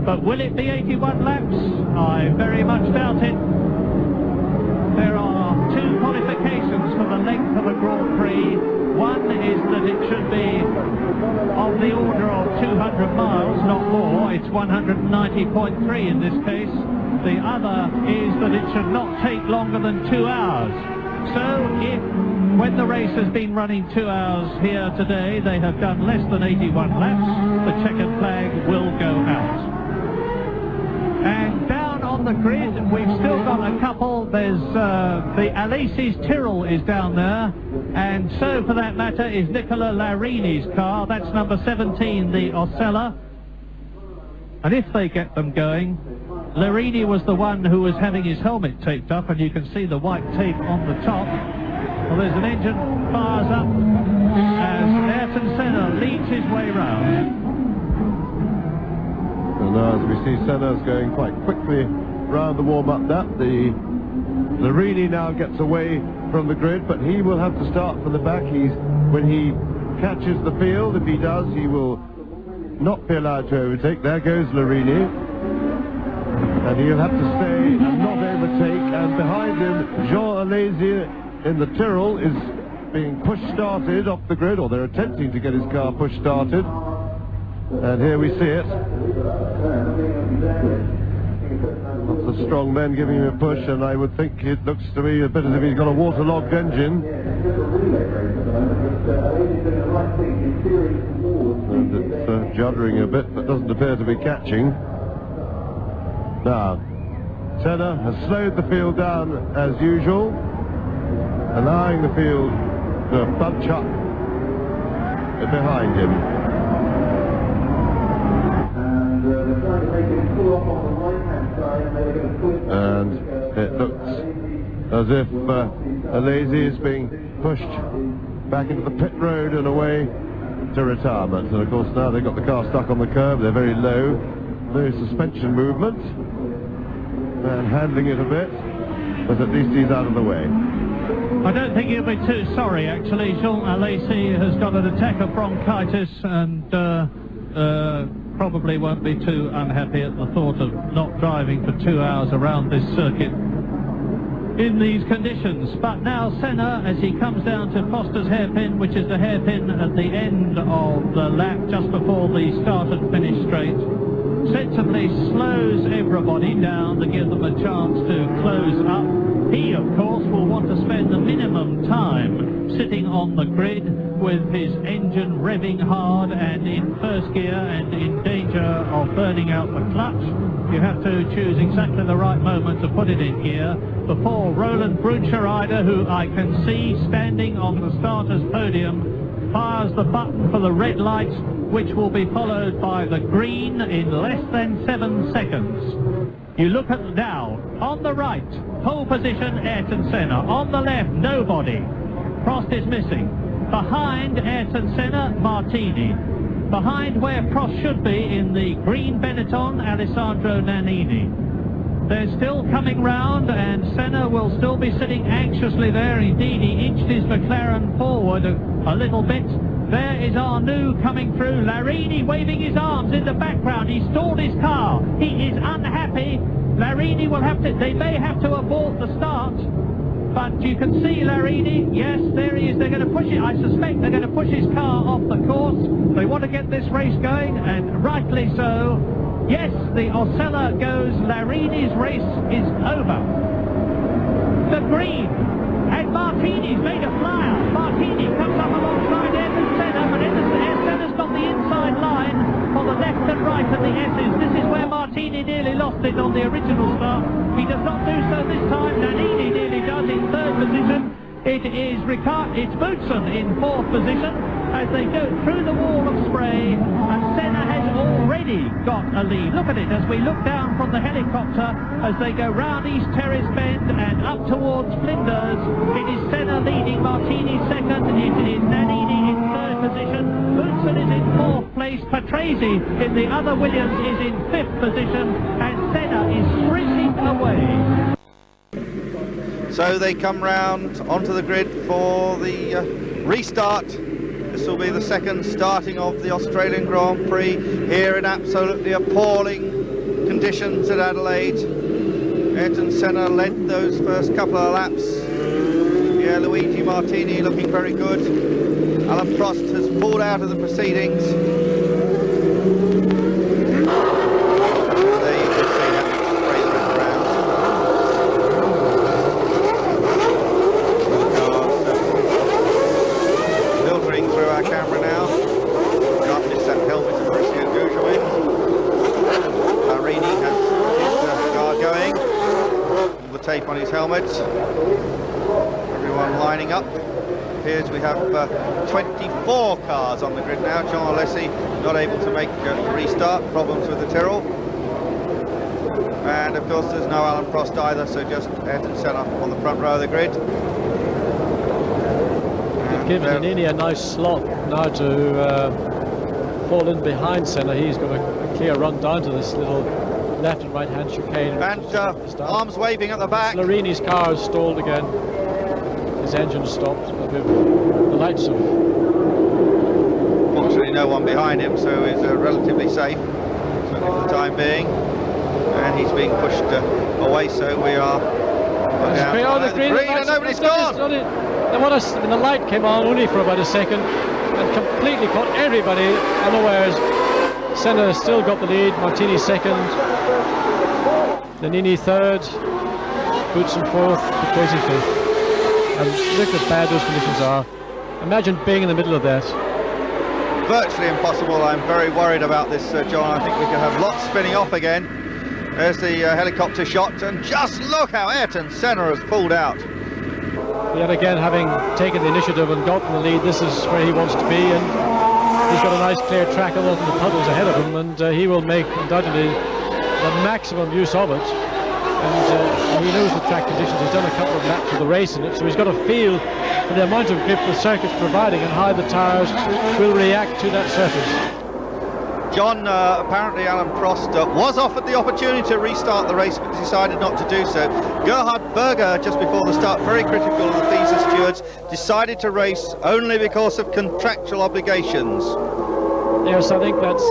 But will it be 81 laps? I very much doubt it. There are two qualifications for the length of a Grand Prix. One is that it should be of the order of 200 miles, not more. It's 190.3 in this case. The other is that it should not take longer than 2 hours. So if, when the race has been running 2 hours here today, they have done less than 81 laps, the checkered flag will go out. And down on the grid, we've still got a couple. There's the Alesi's Tyrrell is down there, and so for that matter is Nicola Larini's car. That's number 17, the Osella. And if they get them going, Larini was the one who was having his helmet taped up, and you can see the white tape on the top. Well, there's an engine, fires up as Ayrton Senna leads his way round. And now as we see Senna's going quite quickly round the warm-up lap, the Larini now gets away from the grid, but he will have to start from the back. When he catches the field, if he does, he will not be allowed to overtake. There goes Larini, and he'll have to stay and not overtake, and behind him Jean Alesi in the Tyrrell is being push-started off the grid, or they're attempting to get his car push-started. And here we see it. Lots of strong men giving him a push, and I would think it looks to me a bit as if he's got a waterlogged engine. And it's juddering a bit, but doesn't appear to be catching. Now, Senna has slowed the field down as usual, allowing the field to bunch up behind him. And it looks as if Alesi is being pushed back into the pit road and away to retirement. And of course now they've got the car stuck on the curb, they're very low, no suspension movement, and handling it a bit, but at least he's out of the way. I don't think he'll be too sorry actually. Jean Alesi has got an attack of bronchitis and probably won't be too unhappy at the thought of not driving for 2 hours around this circuit in these conditions. But now Senna, as he comes down to Foster's hairpin, which is the hairpin at the end of the lap just before the start and finish straight, sensibly slows everybody down to give them a chance to close up. He, of course, will want to spend the minimum time sitting on the grid with his engine revving hard and in first gear and in danger of burning out the clutch. You have to choose exactly the right moment to put it in gear before Roland Brunscheider, who I can see standing on the starter's podium, fires the button for the red light, which will be followed by the green in less than 7 seconds. You look at now, on the right, pole position Ayrton Senna, on the left nobody, Prost is missing. Behind Ayrton Senna, Martini. Behind where Prost should be in the green Benetton, Alessandro Nannini. They're still coming round, and Senna will still be sitting anxiously there. Indeed, he inched his McLaren forward a little bit. There is Arnoux coming through. Larini waving his arms in the background. He stalled his car. He is unhappy. Larini will have to, they may have to abort the start. But you can see Larini, yes, there he is. They're going to push it. I suspect they're going to push his car off the course. They want to get this race going, and rightly so. Yes, the Osella goes. Larini's race is over. The green, and Martini's made a flyer. Martini comes up alongside Ayrton Senna, but Ayrton Senna's got the inside line for the left and right of the S's. This is where Martini nearly lost it on the original start. He does not do so this time. Nannini nearly does in third position. It is it's Boutsen in fourth position as they go through the wall of spray, and Senna has already got a lead. Look at it as we look down from the helicopter as they go round East Terrace Bend and up towards Flinders. It is Senna leading, Martini second, it is Nannini in third position, Boutsen is in fourth place, Patrese in the other Williams is in fifth position, and Senna is sprinting away. So they come round onto the grid for the restart. This will be the second starting of the Australian Grand Prix here in absolutely appalling conditions at Adelaide. Ayrton Senna led those first couple of laps. Yeah, Luigi Martini looking very good. Alan Prost has pulled out of the proceedings. There you can see that straight around. Filtering through our camera now. Can't miss that helmet of Mauricio Gugelmin. Marini has his car going. All the tape on his helmet. Everyone lining up. Appears we have 24 cars on the grid now. John Alessi not able to make the restart. Problems with the Tyrrell. And of course there's no Alan Prost either, so just Ayrton Senna on the front row of the grid. Give Nannini a nice slot now to fall in behind Senna. He's got a clear run down to this little left and right hand chicane. And arms waving at the back. Larini's car is stalled again. His engine stopped. The lights of... Fortunately no one behind him, so he's relatively safe, certainly for the time being. And he's being pushed away, so we are... the green and nobody's gone! The light came on only for about a second and completely caught everybody unawares. Senna still got the lead, Martini second, Nannini third, Boutsen fourth, Patrese fifth. And look how bad those conditions are. Imagine being in the middle of that. Virtually impossible. I'm very worried about this, John. I think we could have lots spinning off again. There's the helicopter shot, and just look how Ayrton Senna has pulled out. Yet again, having taken the initiative and gotten the lead, this is where he wants to be, and he's got a nice clear track other than the puddles ahead of him, and he will make undoubtedly the maximum use of it. And he knows the track conditions. He's done a couple of laps of the race in it, so he's got a feel for the amount of grip the circuit's providing and how the tyres will react to that surface. John, apparently Alan Prost was offered the opportunity to restart the race, but decided not to do so. Gerhard Berger, just before the start, very critical of the FISA stewards, decided to race only because of contractual obligations. Yes, I think that's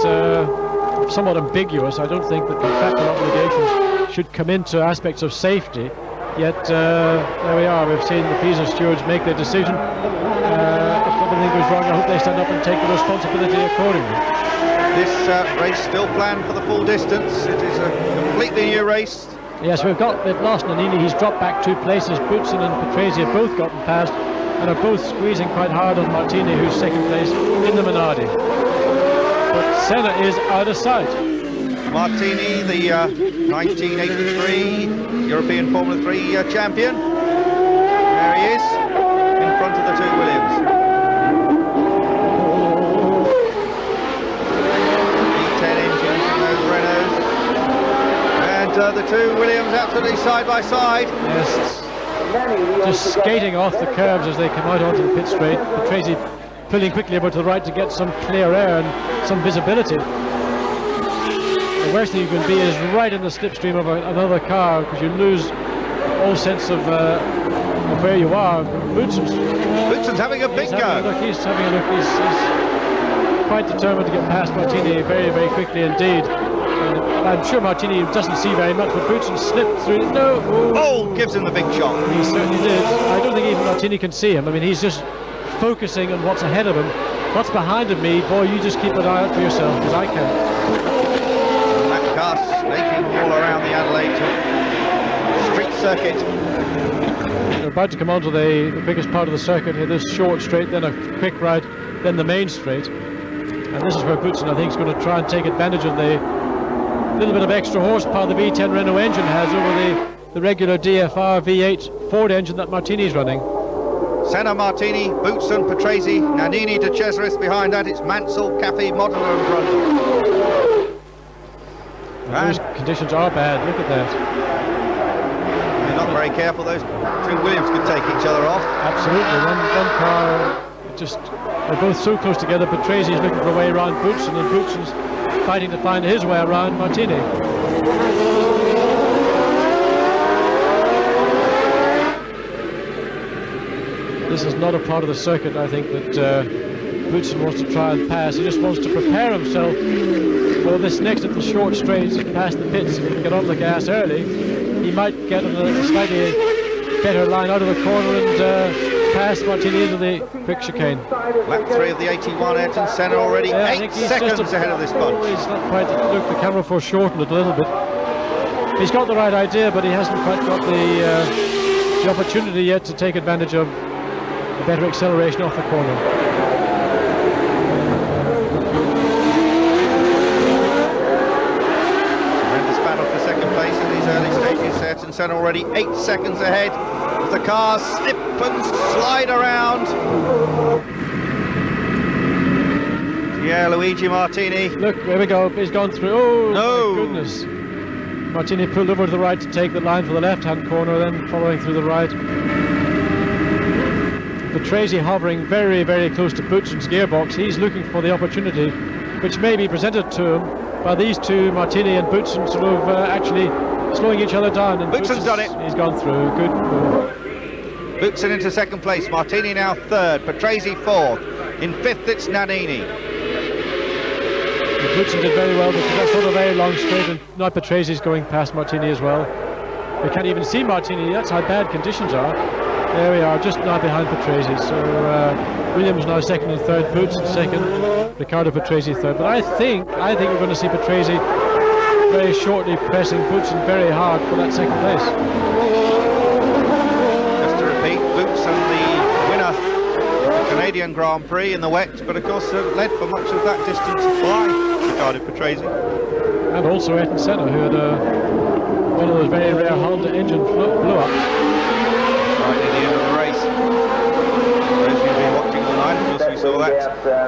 somewhat ambiguous. I don't think that contractual obligations should come into aspects of safety. Yet there we are. We've seen the FISA stewards make their decision. If everything goes wrong, I hope they stand up and take the responsibility accordingly. This race still planned for the full distance. It is a completely new race. Yes, they've lost Nannini. He's dropped back 2 places. Boutsen and Patrese have both gotten past and are both squeezing quite hard on Martini, who's second place in the Minardi. But Senna is out of sight. Martini, the 1983 European Formula 3 champion. There he is, in front of the 2 Williams. The 2 Williams absolutely side by side. Yes, just skating off the curves as they come out onto the pit straight. Patrese pulling quickly over to the right to get some clear air and some visibility. The worst thing you can be is right in the slipstream of another car, because you lose all sense of where you are. Boutsen's having a big go. He's having a look. He's quite determined to get past Martini very, very quickly indeed. I'm sure Martini doesn't see very much, but Boutsen slipped through. No! Oh, gives him the big shot. He certainly did. I don't think even Martini can see him. I mean, he's just focusing on what's ahead of him. What's behind of me, boy, you just keep an eye out for yourself, because I can't. That car snaking all around the Adelaide street circuit. They're about to come onto the biggest part of the circuit here, this short straight, then a quick right, then the main straight. And this is where Boutsen, I think, is going to try and take advantage of the little bit of extra horsepower the V10 Renault engine has over the regular DFR V8 Ford engine that Martini's running. Senna, Martini, Boutsen, Patrese, Nannini, De Cesaris behind that. It's Mansell, Caffey, Modena and Brundle. Those conditions are bad, look at that. They're not very careful, those 2 Williams could take each other off. Absolutely, one car, they're both so close together. Patrese is looking for a way around Boutsen, and Boutsen's fighting to find his way around Martini. This is not a part of the circuit, I think, that Boutsen wants to try and pass. He just wants to prepare himself for this next little short straight past the pits. If he can get on the gas early, he might get on a slightly better line out of the corner and pass Martini into the quick chicane. Lap 3 of the 81, Ayrton Senna already 8 seconds ahead of this bunch. He's not quite, look, the camera foreshortened it a little bit. He's got the right idea, but he hasn't quite got the opportunity yet to take advantage of the better acceleration off the corner. Tremendous battle for second place in these early stages. Ayrton Senna already 8 seconds ahead. As the cars slip and slide around. Yeah, Luigi Martini. Look, there we go. He's gone through. Oh, no. My goodness. Martini pulled over to the right to take the line for the left-hand corner, then following through the right. Patrese hovering very, very close to Boutsen's gearbox. He's looking for the opportunity which may be presented to him by these two, Martini and Boutsen, sort of actually slowing each other down. And Boutsen's done it. He's gone through. Good move. Boutsen into second place. Martini now third. Patrese fourth. In fifth, it's Nannini. Boutsen did very well because that's not a very long straight, and now Patrese's going past Martini as well. We can't even see Martini. That's how bad conditions are. There we are, just now behind Patrese. So Williams now second and third, Boutsen second, Riccardo Patrese third. But I think we're going to see Patrese very shortly pressing Boutsen very hard for that second place. Just to repeat, Boutsen the winner of the Canadian Grand Prix in the wet, but of course led for much of that distance by Riccardo Patrese. And also Ayrton Senna, who had one of those very rare Honda engine blew up. Right at the end of the race. Those of you who've been watching all night, of course we saw that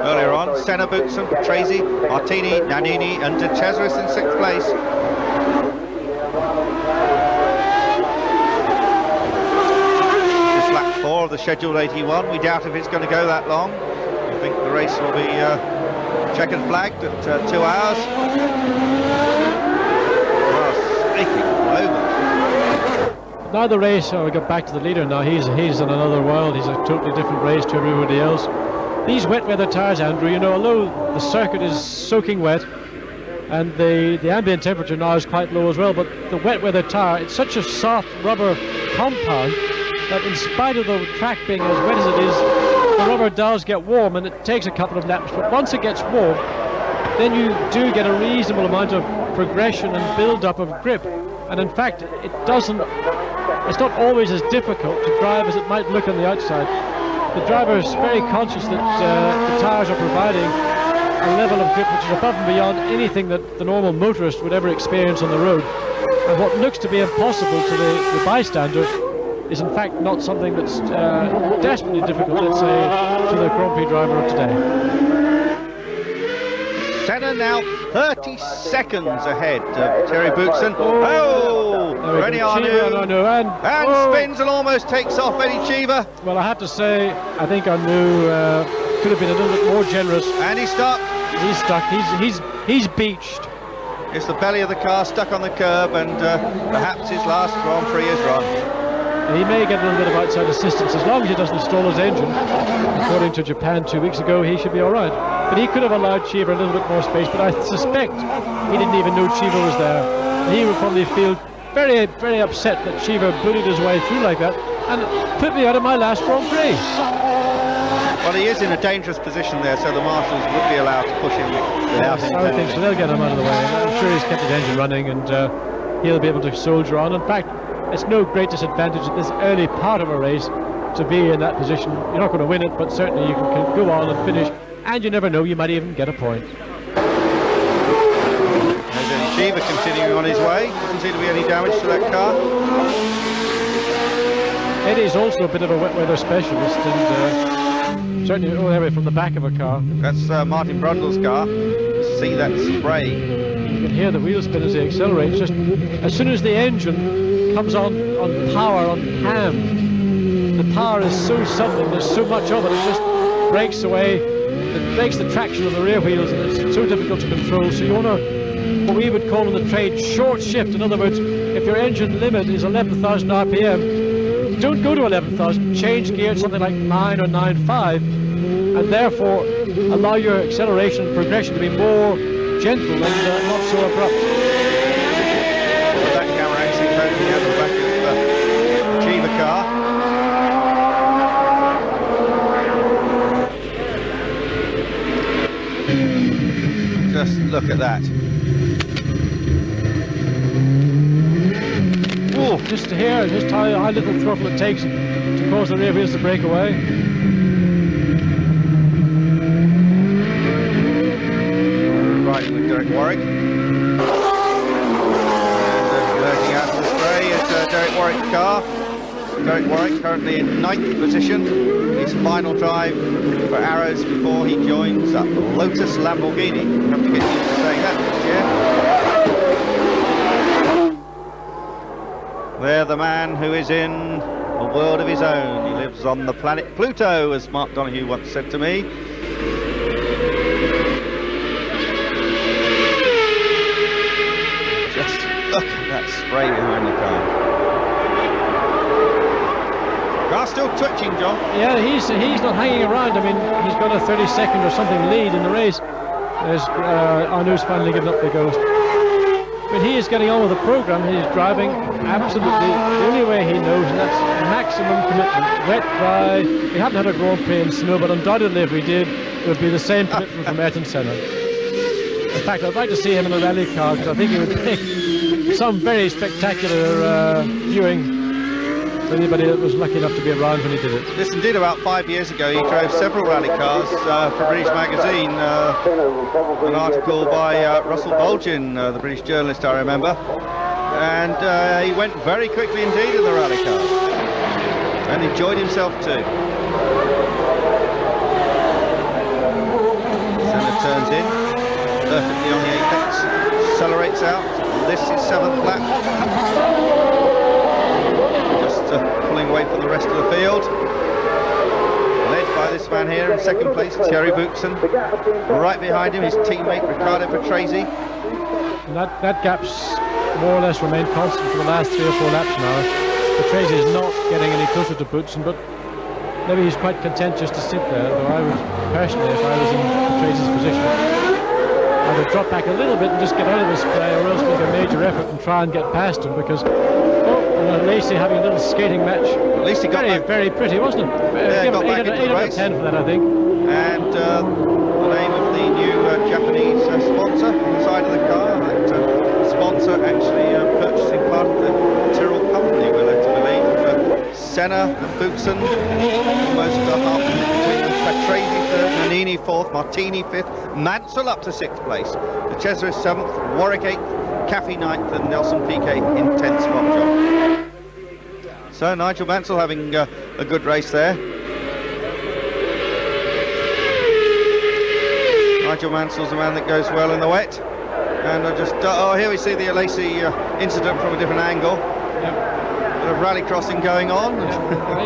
earlier on. Senna, Boutsen, Patrese, Martini, Nannini and De Cesaris in sixth place. This lap 4 of the scheduled 81. We doubt if it's going to go that long. We think the race will be checkered flagged at 2 hours. Well, snaking all over. Now the race, we got back to the leader now, he's in another world. He's a totally different race to everybody else. These wet weather tyres, Andrew, you know, although the circuit is soaking wet and the ambient temperature now is quite low as well, but the wet weather tyre, it's such a soft rubber compound that in spite of the track being as wet as it is, the rubber does get warm, and it takes a couple of laps, but once it gets warm, then you do get a reasonable amount of progression and build-up of grip. And in fact, it's not always as difficult to drive as it might look on the outside. The driver is very conscious that the tyres are providing a level of grip which is above and beyond anything that the normal motorist would ever experience on the road. And what looks to be impossible to the bystander is in fact not something that's desperately difficult, let's say, to the Grand Prix driver of today. Senna now 30 seconds ahead of Thierry Boutsen. Oh! Ready and spins and almost takes off Eddie Cheever. Well, I have to say, I think Anu could have been a little bit more generous. And he's stuck. He's stuck. He's beached. It's the belly of the car stuck on the curb, and perhaps his last Grand Prix is run. He may get a little bit of outside assistance as long as he doesn't stall his engine. According to Japan 2 weeks ago, he should be all right. But he could have allowed Cheever a little bit more space, but I suspect he didn't even know Cheever was there. And he would probably feel very, very upset that Cheever bullied his way through like that and put me out of my last Grand Prix. Well, he is in a dangerous position there, so the marshals would be allowed to push him without him. I would think so. They'll get him out of the way. I'm sure he's kept his engine running, and he'll be able to soldier on. In fact, it's no great disadvantage at this early part of a race to be in that position. You're not going to win it, but certainly you can go on and finish, and you never know, you might even get a point. There's Eddie Cheever continuing on his way. Doesn't seem to be any damage to that car. Eddie's also a bit of a wet weather specialist, and certainly there from the back of a car. That's Martin Brundle's car. See that spray. You can hear the wheel spin as he accelerates. Just as soon as the engine comes on power, on ham, the power is so sudden, there's so much of it, it just breaks away, it breaks the traction of the rear wheels, and it's so difficult to control. So you want to, what we would call in the trade, short shift. In other words, if your engine limit is 11,000 RPM, don't go to 11,000, change gear at something like 9 or 9.5, and therefore allow your acceleration and progression to be more gentle and not so abrupt. With that camera actually poking out the back of the Chiva car. Just look at that. Oh, just here, just how little throttle it takes to cause the rear wheels to break away. Riding with Derek Warwick. And lurking out of the spray is Derek Warwick's car. Derek Warwick currently in 9th position. His final drive for Arrows before he joins that Lotus Lamborghini. You have to get used to saying that next year. They're the man who is in a world of his own. He lives on the planet Pluto, as Mark Donoghue once said to me. Just look at that spray behind the car. Car's still twitching, John. Yeah, he's not hanging around. I mean, he's got a 30-second or something lead in the race. There's Arnaud's finally given up the ghost. But he is getting on with the program. He's driving absolutely the only way he knows, and that's maximum commitment. Wet, dry. We haven't had a Grand-Pri in snow, but undoubtedly if we did, it would be the same commitment from Ayrton Senna. In fact, I'd like to see him in a rally car, because I think he would make some very spectacular viewing for anybody that was lucky enough to be around when he did it. This indeed, about 5 years ago, he drove several rally cars for British Magazine. An article by Russell Bolgin, the British journalist, I remember. And he went very quickly indeed in the rally car. And enjoyed himself too. Senna turns in, perfectly on the apex, accelerates out. This is 7th lap. Pulling away from the rest of the field, led by this man here in 2nd place, Thierry Buxen. Right behind him, his teammate Riccardo Patrese. And that gap's more or less remained constant for the last 3 or 4 laps now. Patrese is not getting any closer to Buxen, but maybe he's quite content just to sit there. Though I would personally, if I was in Patrase's position, I would drop back a little bit and just get out of the spray, or else make a major effort and try and get past him, because Lacey having a little skating match. At least he got very, very pretty, wasn't it? Yeah, Give got him back 8 out of 10 for that, I think. And the name of the new Japanese sponsor on the side of the car. That sponsor actually purchasing part of the Tyrrell company, we're led to believe. Senna and Buxen, almost half between them. Patrese 3rd, Nannini 4th, Martini 5th, Mansell up to 6th place. The Cesare 7th, Warwick 8th, Caffey 9th, and Nelson Piquet in 10th spot, John. So Nigel Mansell having a good race there. Nigel Mansell's the man that goes well in the wet. And here we see the Lacey incident from a different angle. Yep. Bit of rally crossing going on.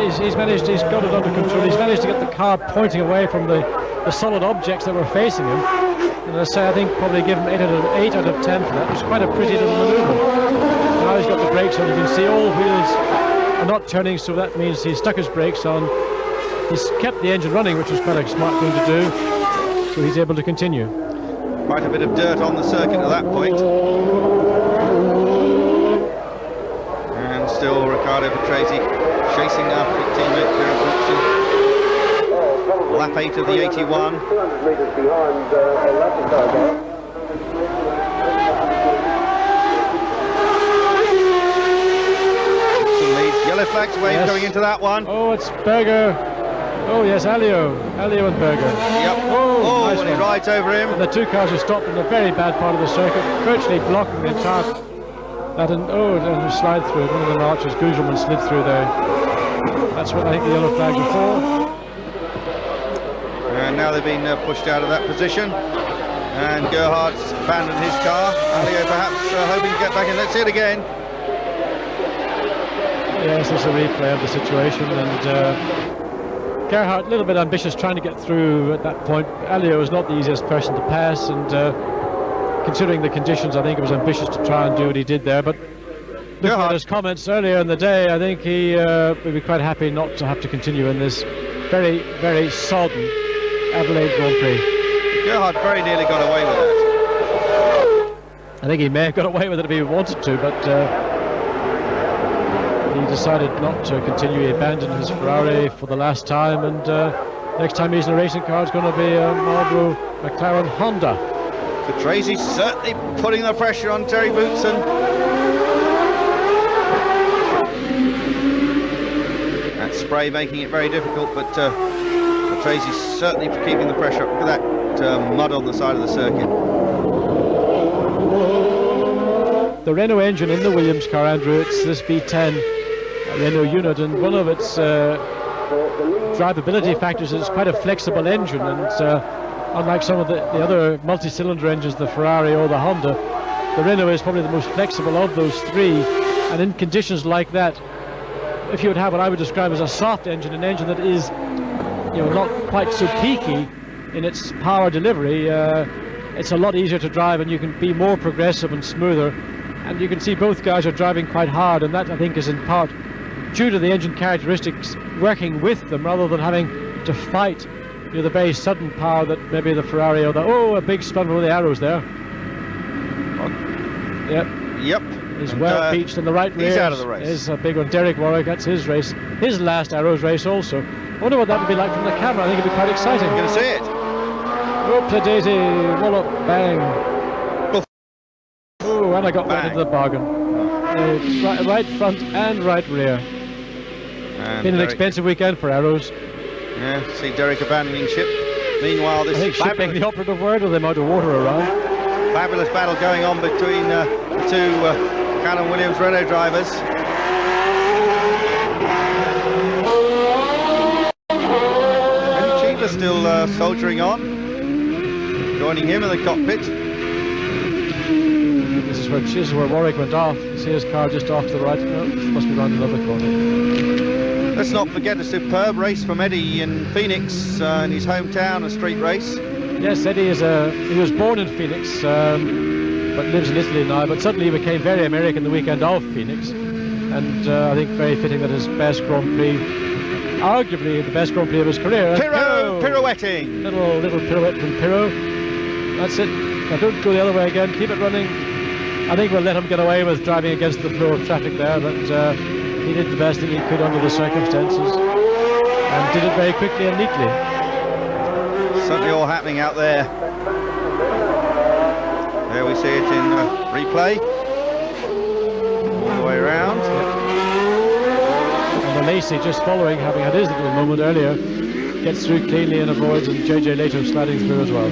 He's got it under control. He's managed to get the car pointing away from the solid objects that were facing him. And I say, I think probably give him 8 out of 10 for that. It was quite a pretty little manoeuvre. Now he's got the brakes on. You can see all wheels are not turning, so that means he's stuck his brakes on. He's kept the engine running, which was quite a smart thing to do. So he's able to continue. Quite a bit of dirt on the circuit at that point. And still Riccardo Patrese chasing after his teammate Thierry Buxen. Lap 8 of the 81. 200 metres behind Latify. Yellow flags wave Yes. going into that one. Oh, it's Berger. Oh, yes, Alio and Berger. Yep. Oh, nice and he one. rides over him. And the two cars are stopped in a very bad part of the circuit, virtually blocking the entire... and slide through. One of the arches, Guzman slid through there. That's what I think the yellow flags are for. And now they've been pushed out of that position. And Gerhardt's abandoned his car. Alio perhaps hoping to get back in. Let's see it again. Yes, there's a replay of the situation, and Gerhardt a little bit ambitious trying to get through at that point. Alio is not the easiest person to pass, and considering the conditions, I think it was ambitious to try and do what he did there. But looking at his comments earlier in the day, I think he would be quite happy not to have to continue in this very, very sodden Adelaide Grand Prix. Gerhard very nearly got away with that. I think he may have got away with it if he wanted to, but he decided not to continue. He abandoned his Ferrari for the last time, and next time he's in a racing car, it's going to be a Marlboro McLaren Honda. Patrese certainly putting the pressure on Terry Boutsen. That spray making it very difficult, but Patrese certainly keeping the pressure up. Look at that mud on the side of the circuit. The Renault engine in the Williams car, Andrew, it's this V10 Renault unit, and one of its drivability factors is quite a flexible engine, and unlike some of the other multi-cylinder engines, the Ferrari or the Honda, the Renault is probably the most flexible of those three, and in conditions like that, if you would have what I would describe as a soft engine, an engine that is, you know, not quite so peaky in its power delivery, it's a lot easier to drive, and you can be more progressive and smoother. And you can see both guys are driving quite hard, and that I think is in part due to the engine characteristics working with them rather than having to fight, you know, the very sudden power that maybe the Ferrari or the, a big spun with the arrows there. Yep. He's well beached in the right rear. He's out of the race. Is a big one. Derek Warwick, that's his race. His last Arrows race also. I wonder what that would be like from the camera. I think it'd be quite exciting. You're going to see it. Oops a daisy, wallop, bang. Oh, and I got right into the bargain. Right front and right rear. And been an expensive weekend for Arrows. Yeah, see Derek abandoning ship. Meanwhile, this I think ship being the operative word with the amount of water around. Fabulous battle going on between the two Callum Williams Renault drivers. And Cheever still soldiering on, joining him in the cockpit. This is where Warwick went off. You see his car just off to the right. Oh, must be round another corner. Let's not forget a superb race from Eddie in Phoenix, in his hometown, a street race. Yes, Eddie he was born in Phoenix, but lives in Italy now, but suddenly he became very American the weekend of Phoenix, and I think very fitting that his best Grand Prix, arguably the best Grand Prix of his career. Pirouetting! Little pirouette from Pirro. That's it. Now don't go the other way again, keep it running. I think we'll let him get away with driving against the flow of traffic there, but he did the best thing he could under the circumstances, and did it very quickly and neatly. Certainly all happening out there. There we see it in replay. All the way around. And Lacey just following, having had his little moment earlier, gets through cleanly and avoids, and JJ later sliding through as well.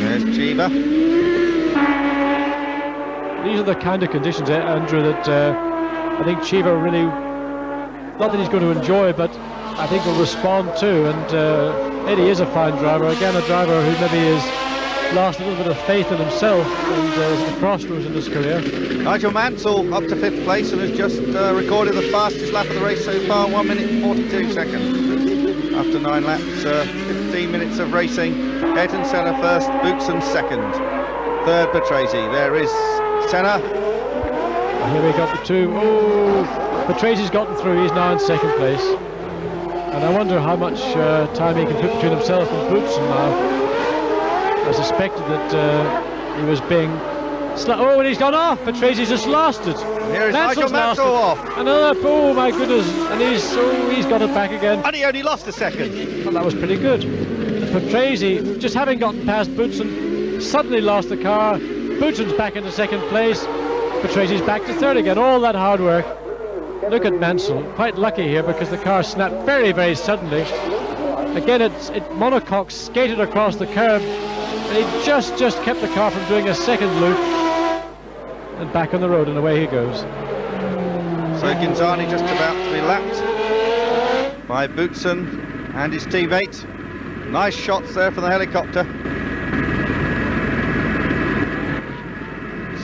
There's Cheever. These are the kind of conditions, Andrew, that I think Cheever really, not that he's going to enjoy, but I think will respond to. And Eddie is a fine driver, again a driver who maybe has lost a little bit of faith in himself and is at the crossroads in his career. Nigel Mansell up to 5th place and has just recorded the fastest lap of the race so far, 1 minute 42 seconds. After 9 laps, 15 minutes of racing. Ayrton Senna first, Boutsen second. Third, Patrese. There is Senna. Here we got the two. Oh, Patrese's gotten through. He's now in 2nd place. And I wonder how much time he can put between himself and Boutsen now. I suspected that he was being... Oh, and he's gone off. Patrese's just lost it. Here is Nigel Mansell off. Another, oh my goodness. And he's got it back again. And he only lost a second. Well, that was pretty good. Patrese, just having gotten past Boutsen, suddenly lost the car. Boutsen's back into 2nd place. Patrese's back to 3rd again. All that hard work. Look at Mansell, quite lucky here because the car snapped very, very suddenly. Again, it monocoque skated across the curb, and he just kept the car from doing a 2nd loop, and back on the road, and away he goes. So Ginzani just about to be lapped by Boutsen and his teammate. Nice shots there from the helicopter.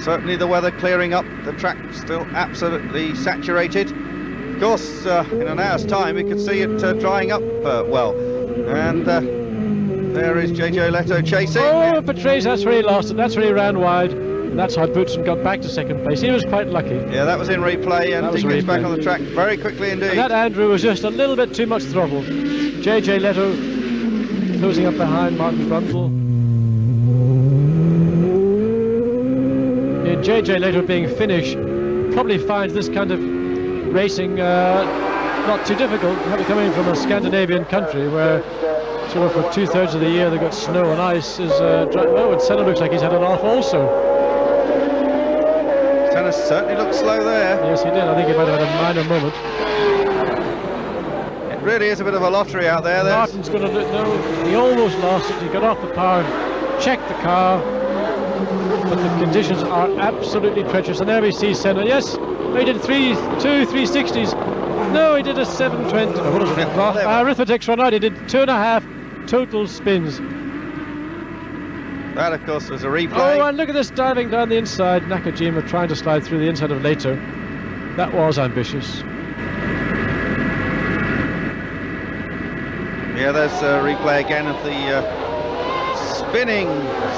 Certainly the weather clearing up, the track still absolutely saturated. Of course, in an hour's time we could see it drying up well. And there is JJ Leto chasing. Oh, Patrese, that's where he lost it, that's where he ran wide. That's how Boutsen got back to second place. He was quite lucky. Yeah, that was in replay, and he gets back on the track very quickly indeed. And that Andrew was just a little bit too much throttle. JJ Leto closing up behind Martin Brundle. JJ Leto being Finnish probably finds this kind of racing not too difficult, coming from a Scandinavian country where sort of for 2/3 of the year they've got snow and ice. Oh, and Senna looks like he's had it off also. Senna certainly looked slow there. Yes, he did. I think he might have had a minor moment. It really is a bit of a lottery out there. Martin's going to no, he almost lost it. He got off the power, checked the car, but the conditions are absolutely treacherous. And there we see Senna. Yes, he did 360s. No, he did a 720. No, what was it? Arithmetic's run out. He did 2.5 total spins. That, of course, was a replay. Oh, and look at this diving down the inside. Nakajima trying to slide through the inside of Leto. That was ambitious. Yeah, there's a replay again of the spinning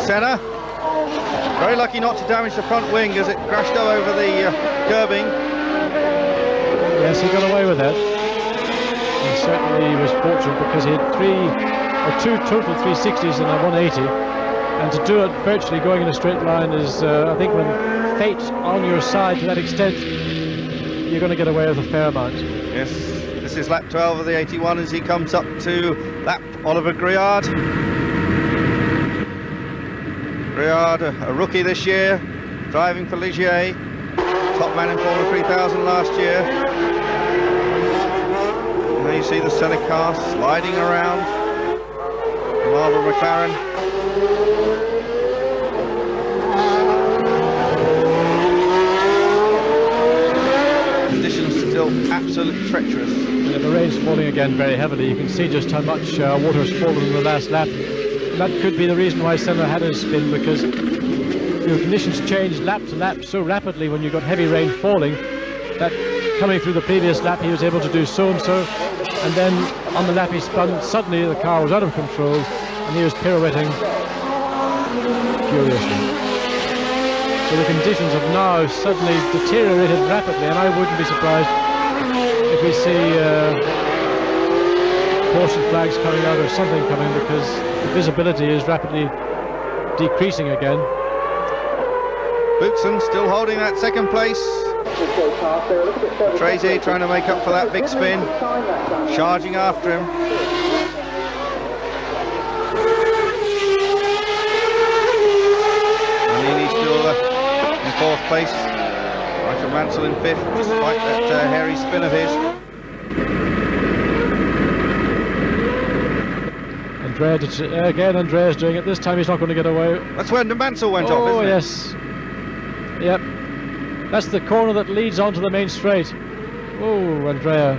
Senna. Very lucky not to damage the front wing as it crashed over the curbing. Yes, he got away with that. And certainly he was fortunate because he had two total 360s and a 180. And to do it virtually going in a straight line is, I think when fate's on your side to that extent, you're going to get away with a fair amount. Yes, this is lap 12 of the 81 as he comes up to lap Oliver Griard. Griard, a rookie this year, driving for Ligier, top man in Formula 3000 last year. And there you see the Senna car sliding around Marlboro McLaren. Conditions still absolutely treacherous. Yeah, the rain's falling again very heavily. You can see just how much water's fallen in the last lap. And that could be the reason why Senna had his spin, because your conditions change lap to lap so rapidly when you've got heavy rain falling that coming through the previous lap he was able to do so and so, and then on the lap he spun, suddenly the car was out of control and he was pirouetting furiously. So the conditions have now suddenly deteriorated rapidly, and I wouldn't be surprised if we see caution flags coming out or something coming, because the visibility is rapidly decreasing again. Boutsen still holding that second place. Tracy trying to make up for that big spin, charging after him. Nannini still in fourth place. Michael Mansell in fifth, despite that hairy spin of his. Again, Andrea's doing it. This time he's not going to get away. That's when the Mansell went off, isn't it? Oh, yes. Yep. That's the corner that leads onto the main straight. Oh, Andrea,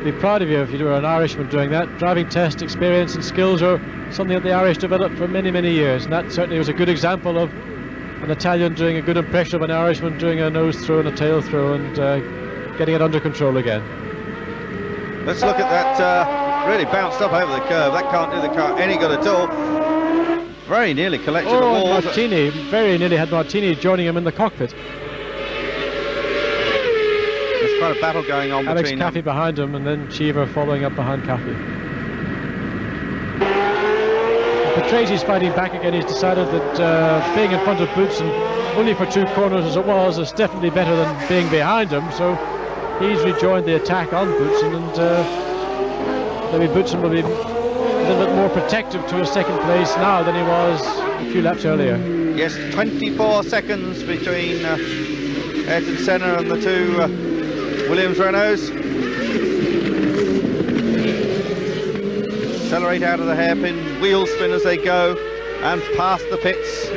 be proud of you if you were an Irishman doing that. Driving test experience and skills are something that the Irish developed for many, many years. And that certainly was a good example of an Italian doing a good impression of an Irishman doing a nose throw and a tail throw and getting it under control again. Let's look at that. Really bounced up over the curve. That can't do the car any good at all. Very nearly collected the walls. Martini, very nearly had Martini joining him in the cockpit. There's quite a battle going on Alex between Caffey behind him, and then Cheever following up behind Caffey. Patrese fighting back again. He's decided that being in front of Boutsen only for 2 corners as it was is definitely better than being behind him, so he's rejoined the attack on Boutsen, and maybe Boutsen will be a little bit more protective to his second place now than he was a few laps earlier. Yes, 24 seconds between Ayrton Senna and the two Williams Renaults. Accelerate out of the hairpin, wheel spin as they go, and past the pits.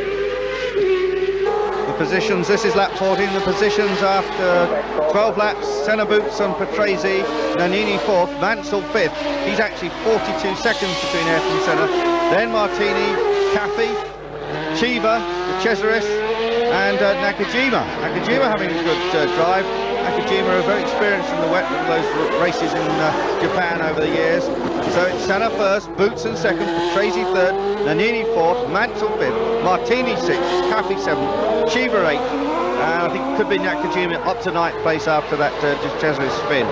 The positions, this is lap 14, the positions after 12 laps: Senna, Boutsen, Patrese, Nannini 4th, Mansell 5th. He's actually 42 seconds between Ayrton and Senna. Then Martini, Caffey, Cheever, Cesaris, and Nakajima. Nakajima having a good drive. Nakajima are very experienced in the wet of those races in Japan over the years. So it's Senna first, Boutsen second, Patrese third, Nannini fourth, Mansell fifth, Martini sixth, Caffey seventh, Cheever eighth, and I think it could be Nakajima up to ninth place after that Cesare spin.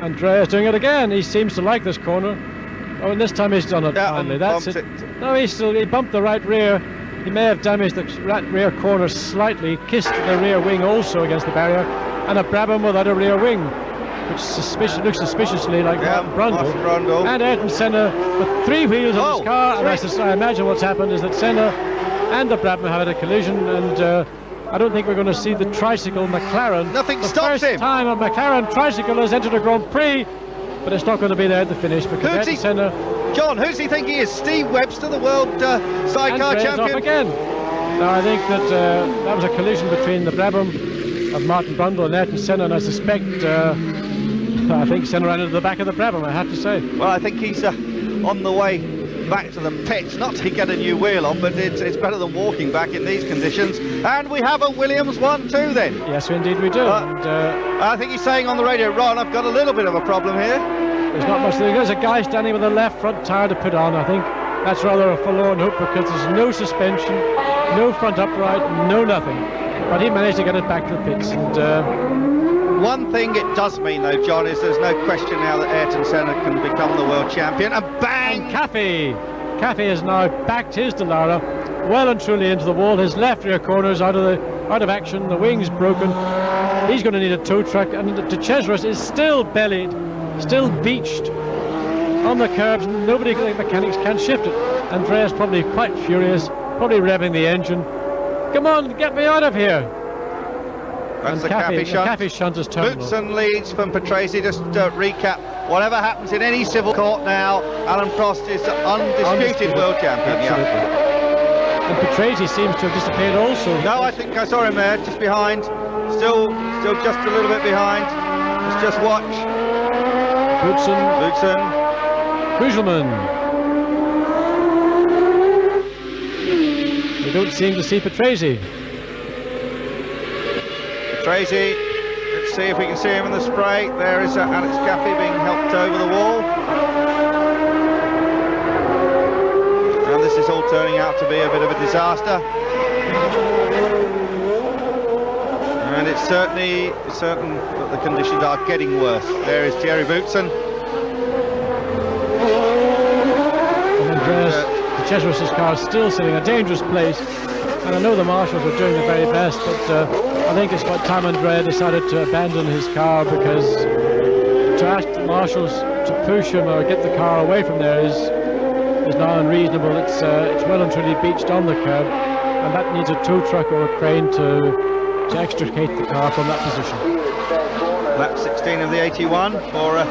Andrea's doing it again. He seems to like this corner. Oh, and this time he's done it finally. That's it. No, he bumped the right rear. He may have damaged the right rear corner slightly, kissed the rear wing also against the barrier, and a Brabham without a rear wing, which looks suspiciously like Martin Brundle. And Ayrton Senna with 3 wheels on his car, and I imagine what's happened is that Senna and the Brabham have had a collision, and I don't think we're going to see the tricycle McLaren. Nothing stops him. The first time a McLaren tricycle has entered a Grand Prix, but it's not going to be there at the finish because Ayrton Senna... John, who's he think he is? Steve Webster, the world sidecar champion? Off again. Now, I think that that was a collision between the Brabham of Martin Brundle and Ayrton Senna, and I suspect, I think Senna ran into the back of the Brabham, I have to say. Well, I think he's on the way back to the pits, not to get a new wheel on, but it's better than walking back in these conditions. And we have a Williams 1-2 then. Yes, indeed we do. I think he's saying on the radio, Ron, I've got a little bit of a problem here. There's not much. There's a guy standing with the left front tyre to put on. I think that's rather a forlorn hope because there's no suspension, no front upright, no nothing. But he managed to get it back to the pits. And one thing it does mean, though, John, is there's no question now that Ayrton Senna can become the world champion. And bang! And Caffey has now backed his Dallara well and truly into the wall. His left rear corner is out of action. The wing's broken. He's going to need a tow truck. And De Cesaris is still bellied, still beached on the curbs. Nobody, the mechanics, can shift it. Andrea's probably quite furious, probably revving the engine. Come on, get me out of here. That's the Caffey shunt. Caffey shunt is terminal. Boutsen leads from Patrese. Just to recap, whatever happens in any civil court now, Alan Prost is undisputed world champion. Yeah. And Patrese seems to have disappeared also. No, I think I saw him there, just behind. Still just a little bit behind. Let's just watch. Boutsen. Kugelman. We don't seem to see Patrese. Patrese, let's see if we can see him in the spray. There is Alex Caffey being helped over the wall. And this is all turning out to be a bit of a disaster. And it's certain that the conditions are getting worse. There is Thierry Boutsen. And Andreas De Cesaris' car is still sitting in a dangerous place. And I know the marshals are doing their very best, but I think it's about time Andrea decided to abandon his car, because to ask the marshals to push him or get the car away from there is now unreasonable. It's well and truly beached on the curb, and that needs a tow truck or a crane to extricate the car from that position. Lap 16 of the 81 for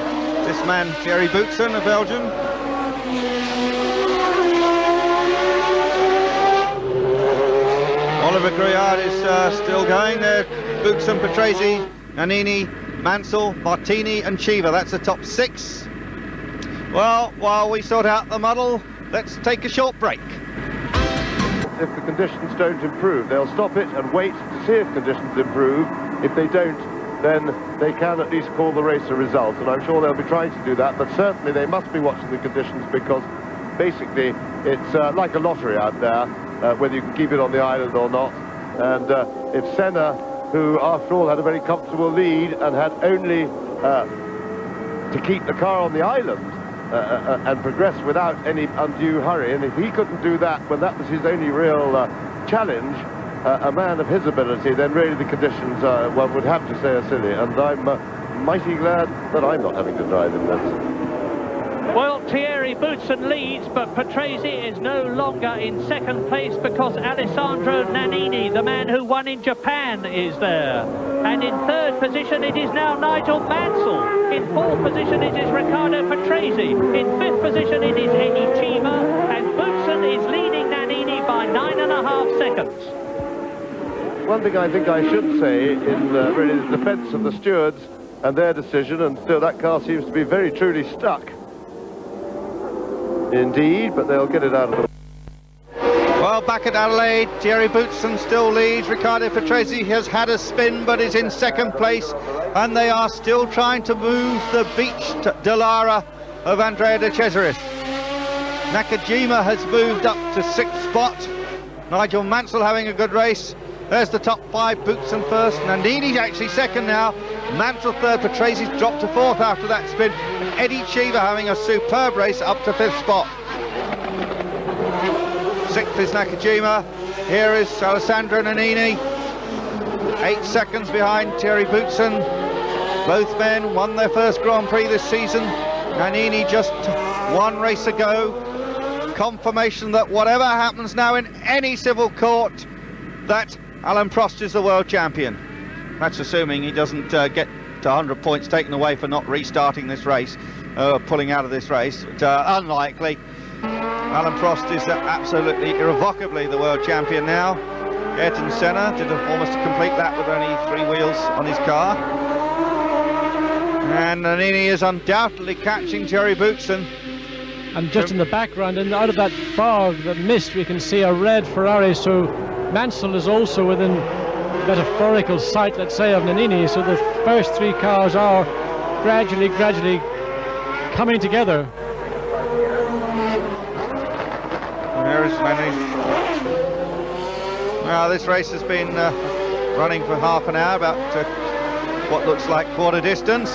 this man Thierry Boutsen of Belgium. Oliver Grillard is still going there. Boutsen, Patrese, Nannini, Mansell, Martini and Cheever. That's the top 6. Well, while we sort out the muddle, let's take a short break. If the conditions don't improve, they'll stop it and wait to see if conditions improve. If they don't, then they can at least call the race a result, and I'm sure they'll be trying to do that, but certainly they must be watching the conditions, because basically it's like a lottery out there, whether you can keep it on the island or not. And if Senna, who after all had a very comfortable lead and had only to keep the car on the island and progress without any undue hurry, and if he couldn't do that when that was his only real challenge, a man of his ability, then really the conditions, one would have to say, are silly. And I'm mighty glad that I'm not having to drive in this. Well, Thierry Boutsen leads, but Patrese is no longer in second place because Alessandro Nannini, the man who won in Japan, is there. And in third position it is now Nigel Mansell. In fourth position it is Riccardo Patrese. In fifth position it is Eddie Cheever. And Boutsen is leading Nannini by 9.5 seconds. One thing I think I should say in really the defence of the stewards and their decision, and still that car seems to be very truly stuck. Indeed, but they'll get it out of the... Well, back at Adelaide. Thierry Boutsen still leads. Riccardo Patrese has had a spin but is in second place, and they are still trying to move the beached Dallara of Andrea de Cesaris. Nakajima has moved up to 6th spot. Nigel Mansell having a good race. There's the top 5. Boutsen first. Nannini's actually second now. Mansell third. Patrese's dropped to 4th after that spin. And Eddie Cheever having a superb race up to 5th spot. 6th is Nakajima. Here is Alessandro Nannini. 8 seconds behind Thierry Boutsen. Both men won their first Grand Prix this season. Nannini just 1 race ago. Confirmation that whatever happens now in any civil court, that Alain Prost is the world champion. That's assuming he doesn't get to 100 points taken away for not restarting this race, pulling out of this race. But, unlikely. Alain Prost is absolutely irrevocably the world champion now. Ayrton Senna did almost a complete lap with only 3 wheels on his car. And Nannini is undoubtedly catching Thierry Boutsen. And just in the background, and out of that fog, that mist, we can see a red Ferrari. So Mansell is also within metaphorical sight, let's say, of Nannini. So the first 3 cars are gradually coming together. There is Nannini. Now this race has been running for half an hour, about what looks like quarter distance.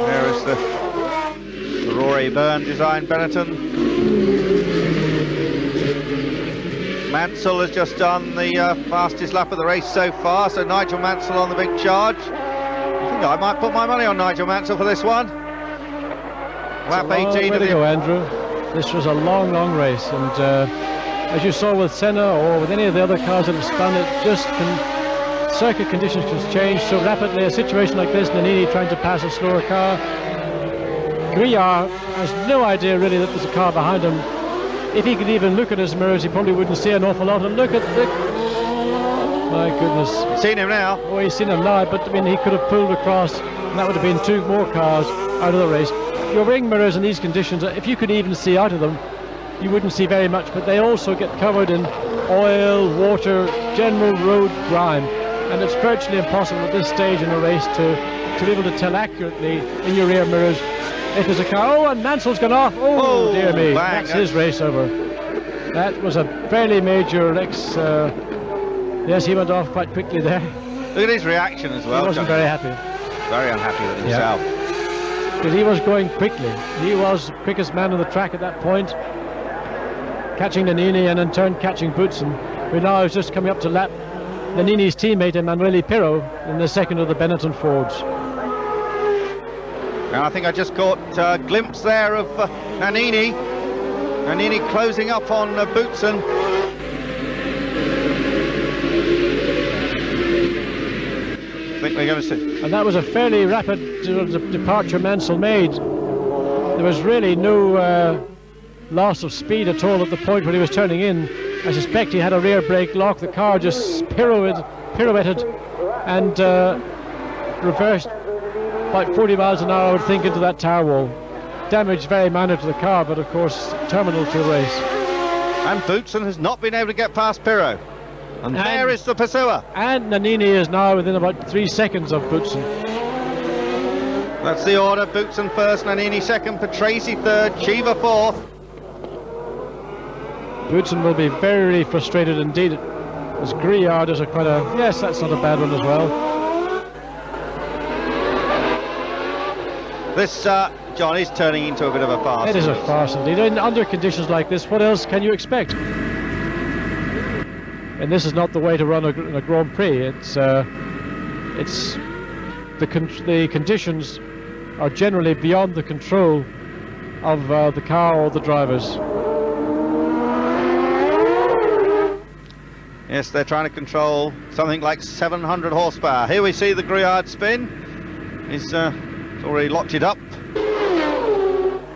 There is the Rory Byrne designed Benetton. Mansell has just done the fastest lap of the race so far, so Nigel Mansell on the big charge. I think I might put my money on Nigel Mansell for this one. Lap 18 of the... go, Andrew. This was a long race, and as you saw with Senna or with any of the other cars that have spun, it just circuit conditions can change so rapidly. A situation like this, Nannini trying to pass a slower car. Grillard has no idea really that there's a car behind him. If he could even look at his mirrors, he probably wouldn't see an awful lot. And look at the... My goodness. Seen him now. Oh, he's seen him now, but I mean, he could have pulled across, and that would have been 2 more cars out of the race. Your ring mirrors in these conditions, if you could even see out of them, you wouldn't see very much, but they also get covered in oil, water, general road grime, and it's virtually impossible at this stage in a race to be able to tell accurately in your rear mirrors if there's a car. Oh, and Mansell's gone off. Oh, dear me. Bang. That's his race over. That was a fairly major wrecks. Yes, he went off quite quickly there. Look at his reaction as well. He wasn't very happy. Very unhappy with himself. Because he was going quickly. He was the quickest man on the track at that point, catching Nannini and in turn catching Boutsen, who now is just coming up to lap Nannini's teammate Emanuele Pirro in the second of the Benetton Fords. Now I think I just caught a glimpse there of Nannini. Nannini closing up on Boutsen. I think we're going to see. And that was a fairly rapid departure Mansell made. There was really no loss of speed at all at the point when he was turning in. I suspect he had a rear brake lock. The car just pirouetted and reversed about 40 miles an hour, I would think, into that tire wall. Damage very minor to the car, but of course terminal to the race. And Boutsen has not been able to get past Pirro. And there is the pursuer. And Nannini is now within about 3 seconds of Boutsen. That's the order. Boutsen first, Nannini second, Patrese third, Cheever fourth. Boutsen will be very frustrated indeed, as Grillard is quite a... Yes, that's not a bad one as well. This, John, is turning into a bit of a farce. It is a farce indeed. Under conditions like this, what else can you expect? And this is not the way to run a Grand Prix. It's the conditions are generally beyond the control of the car or the drivers. Yes, they're trying to control something like 700 horsepower. Here we see the Grillard spin. He's already locked it up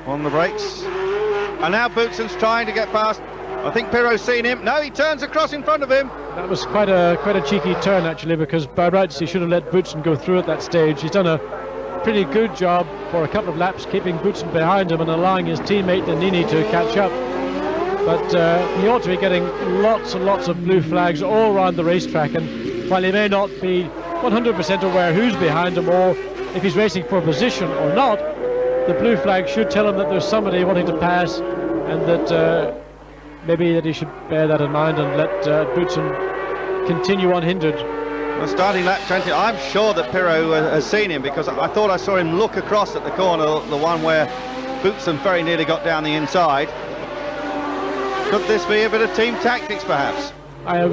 on the brakes. And now Boutsen's trying to get past. I think Pirro's seen him. No, he turns across in front of him. That was quite a cheeky turn, actually, because by rights he should have let Boutsen go through at that stage. He's done a pretty good job for a couple of laps, keeping Boutsen behind him and allowing his teammate Nannini to catch up. but he ought to be getting lots and lots of blue flags all around the racetrack, and while he may not be 100% aware who's behind him or if he's racing for position or not, the blue flag should tell him that there's somebody wanting to pass, and that maybe that he should bear that in mind and let Boutsen continue unhindered. Well, starting lap 20, I'm sure that Pirot has seen him, because I thought I saw him look across at the corner, the one where Boutsen very nearly got down the inside. Could this be a bit of team tactics, perhaps? I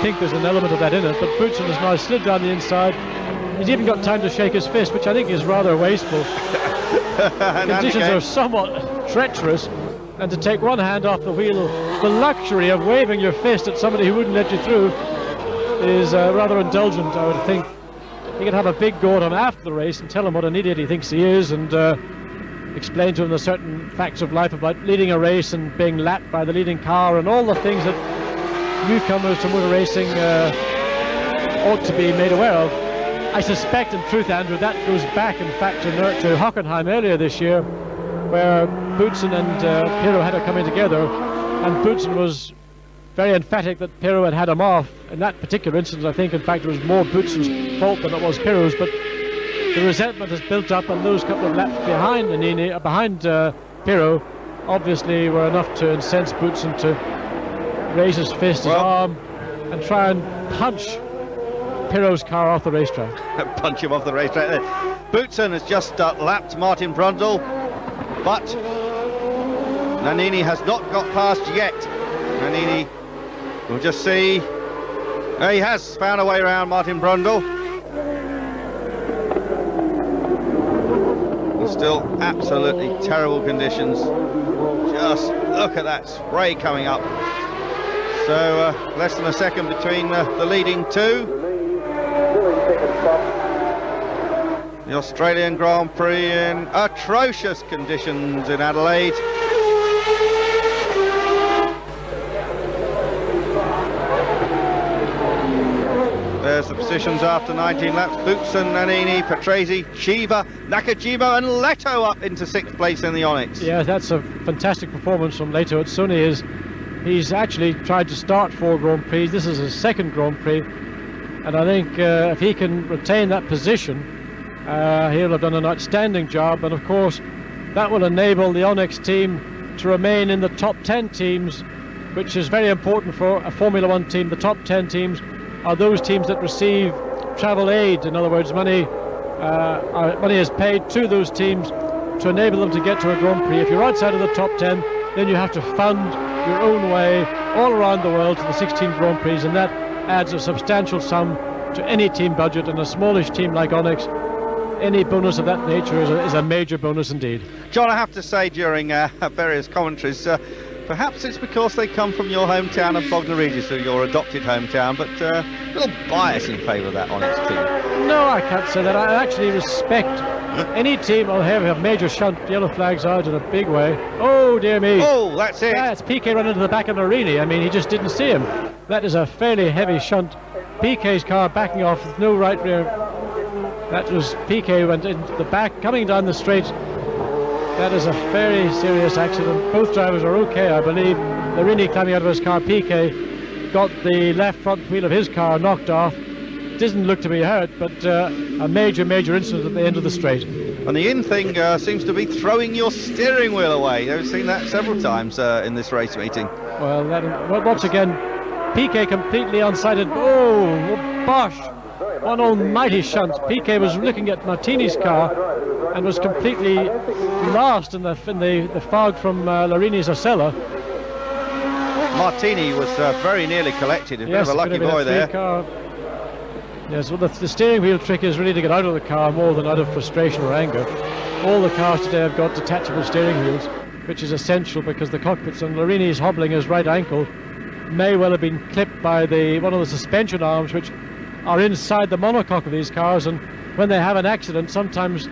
think there's an element of that in it, but Boutsen has now slid down the inside. He's even got time to shake his fist, which I think is rather wasteful. Conditions are somewhat treacherous, and to take one hand off the wheel, the luxury of waving your fist at somebody who wouldn't let you through, is rather indulgent, I would think. He could have a big go at him after the race and tell him what an idiot he thinks he is, and explain to him the certain facts of life about leading a race and being lapped by the leading car and all the things that newcomers to motor racing ought to be made aware of. I suspect, in truth, Andrew, that goes back, in fact, to Hockenheim earlier this year, where Boutsen and Pirot had a coming together, and Boutsen was very emphatic that Pirot had him off. In that particular instance, I think, in fact, it was more Boutsen's fault than it was Pirot's, but the resentment has built up, and those couple of laps behind Pirot obviously were enough to incense Boutsen to raise his fist, his arm, and try and punch Pirot's car off the racetrack. Punch him off the racetrack. Boutsen has just lapped Martin Brundle, but Nannini has not got past yet. Nannini, we'll just see. He has found a way around Martin Brundle. Still absolutely terrible conditions. Just look at that spray coming up. So less than a second between the leading two. The Australian Grand Prix in atrocious conditions in Adelaide. There's the positions after 19 laps. Boutsen, Nannini, Patrese, Chiva, Nakajima and Leto up into 6th place in the Onyx. Yeah, that's a fantastic performance from Leto. It's only he's actually tried to start 4 Grand Prix. This is his 2nd Grand Prix, and I think if he can retain that position, he'll have done an outstanding job, and of course that will enable the Onyx team to remain in the top 10 teams, which is very important for a Formula 1 team. The top 10 teams are those teams that receive travel aid. In other words, money is paid to those teams to enable them to get to a Grand Prix. If you're outside of the top 10, then you have to fund your own way all around the world to the 16 Grand Prix, and that adds a substantial sum to any team budget, and a smallish team like Onyx, any bonus of that nature is a major bonus indeed. John, I have to say, during various commentaries, perhaps it's because they come from your hometown of Bognor Regis, or your adopted hometown, but a little bias in favour of that Onyx team. No, I can't say that. I actually respect any team. Oh, here we have major shunt, yellow flags out in a big way. Oh, dear me. Oh, that's it. Yeah, it's Piquet running to the back of Marini. I mean, he just didn't see him. That is a fairly heavy shunt. Piquet's car backing off with no right rear. That was Piquet went into the back, coming down the straight. That is a very serious accident. Both drivers are okay, I believe. Marini climbing out of his car. Piquet got the left front wheel of his car knocked off. Doesn't look to be hurt, but a major incident at the end of the straight. And the in thing seems to be throwing your steering wheel away. I've seen that several times in this race meeting. Well, once again, Piquet completely unsighted. Oh, bosh! One almighty shunt. Piquet was looking at Martini's car and was completely lost in the fog from Larini's Ocella. Martini was very nearly collected. A bit of a lucky boy there. Yes, well, the steering wheel trick is really to get out of the car more than out of frustration or anger. All the cars today have got detachable steering wheels, which is essential because the cockpits, and Larini's hobbling his right ankle may well have been clipped by one of the suspension arms, which are inside the monocoque of these cars, and when they have an accident, sometimes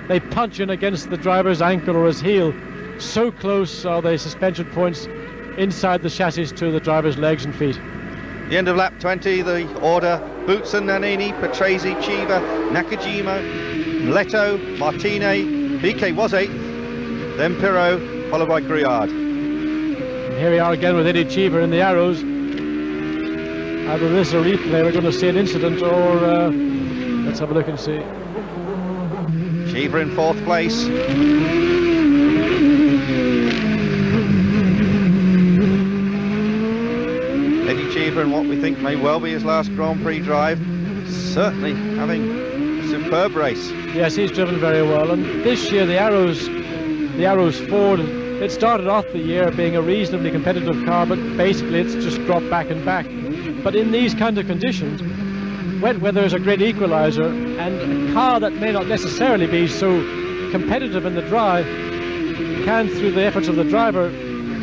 they punch in against the driver's ankle or his heel. So close are the suspension points inside the chassis to the driver's legs and feet. The end of lap 20, the order: Boutsen, Nannini, Patrese, Chiva, Nakajima, Leto, Martine. Piquet was 8th, then Pirot, followed by Grouillard. Here we are again with Eddie Cheever in the arrows. Either this or replay, we're going to see an incident, or let's have a look and see. Cheever in 4th place. Eddie Cheever in what we think may well be his last Grand Prix drive. Certainly having a superb race. Yes, he's driven very well, and this year the Arrows Ford, it started off the year being a reasonably competitive car, but basically it's just dropped back and back. But in these kind of conditions, wet weather is a great equalizer, and a car that may not necessarily be so competitive in the dry can, through the efforts of the driver,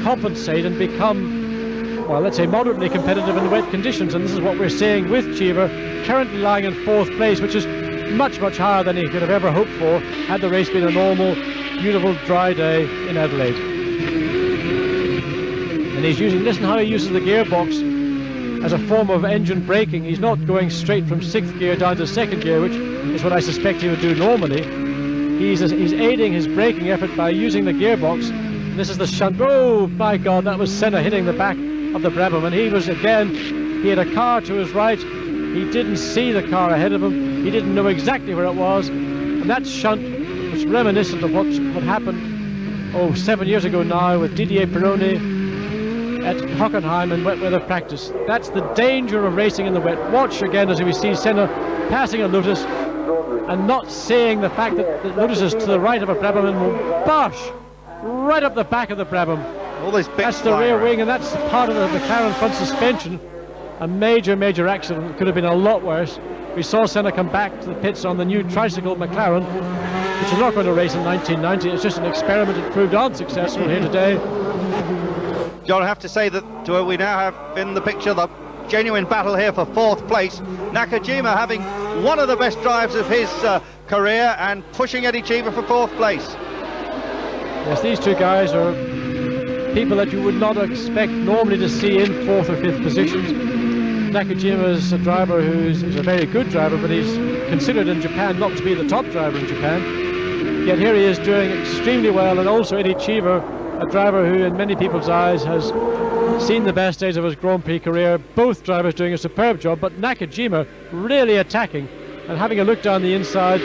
compensate and become, well, let's say moderately competitive in wet conditions. And this is what we're seeing with Cheever, currently lying in 4th place, which is much higher than he could have ever hoped for had the race been a normal, beautiful, dry day in Adelaide. And he's using, listen how he uses the gearbox as a form of engine braking. He's not going straight from 6th gear down to 2nd gear, which is what I suspect he would do normally. He's aiding his braking effort by using the gearbox. This is the shunt. Oh my God, that was Senna hitting the back of the Brabham, and he was again, he had a car to his right. He didn't see the car ahead of him. He didn't know exactly where it was, and that shunt was reminiscent of what happened 7 years ago now with Didier Pironi at Hockenheim in wet weather practice. That's the danger of racing in the wet. Watch again as we see Senna passing a Lotus and not seeing the fact that the Lotus is to the right of a Brabham, and will bosh right up the back of the Brabham. All these bits. That's the rear wing, and that's part of the McLaren front suspension. A major accident. It could have been a lot worse. We saw Senna come back to the pits on the new tricycle McLaren, which is not going to race in 1990. It's just an experiment. It proved unsuccessful here today. John, I have to say that we now have in the picture the genuine battle here for 4th place. Nakajima having one of the best drives of his career and pushing Eddie Cheever for 4th place. Yes, these two guys are people that you would not expect normally to see in 4th or 5th positions. Nakajima is a driver who's a very good driver, but he's considered in Japan not to be the top driver in Japan. Yet here he is doing extremely well, and also Eddie Cheever, a driver who in many people's eyes has seen the best days of his Grand Prix career. Both drivers doing a superb job, but Nakajima really attacking and having a look down the inside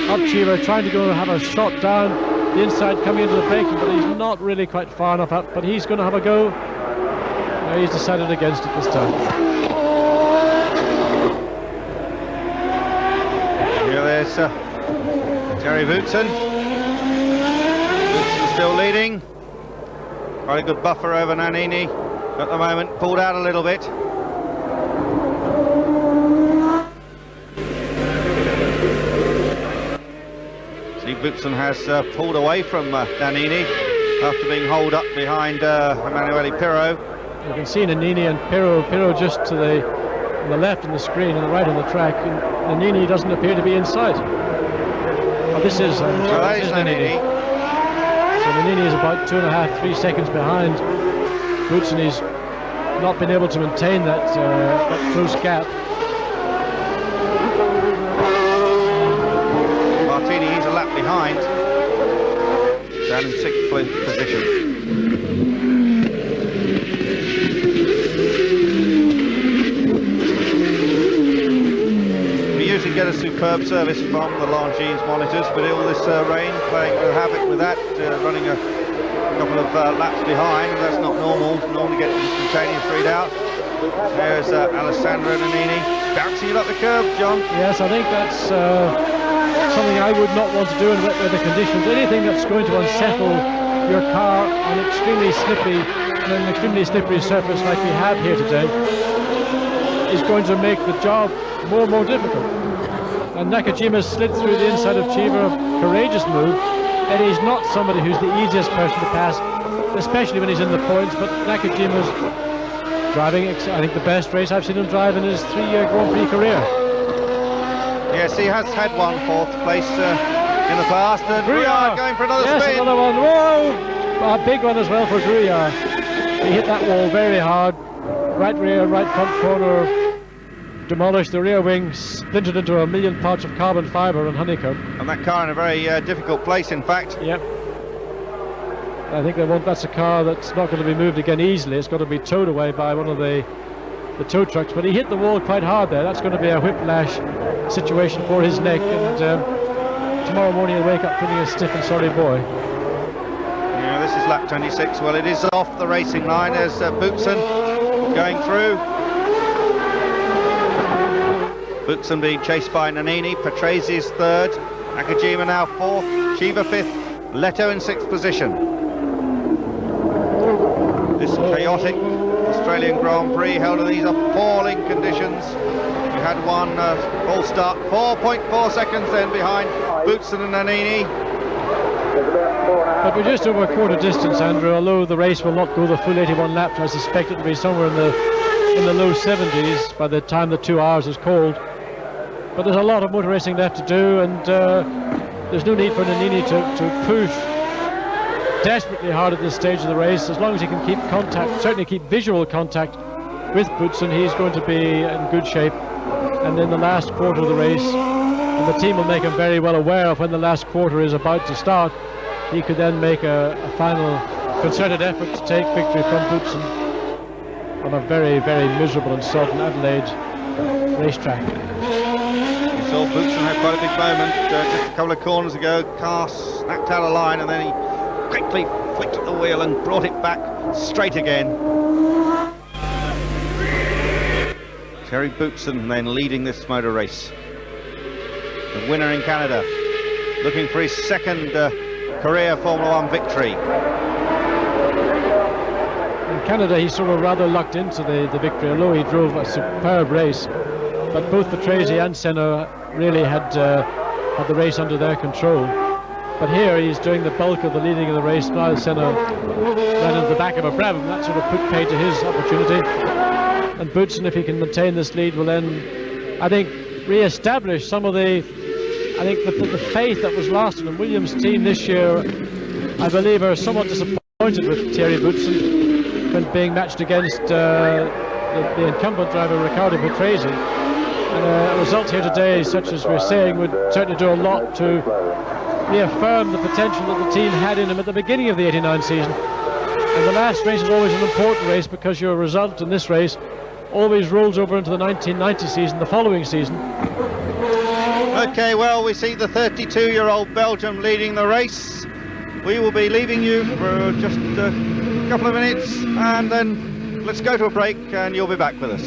of Cheever, trying to go and have a shot down the inside coming into the braking, but he's not really quite far enough up, but he's going to have a go. No, he's decided against it this time. Here there's Terry Wootson. Wootson still leading. Quite a good buffer over Nannini at the moment, pulled out a little bit. See, Wootson has pulled away from Nannini after being holed up behind Emanuele Pirro. You can see Nannini and Pirro just to the left on the screen and the right on the track, and Nannini doesn't appear to be in sight. Oh, this is Nannini. So Nannini is about 2.5, 3 seconds behind Wootson. He's not been able to maintain that close gap. Martini, he's a lap behind, down in 6th position. We usually get a superb service from the Longines monitors, but all this rain playing havoc with that, running a couple of laps behind. That's not normal. Normally get an instantaneous readout. There's Alessandro Nannini bouncing it up the curb, John. Yes, I think that's something I would not want to do in wet weather conditions. Anything that's going to unsettle your car on an extremely slippery surface like we have here today is going to make the job more and more difficult. And Nakajima slid through the inside of Cheever, a courageous move. And he's not somebody who's the easiest person to pass, especially when he's in the points, but Nakajima's driving, I think, the best race I've seen him drive in his 3-year Grand Prix career. Yes, he has had one 4th place in the past, and Gruyard going for another spin. Yes, another one. Whoa! A big one as well for Gruyard. He hit that wall very hard. Right rear, right front corner, demolished the rear wing, splintered into a million parts of carbon fibre and honeycomb. And that car in a very difficult place, in fact. Yep. I think that's a car that's not going to be moved again easily. It's got to be towed away by one of the tow trucks, but he hit the wall quite hard there. That's going to be a whiplash situation for his neck, and tomorrow morning he'll wake up feeling a stiff and sorry boy. Yeah, this is lap 26. Well, it is off the racing line. There's Boutsen going through. Boutsen being chased by Nannini. Patrese is third. Nakajima now fourth. Shiva fifth. Leto in sixth position. This chaotic Australian Grand Prix held in these appalling conditions. We had one full start, 4.4 seconds then behind Boutsen and Nannini. But we're just over a quarter distance, Andrew, although the race will not go the full 81 laps. I suspect it will be somewhere in the low 70s by the time the 2 hours is called. But there's a lot of motor racing left to do, and there's no need for Nannini to push desperately hard at this stage of the race. As long as he can keep contact, certainly keep visual contact with Boutsen, he's going to be in good shape. And then the last quarter of the race, and the team will make him very well aware of when the last quarter is about to start, he could then make a final concerted effort to take victory from Boutsen on a very, very miserable and sodden Adelaide racetrack. You saw Boutsen had quite a big moment just a couple of corners ago. Car snapped out of line, and then he quickly flicked the wheel and brought it back straight again. Terry Boutsen then leading this motor race. The winner in Canada, looking for his second career Formula One victory. In Canada, he's sort of rather lucked into the victory, although he drove a superb race. But both Patrese and Senna really had the race under their control. But here he's doing the bulk of the leading of the race. Now Senna ran into the back of a Brabham. That sort of put paid to his opportunity. And Boutsen, if he can maintain this lead, will then, I think, re-establish some of the faith that was lost in the Williams team this year. I believe are somewhat disappointed with Thierry Boutsen when being matched against the incumbent driver Riccardo Patrese. And a result here today, such as we're saying, would certainly do a lot to reaffirm the potential that the team had in him at the beginning of the 89 season. And the last race is always an important race, because your result in this race always rolls over into the 1990 season, the following season. Okay, well, we see the 32-year-old Belgium leading the race. We will be leaving you for just a couple of minutes, and then let's go to a break, and you'll be back with us.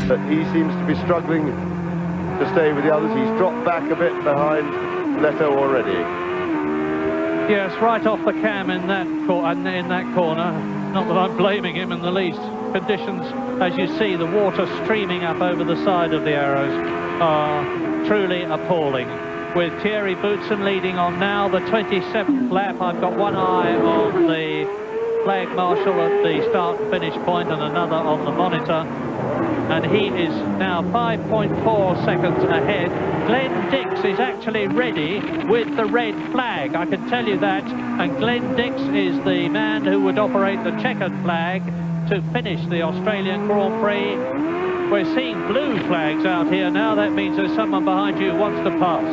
But he seems to be struggling to stay with the others. He's dropped back a bit behind Leto already. Yes, right off the cam in that corner. Not that I'm blaming him in the least. Conditions, as you see, the water streaming up over the side of the arrows are truly appalling. With Thierry Boutsen leading on now, the 27th lap. I've got one eye on the flag marshal at the start and finish point, and another on the monitor. And he is now 5.4 seconds ahead. Glenn Dix is actually ready with the red flag, I can tell you that. And Glenn Dix is the man who would operate the checkered flag to finish the Australian Grand Prix. We're seeing blue flags out here now. That means there's someone behind you who wants to pass.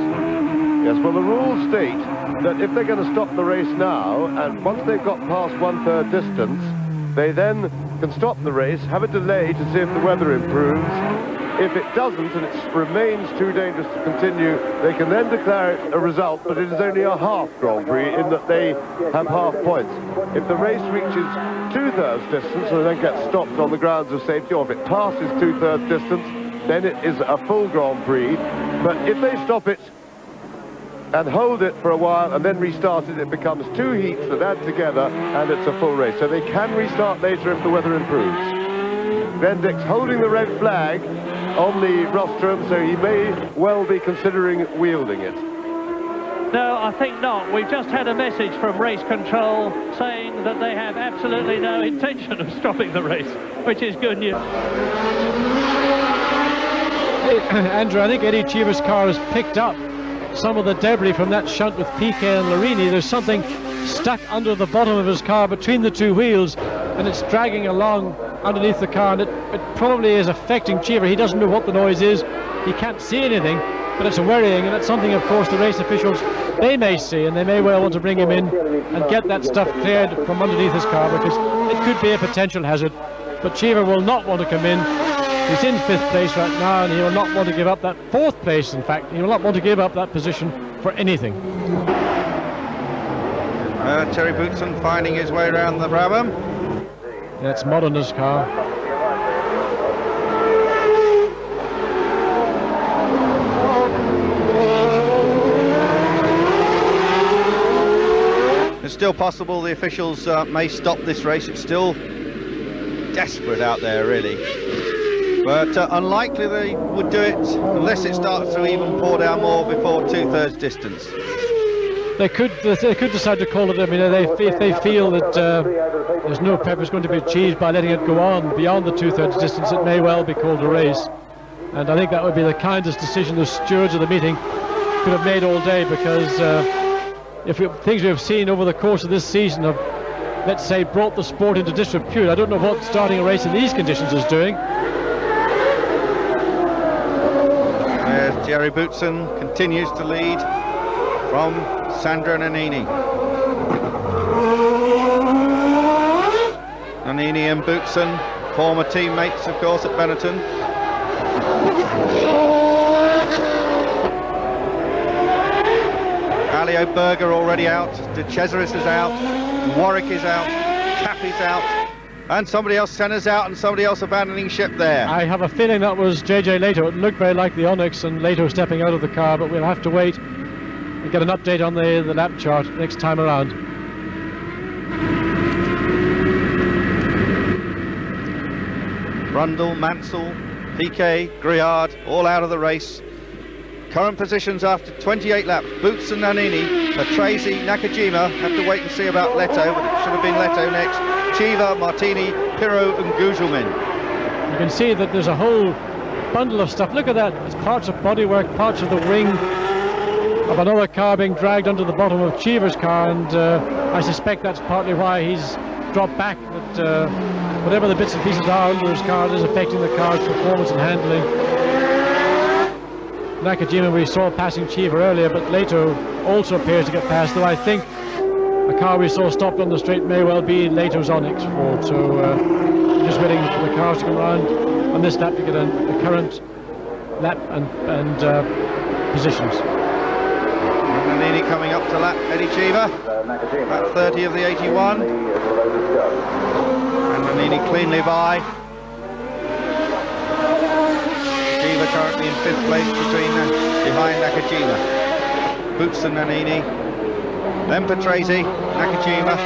Yes, well, the rules state that if they're going to stop the race now, and once they've got past 1/3 distance, they then can stop the race, have a delay to see if the weather improves. If it doesn't and it remains too dangerous to continue, they can then declare it a result, but it is only a half Grand Prix in that they have half points. If the race reaches 2/3 distance and then gets stopped on the grounds of safety, or if it passes 2/3 distance, then it is a full Grand Prix. But if they stop it and hold it for a while and then restart it, it becomes 2 heats that add together, and it's a full race. So they can restart later if the weather improves. Glenn Dix holding the red flag on the rostrum, so he may well be considering wielding it. No, I think not. We've just had a message from race control saying that they have absolutely no intention of stopping the race, which is good news. Hey, Andrew, I think Eddie Cheever's car has picked up some of the debris from that shunt with Piquet and Larini. There's something stuck under the bottom of his car between the two wheels, and it's dragging along underneath the car, and it probably is affecting Cheever. He doesn't know what the noise is, he can't see anything, but it's worrying, and it's something, of course, the race officials, they may see, and they may well want to bring him in and get that stuff cleared from underneath his car, because it could be a potential hazard. But Cheever will not want to come in. He's in 5th place right now, and he will not want to give up that 4th place. In fact, he will not want to give up that position for anything. Terry Bootson finding his way around the Brabham. That's Modern's car. It's still possible the officials may stop this race. It's still desperate out there, really. But unlikely they would do it unless it starts to even pour down more before 2/3 distance. They could decide to call it. I mean, if they feel that there's no purpose going to be achieved by letting it go on beyond the 2/3 distance, it may well be called a race. And I think that would be the kindest decision the stewards of the meeting could have made all day, because things we've seen over the course of this season have, let's say, brought the sport into disrepute. I don't know what starting a race in these conditions is doing. There's Jerry Bootson, continues to lead from Sandro Nannini. Nannini and Bootson, former teammates, of course, at Benetton. Alio Berger already out, De Cesaris is out, Warwick is out, Cappy's out, and somebody else, Senna's out, and somebody else abandoning ship there. I have a feeling that was JJ Leto. It looked very like the Onyx and Leto stepping out of the car, but we'll have to wait and get an update on the lap chart next time around. Brundle, Mansell, Piquet, Griard, all out of the race. Current positions after 28 laps: Bootson, Nannini, Patrese, Nakajima. Have to wait and see about Leto, but it should have been Leto next. Chiva, Martini, Pirro and Gugelmin. You can see that there's a whole bundle of stuff. Look at that. It's parts of bodywork, parts of the wing of another car being dragged under the bottom of Cheever's car, and I suspect that's partly why he's dropped back, that whatever the bits and pieces are under his car is affecting the car's performance and handling. Nakajima we saw passing Cheever earlier, but Leto also appears to get past, though I think a car we saw stopped on the straight may well be Leto's Onyx Ford. So just waiting for the cars to come around on this lap to get a current lap and positions. Nannini coming up to lap Eddie Cheever, lap 30 of the 81, and Nannini cleanly by. Cheever currently in 5th place behind Nakajima. Bootson, Nannini, then Patrese, Nakajima.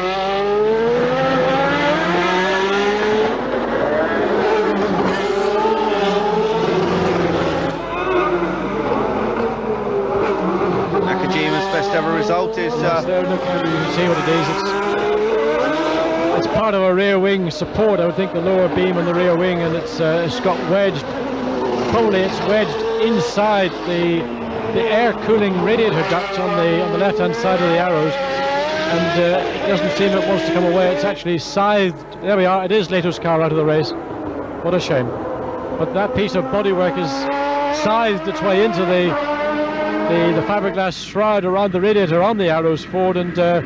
Nakajima's best ever result is... Look, you can see what it is. It's part of a rear wing support, I would think, the lower beam on the rear wing, and it's got wedged. Probably it's wedged inside the air cooling radiator duct on the left hand side of the arrows, and it doesn't seem it wants to come away. It's actually scythed. There we are. It is Leto's car out of the race. What a shame. But that piece of bodywork is scythed its way into the fiberglass shroud around the radiator on the Arrows Ford, and the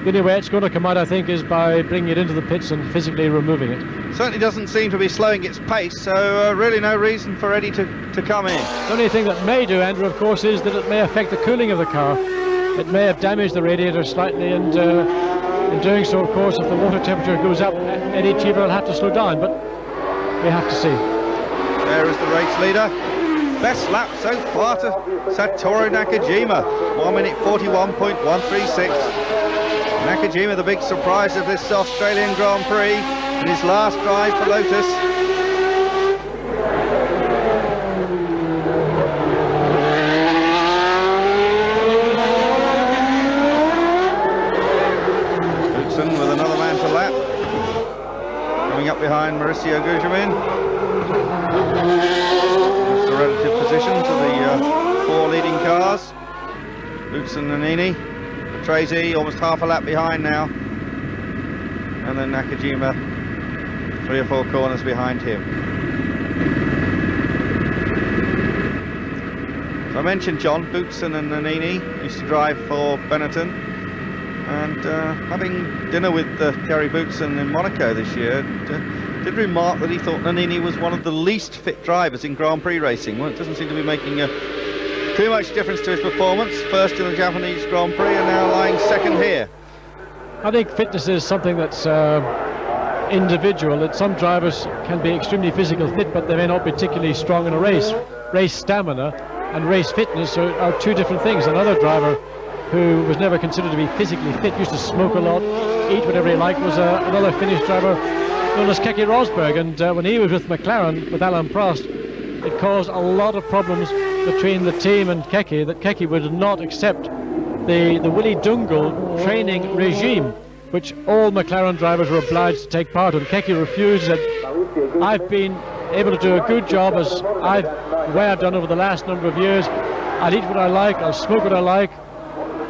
only way it's going to come out, I think, is by bringing it into the pits and physically removing it. Certainly doesn't seem to be slowing its pace, so really no reason for Eddie to come in. The only thing that may do, Andrew, of course, is that it may affect the cooling of the car. It may have damaged the radiator slightly, and in doing so, of course, if the water temperature goes up, Eddie Cheever will have to slow down, but we have to see. There is the race leader. Best lap so far to Satoru Nakajima, 1 minute 41.136. Nakajima, the big surprise of this Australian Grand Prix, in his last drive for Lotus. Bootson with another man to lap, coming up behind Mauricio Gugelmin. That's the relative positions of the 4 leading cars. Bootson, Nannini, Patrese almost half a lap behind now, and then Nakajima 3 or 4 corners behind him. So I mentioned John, Boutsen and Nannini used to drive for Benetton, and having dinner with Gary Boutsen in Monaco this year, did remark that he thought Nannini was one of the least fit drivers in Grand Prix racing. Well, it doesn't seem to be making too much difference to his performance. First in the Japanese Grand Prix and now lying second here. I think fitness is something that's individual, that some drivers can be extremely physical fit, but they may not be particularly strong in a race. Race stamina and race fitness are two different things. Another driver who was never considered to be physically fit, used to smoke a lot, eat whatever he liked, was another Finnish driver known as Keke Rosberg, and when he was with McLaren, with Alain Prost, it caused a lot of problems between the team and Keke, that Keke would not accept the Willy Dungal training regime, which all McLaren drivers were obliged to take part in. Keke refused, said, I've been able to do a good job as the way I've done over the last number of years. I'll eat what I like, I'll smoke what I like,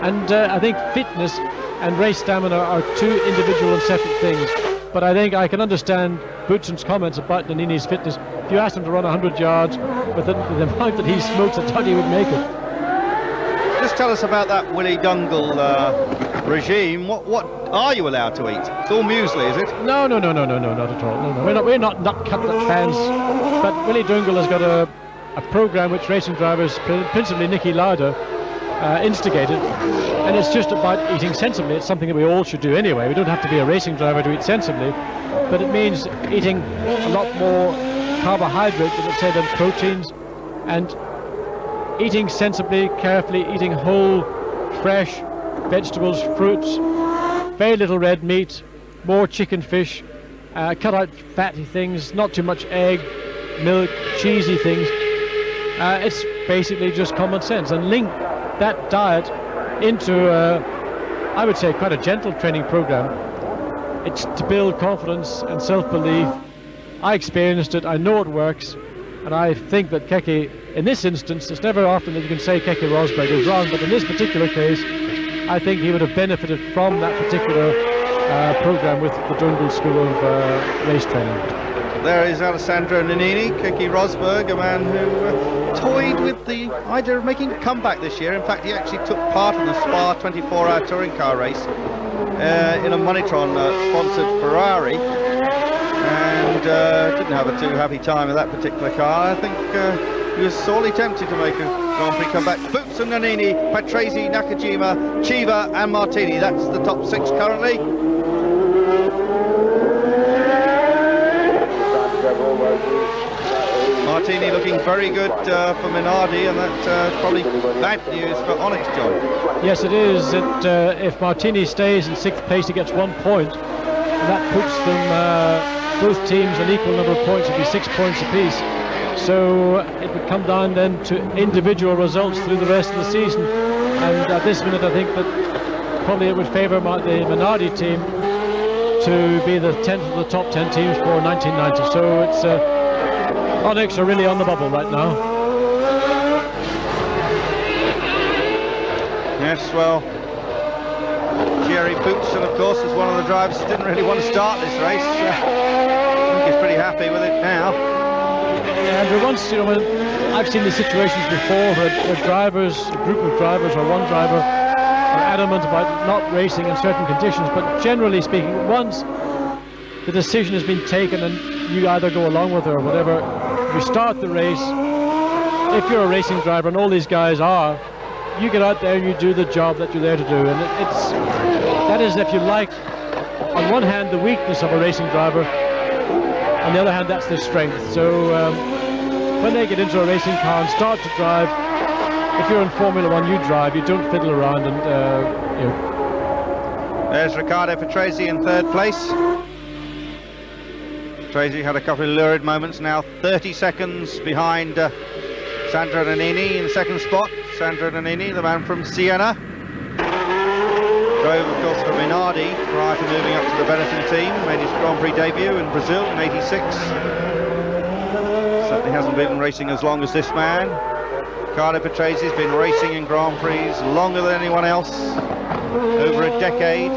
and I think fitness and race stamina are two individual and separate things. But I think I can understand Boutsen's comments about Nannini's fitness. If you asked him to run 100 yards with the amount that he smokes, I doubt he would make it. Just tell us about that Willy Dungal regime. What are you allowed to eat? It's all muesli, is it? No, not at all. No. We're not nut cutlet fans. But Willy Dungal has got a program which racing drivers, principally Niki Lauda, instigated, and it's just about eating sensibly. It's something that we all should do anyway. We don't have to be a racing driver to eat sensibly, but it means eating a lot more carbohydrate, let's say, than proteins, and eating sensibly, carefully, eating whole, fresh vegetables, fruits, very little red meat, more chicken, fish, cut out fatty things, not too much egg, milk, cheesy things. It's basically just common sense, and link that diet into, I would say, quite a gentle training program. It's to build confidence and self-belief. I experienced it, I know it works, and I think that Keke, in this instance, it's never often that you can say Keke Rosberg is wrong, but in this particular case, I think he would have benefited from that particular program with the Dungal School of race training. There is Alessandro Nannini, Keke Rosberg, a man who toyed with the idea of making a comeback this year. In fact, he actually took part in the Spa 24-hour touring car race in a Monitron sponsored Ferrari, and didn't have a too happy time with that particular car. I think he was sorely tempted to make a Grand Prix comeback. Boutsen, Nannini, Patrese, Nakajima, Chiva and Martini. That's the top six currently. Martini looking very good for Minardi, and that's probably bad news for Onyx, John. Yes, it is. If Martini stays in 6th place, he gets 1 point, and that puts them, both teams, an equal number of points. It would be 6 points apiece. So it would come down then to individual results through the rest of the season. And at this minute, I think that probably it would favour the Minardi team to be the 10th of the top 10 teams for 1990. So it's Onyx are really on the bubble right now. Yes, well, Jerry Boutsen, of course, is one of the drivers who didn't really want to start this race. I think he's pretty happy with it now. And once, I've seen these situations before where drivers, a group of drivers or one driver are adamant about not racing in certain conditions, but generally speaking, once the decision has been taken and you either go along with it or whatever, you start the race. If you're a racing driver, and all these guys are, you get out there and you do the job that you're there to do. And that is, if you like, on one hand, the weakness of a racing driver, on the other hand, that's their strength. So when they get into a racing car and start to drive, if you're in Formula One, you drive, you don't fiddle around. And There's Riccardo Patrese in 3rd place. Patrese had a couple of lurid moments, now 30 seconds behind Sandro Nannini in 2nd spot. Sandro Nannini, the man from Siena. Drove, of course, for Minardi prior to moving up to the Benetton team. Made his Grand Prix debut in Brazil in '86. Certainly hasn't been racing as long as this man. Riccardo Patrese has been racing in Grand Prix longer than anyone else, over a decade.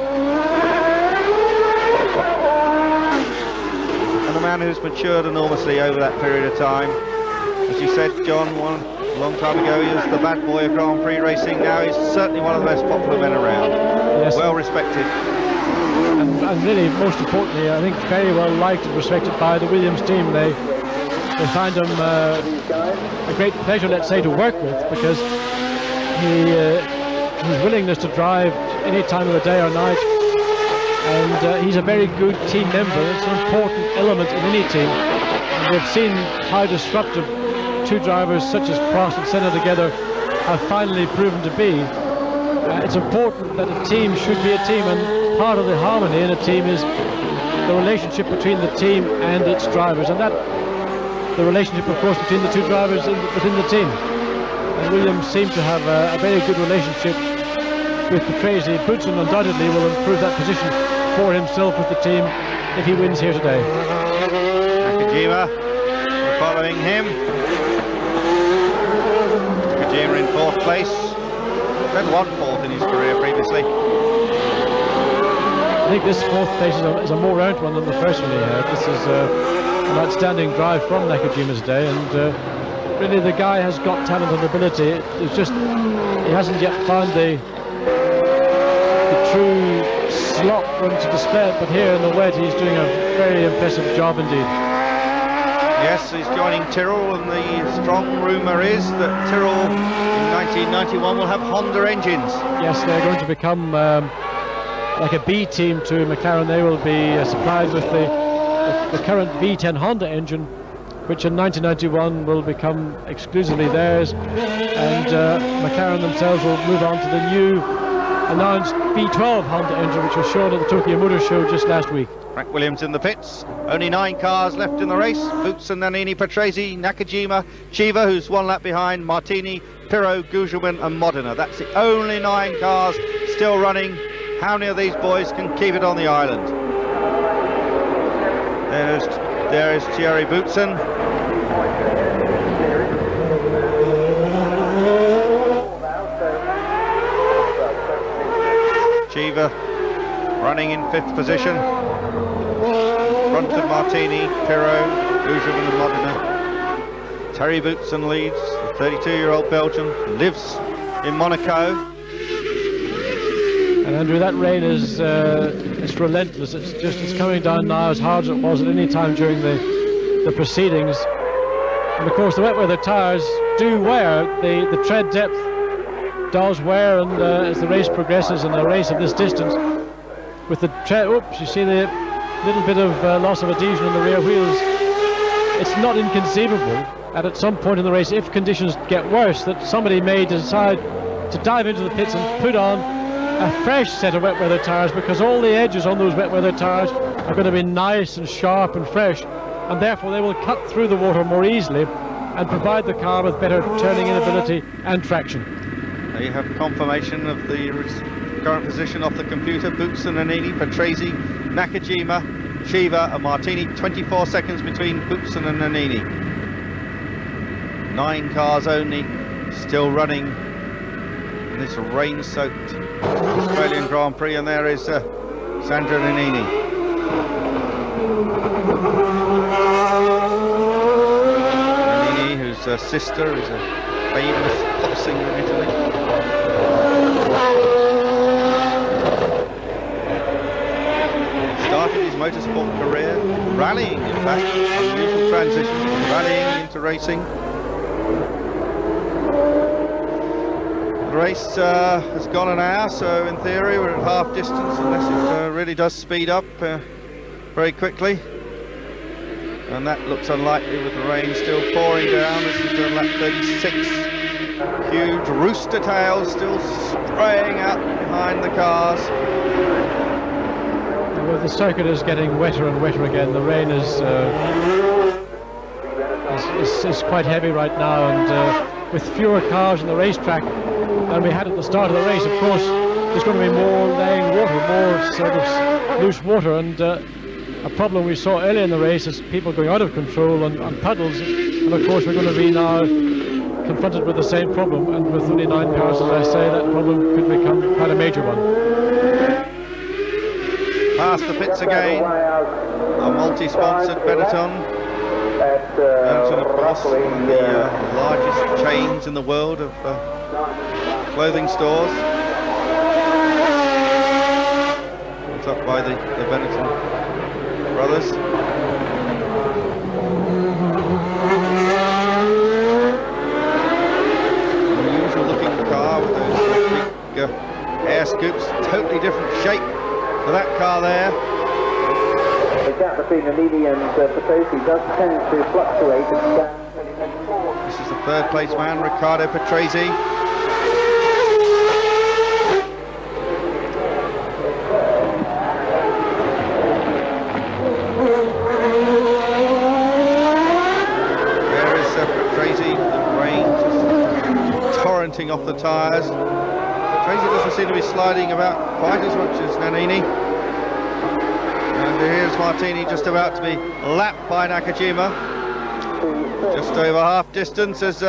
And a man who's matured enormously over that period of time. As you said, John, A long time ago he was the bad boy of Grand-Prix racing. Now he's certainly one of the most popular men around. Yes. Well respected. And really, most importantly, I think very well liked and respected by the Williams team. They find him a great pleasure, let's say, to work with, because his willingness to drive any time of the day or night, and he's a very good team member. It's an important element in any team. And we've seen how disruptive two drivers such as Prost and Senna together have finally proven to be. It's important that a team should be a team, and part of the harmony in a team is the relationship between the team and its drivers, and that the relationship, of course, between the two drivers within the team. And Williams seems to have a very good relationship with Patrese. Boutsen undoubtedly will improve that position for himself with the team if he wins here today. Nakajima following him. Nakajima in 4th place. He's had 1 4th in his career previously. I think this 4th place is a more round one than the first one he had. This is an outstanding drive from Nakajima's day, and really the guy has got talent and ability. It's just he hasn't yet found the true slot for him to display it, but here in the wet he's doing a very impressive job indeed. Yes, he's joining Tyrrell, and the strong rumour is that Tyrrell in 1991 will have Honda engines. Yes, they're going to become like a B team to McLaren. They will be supplied with the current V10 Honda engine, which in 1991 will become exclusively theirs, and McLaren themselves will move on to the new announced V12 Honda engine, which was shown at the Tokyo Motor Show just last week. Frank Williams in the pits. Only 9 cars left in the race. Boutsen, Nannini, Patrese, Nakajima, Chiva, who's 1 lap behind, Martini, Pirro, Gugelmin and Modena. That's the only 9 cars still running. How many of these boys can keep it on the island? There is Thierry Boutsen. Chiva running in 5th position. Front of Martini, Pirro, Gugelmin and Modena. Thierry Boutsen leads, the 32-year-old Belgian, lives in Monaco. And Andrew, that rain is it's relentless. It's coming down now as hard as it was at any time during the proceedings. And of course the wet weather tyres do wear. The tread depth does wear, and as the race progresses, and a race of this distance, with the tread, oops, you see the little bit of loss of adhesion in the rear wheels. It's not inconceivable at some point in the race, if conditions get worse, that somebody may decide to dive into the pits and put on a fresh set of wet weather tyres, because all the edges on those wet weather tyres are going to be nice and sharp and fresh, and therefore they will cut through the water more easily and provide the car with better turning in ability and traction. There you have confirmation of the current position off the computer. Boutsen, Nannini, Patrese, Nakajima, Chiva and Martini. 24 seconds between Boutsen and Nannini. 9 cars only still running in this rain-soaked Australian Grand Prix, and there is Sandra Nannini. Nannini, whose sister is a famous pop singer in Italy. Started his motorsport career rallying, in fact, unusual transition from rallying into racing. The race has gone an hour, so in theory we're at half distance, unless it really does speed up very quickly. And that looks unlikely with the rain still pouring down. This is lap 36. Huge rooster tails still spraying out behind the cars. Well, the circuit is getting wetter and wetter again. The rain is quite heavy right now, and with fewer cars on the racetrack than we had at the start of the race, of course, there's going to be more laying water, more sort of loose water, and a problem we saw earlier in the race is people going out of control on puddles, and of course we're going to be now confronted with the same problem, and with only 9 cars, as I say, that problem could become quite a major one. Past the pits again, a multi-sponsored Benetton. at of course, roughly one of the largest chains in the world of clothing stores. It's up by the Benetton brothers. Unusual looking car with those big air scoops, totally different shape to that car there. The gap between Nannini and Petrosi does tend to fluctuate. This is the third place man, Riccardo Petrosi. There is Petrosi, the rain just torrenting off the tyres. Petrosi doesn't seem to be sliding about quite as much as Nannini. And here's Martini just about to be lapped by Nakajima. Just over half distance as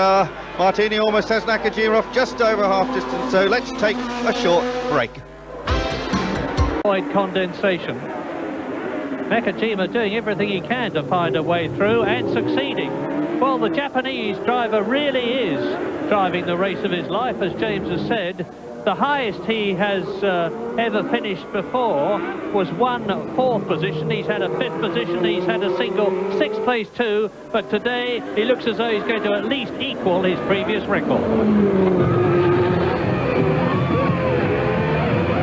Martini almost has Nakajima off just over half distance. So let's take a short break. Avoid condensation. Nakajima doing everything he can to find a way through and succeeding. Well, the Japanese driver really is driving the race of his life, as James has said. The highest he has ever finished before was 4th position. He's had a 5th position, he's had a single 6th place too, but today he looks as though he's going to at least equal his previous record.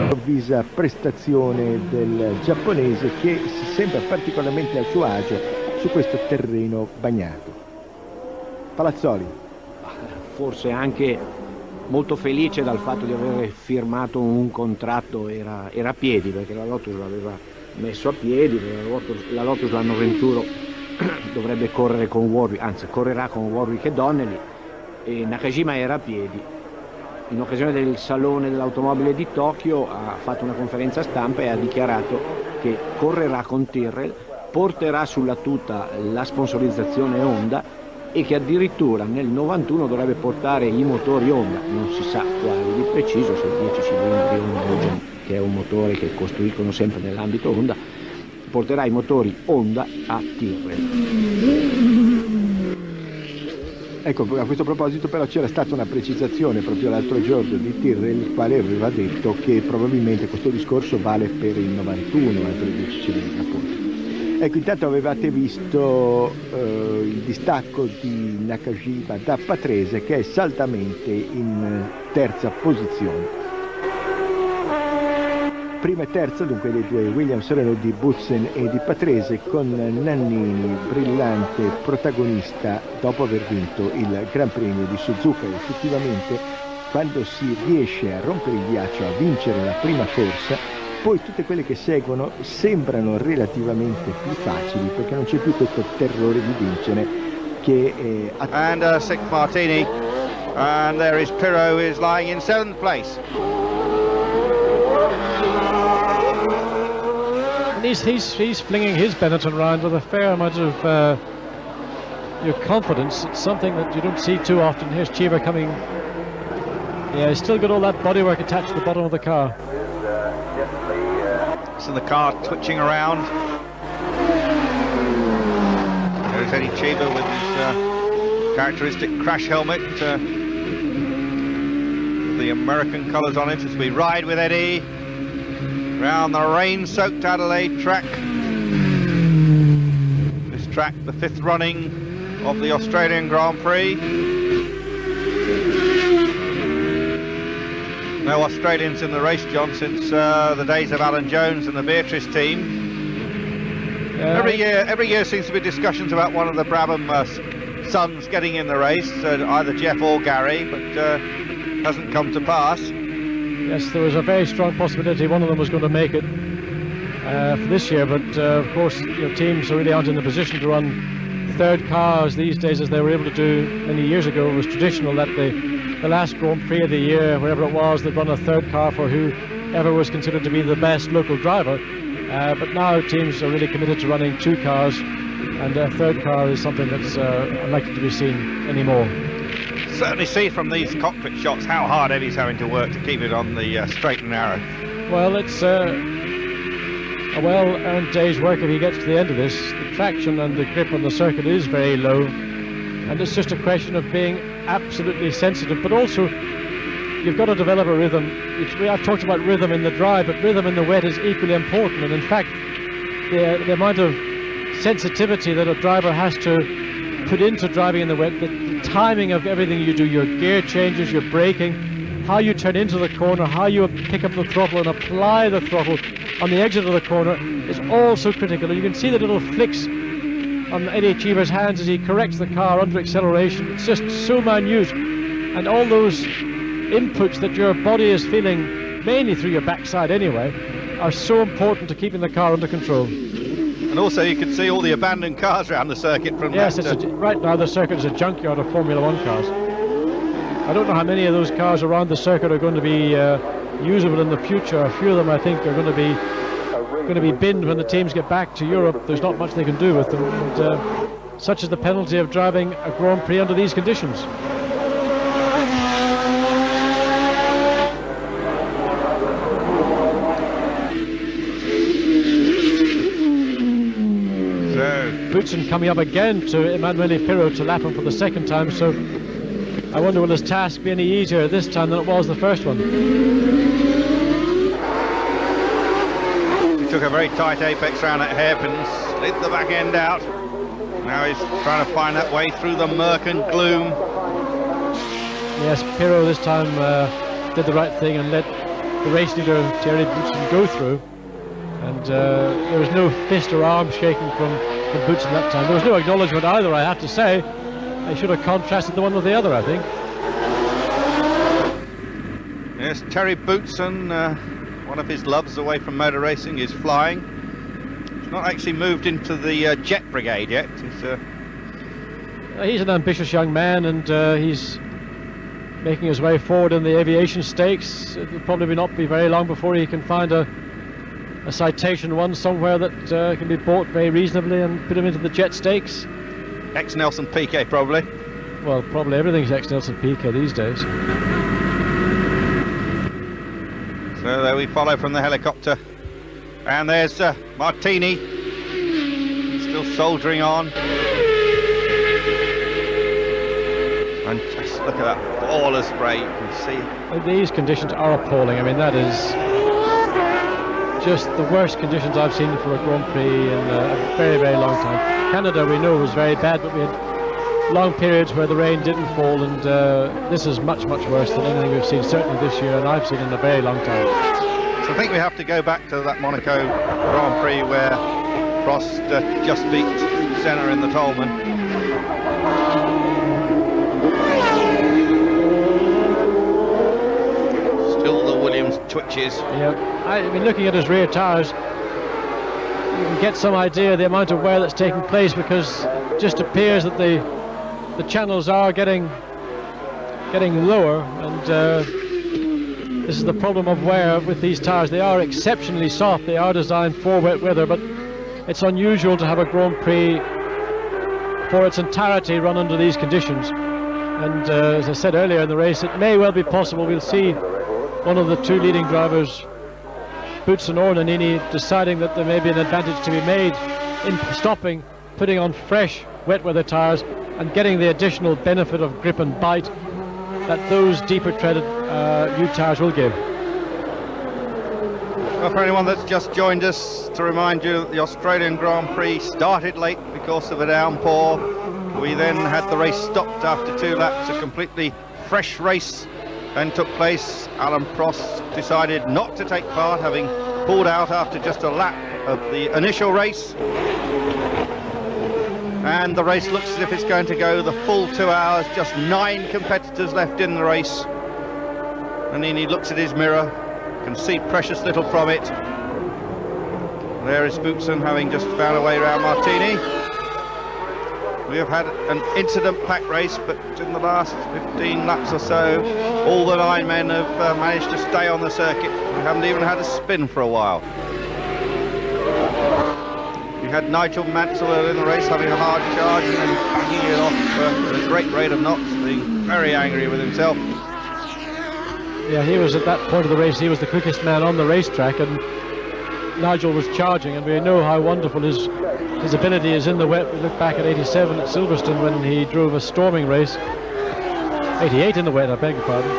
Improvvisa prestazione del giapponese che si sembra particolarmente a suo agio su questo terreno bagnato. Palazzoli. Forse anche molto felice dal fatto di aver firmato un contratto, era a piedi, perché la Lotus l'aveva messo a piedi, la Lotus l'anno 21 dovrebbe correre con Warwick, anzi correrà con Warwick e Donnelly, e Nakajima era a piedi. In occasione del Salone dell'Automobile di Tokyo ha fatto una conferenza stampa e ha dichiarato che correrà con Tyrrell, porterà sulla tuta la sponsorizzazione Honda e che addirittura nel 91 dovrebbe portare i motori Honda, non si sa quali di preciso, se 10 cilindri Honda, che è un motore che costruiscono sempre nell'ambito Honda, porterà i motori Honda a Tyrrell. Ecco, a questo proposito però c'era stata una precisazione proprio l'altro giorno di Tyrrell, il quale aveva detto che probabilmente questo discorso vale per il 91, per i 10 cilindri appunto. Ecco, intanto avevate visto il distacco di Nakajima da Patrese, che è saldamente in terza posizione. Prima e terza dunque dei due Williams erano di Butzen e di Patrese, con Nannini brillante protagonista dopo aver vinto il Gran Premio di Suzuka. Effettivamente quando si riesce a rompere il ghiaccio, a vincere la prima corsa, poi tutte quelle che seguono sembrano relativamente più facili, perché non c'è più questo terrore di vincere che and 6th Martini, and there is Pirro, who is lying in 7th place. And he's flinging his Benetton round with a fair amount of confidence. It's something that you don't see too often. Here's Chiba coming. Yeah, he's still got all that bodywork attached to the bottom of the car. So the car twitching around. There's Eddie Chiba with his characteristic crash helmet, with the American colours on it, as we ride with Eddie round the rain-soaked Adelaide track. This track, the 5th running of the Australian Grand-Prix. No Australians in the race, John, since the days of Alan Jones and the Beatrice team. Every year seems to be discussions about one of the Brabham sons getting in the race, either Jeff or Gary, but hasn't come to pass. Yes, there was a very strong possibility one of them was going to make it for this year, but of course teams really aren't in the position to run third cars these days as they were able to do many years ago. It was traditional that the last Grand Prix of the year, wherever it was, they'd run a third car for whoever was considered to be the best local driver. But now teams are really committed to running 2 cars, and a third car is something that's unlikely to be seen anymore. Certainly see from these cockpit shots how hard Eddie's having to work to keep it on the straight and narrow. Well, it's a well-earned day's work if he gets to the end of this. The traction and the grip on the circuit is very low, and it's just a question of being absolutely sensitive, but also you've got to develop a rhythm. I've talked about rhythm in the dry, but rhythm in the wet is equally important, and in fact the amount of sensitivity that a driver has to put into driving in the wet, the timing of everything you do, your gear changes, your braking, how you turn into the corner, how you pick up the throttle and apply the throttle on the exit of the corner is all so critical. And you can see the little flicks on Eddie Cheever's hands as he corrects the car under acceleration. It's just so minute, and all those inputs that your body is feeling, mainly through your backside anyway, are so important to keeping the car under control. And also you can see all the abandoned cars around the circuit from yes, that. Right now the circuit is a junkyard of Formula 1 cars. I don't know how many of those cars around the circuit are going to be usable in the future. A few of them I think are going to be binned when the teams get back to Europe. There's not much they can do with them, and such is the penalty of driving a Grand Prix under these conditions. Boutsen coming up again to Emanuele Pirro to lap him for the second time, so I wonder will his task be any easier this time than it was the first one. He took a very tight apex round at hairpins, slid the back end out. Now he's trying to find that way through the murk and gloom. Yes, Pirro this time did the right thing and let the race leader Thierry Boutsen go through, and there was no fist or arm shaking from Boutsen that time. There was no acknowledgement either, I have to say. They should have contrasted the one with the other, I think. Yes, Terry Boutsen, one of his loves away from motor racing is flying. He's not actually moved into the jet brigade yet. He's an ambitious young man, and he's making his way forward in the aviation stakes. It will probably not be very long before he can find a citation one somewhere that can be bought very reasonably and put him into the jet stakes. Ex-Nelson Piquet, probably. Well, probably everything's ex-Nelson Piquet these days. So there we follow from the helicopter, and there's Martini, still soldiering on. And just look at that ball of spray, you can see. These conditions are appalling. I mean, that is just the worst conditions I've seen for a Grand Prix in a very, very long time. Canada, we know, was very bad, but we had long periods where the rain didn't fall, and this is much, much worse than anything we've seen, certainly this year, and I've seen in a very long time. So I think we have to go back to that Monaco Grand Prix where Prost just beat Senna in the Tolman. Still the Williams twitches. Yeah, I mean, looking at his rear tyres, you can get some idea of the amount of wear that's taking place, because it just appears that the channels are getting lower, and this is the problem of wear with these tyres. They are exceptionally soft. They are designed for wet weather, but it's unusual to have a Grand Prix for its entirety run under these conditions. And as I said earlier in the race, it may well be possible we'll see one of the two leading drivers, Boutsen or Nannini, deciding that there may be an advantage to be made in stopping, putting on fresh wet weather tyres and getting the additional benefit of grip and bite that those deeper treaded new tyres will give. Well, for anyone that's just joined us, to remind you that the Australian Grand Prix started late because of a downpour. We then had the race stopped after 2 laps. A completely fresh race then took place. Alain Prost decided not to take part, having pulled out after just a lap of the initial race. And the race looks as if it's going to go the full 2 hours, just 9 competitors left in the race. And then he looks at his mirror, can see precious little from it. There is Boutsen, having just found a way around Martini. We have had an incident-packed race, but in the last 15 laps or so, all the 9 men have managed to stay on the circuit. We haven't even had a spin for a while. We had Nigel Mansell early in the race having a hard charge and then backing it off at a great rate of knots, being very angry with himself. Yeah, he was at that point of the race, he was the quickest man on the racetrack, and Nigel was charging, and we know how wonderful his ability is in the wet. We look back at 87 at Silverstone when he drove a storming race. 88 in the wet, I beg your pardon.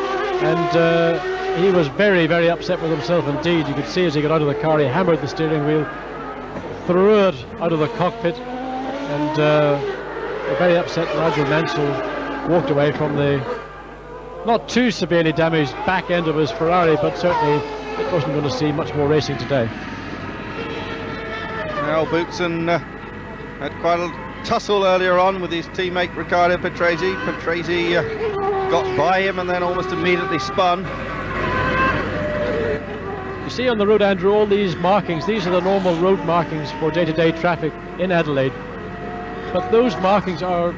And he was very, very upset with himself indeed. You could see as he got out of the car, he hammered the steering wheel, threw it out of the cockpit, and a very upset Nigel Mansell walked away from the not too severely damaged back end of his Ferrari, but certainly it wasn't going to see much more racing today. Well, Boutsen had quite a tussle earlier on with his teammate Riccardo Patrese. Patrese got by him and then almost immediately spun. You see on the road, Andrew, all these markings, these are the normal road markings for day-to-day traffic in Adelaide. But those markings are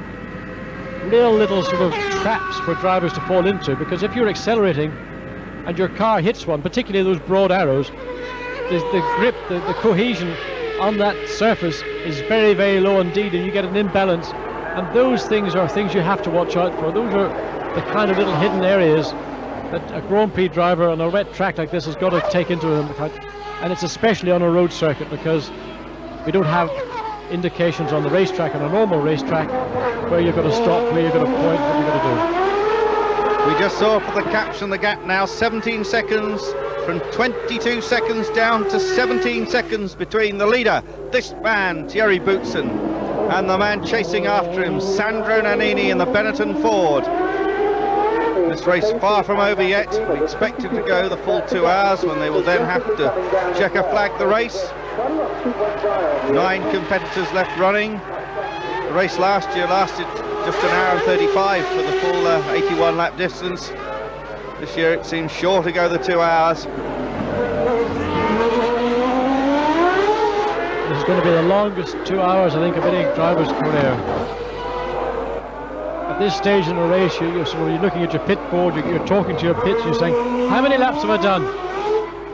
real little sort of traps for drivers to fall into, because if you're accelerating and your car hits one, particularly those broad arrows, the grip, the cohesion on that surface is very, very low indeed, and you get an imbalance. And those things are things you have to watch out for. Those are the kind of little hidden areas that a Grand Prix driver on a wet track like this has got to take into account. And it's especially on a road circuit, because we don't have indications on the racetrack, on a normal racetrack, where you've got to stop, where you've got to point, what you've got to do. We just saw for the caption the gap now 17 seconds, from 22 seconds down to 17 seconds between the leader, this man Thierry Boutsen, and the man chasing after him, Sandro Nannini in the Benetton Ford. This race far from over yet. We expect it to go the full 2 hours, when they will then have to checker flag the race. 9 competitors left running. The race last year lasted just an hour and 35 for the full 81 lap distance. This year it seems sure to go the 2 hours. This is going to be the longest 2 hours, I think, of any driver's career. At this stage in the race, you're looking at your pit board, you're talking to your pits, you're saying, how many laps have I done?